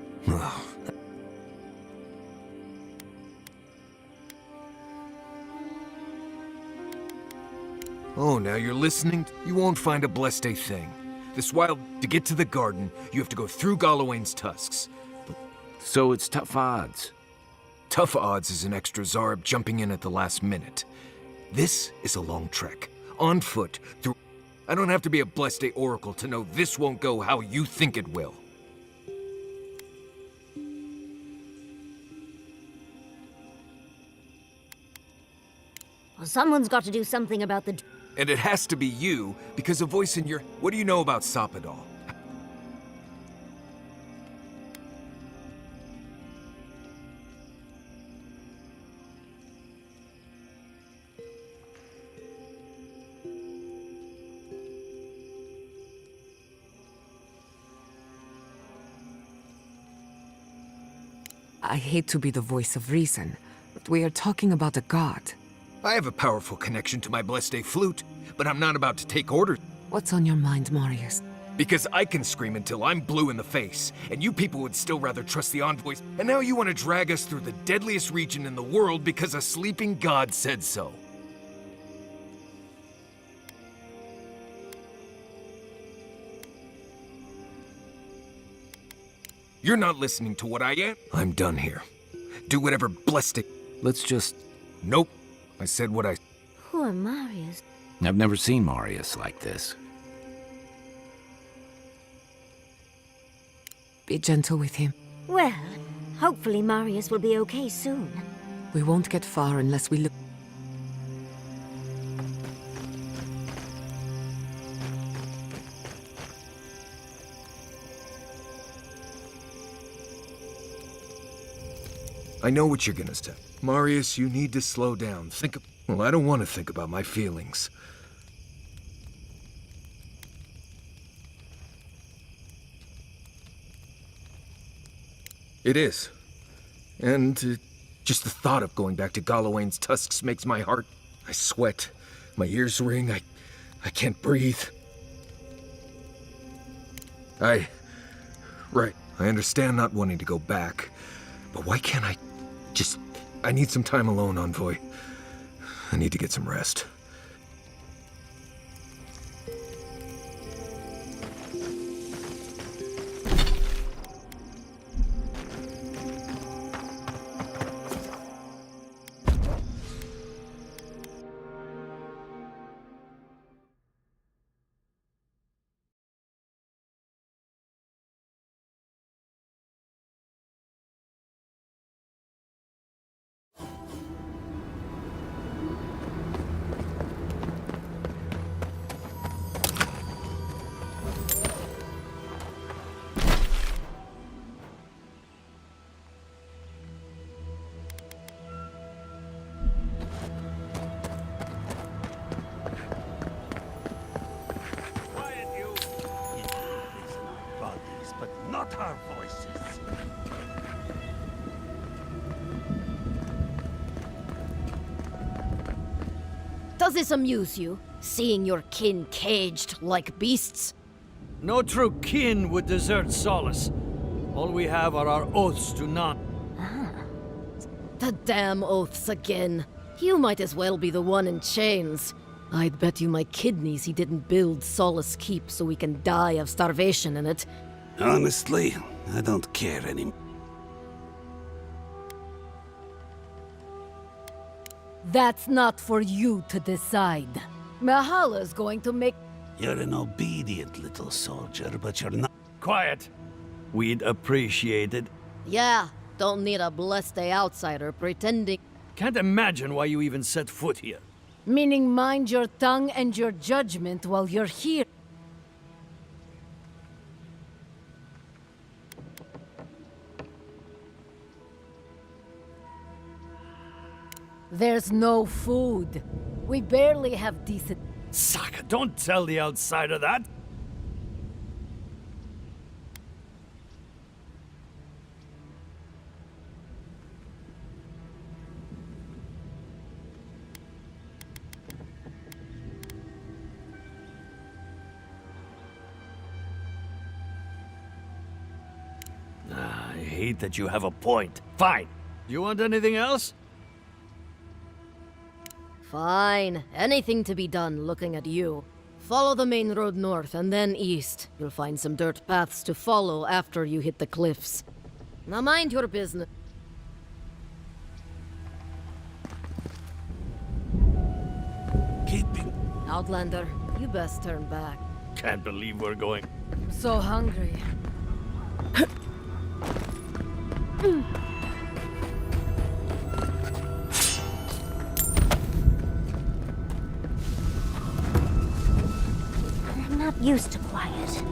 Oh, now you're listening? You won't find a blessed a thing. This wild... To get to the garden, you have to go through Galawain's tusks. So it's tough odds. Tough odds is an extra Zarb jumping in at the last minute. This is a long trek, on foot, through... I don't have to be a Blessed Day Oracle to know this won't go how you think it will. Well, someone's got to do something about the... And it has to be you, because a voice in your... What do you know about Sopadal? I hate to be the voice of reason, but we are talking about a god. I have a powerful connection to my Blessed Day flute, but I'm not about to take orders. What's on your mind, Marius? Because I can scream until I'm blue in the face, and you people would still rather trust the envoys, and now you want to drag us through the deadliest region in the world because a sleeping god said so. You're not listening to what I am. I'm done here. Do whatever Blessed Day... Let's just... Nope. I said what I... Poor Marius. I've never seen Marius like this. Be gentle with him. Well, hopefully Marius will be okay soon. We won't get far unless we look... I know what you're gonna say. Marius, you need to slow down. Think of... Well, I don't want to think about my feelings. It is. And just the thought of going back to Galawain's tusks makes my heart... I sweat. My ears ring. I can't breathe. Right. I understand not wanting to go back. But why can't I... I need some time alone, Envoy. I need to get some rest. Not our voices. Does this amuse you, seeing your kin caged like beasts? No true kin would desert Solace. All we have are our oaths to none. The damn oaths again. You might as well be the one in chains. I'd bet you my kidneys he didn't build Solace Keep so we can die of starvation in it. Honestly, I don't care anymore. That's not for you to decide. Mahala's going to make... You're an obedient little soldier, but you're not... Quiet. We'd appreciate it. Yeah, don't need a Blessed Day outsider pretending... Can't imagine why you even set foot here. Meaning mind your tongue and your judgment while you're here. There's no food. We barely have decent... Saka, don't tell the outsider that. I hate that you have a point. Fine. Do you want anything else? Fine. Anything to be done looking at you. Follow the main road north and then east. You'll find some dirt paths to follow after you hit the cliffs. Now mind your business. Outlander, you best turn back. Can't believe we're going. I'm so hungry. I'm not used to quiet.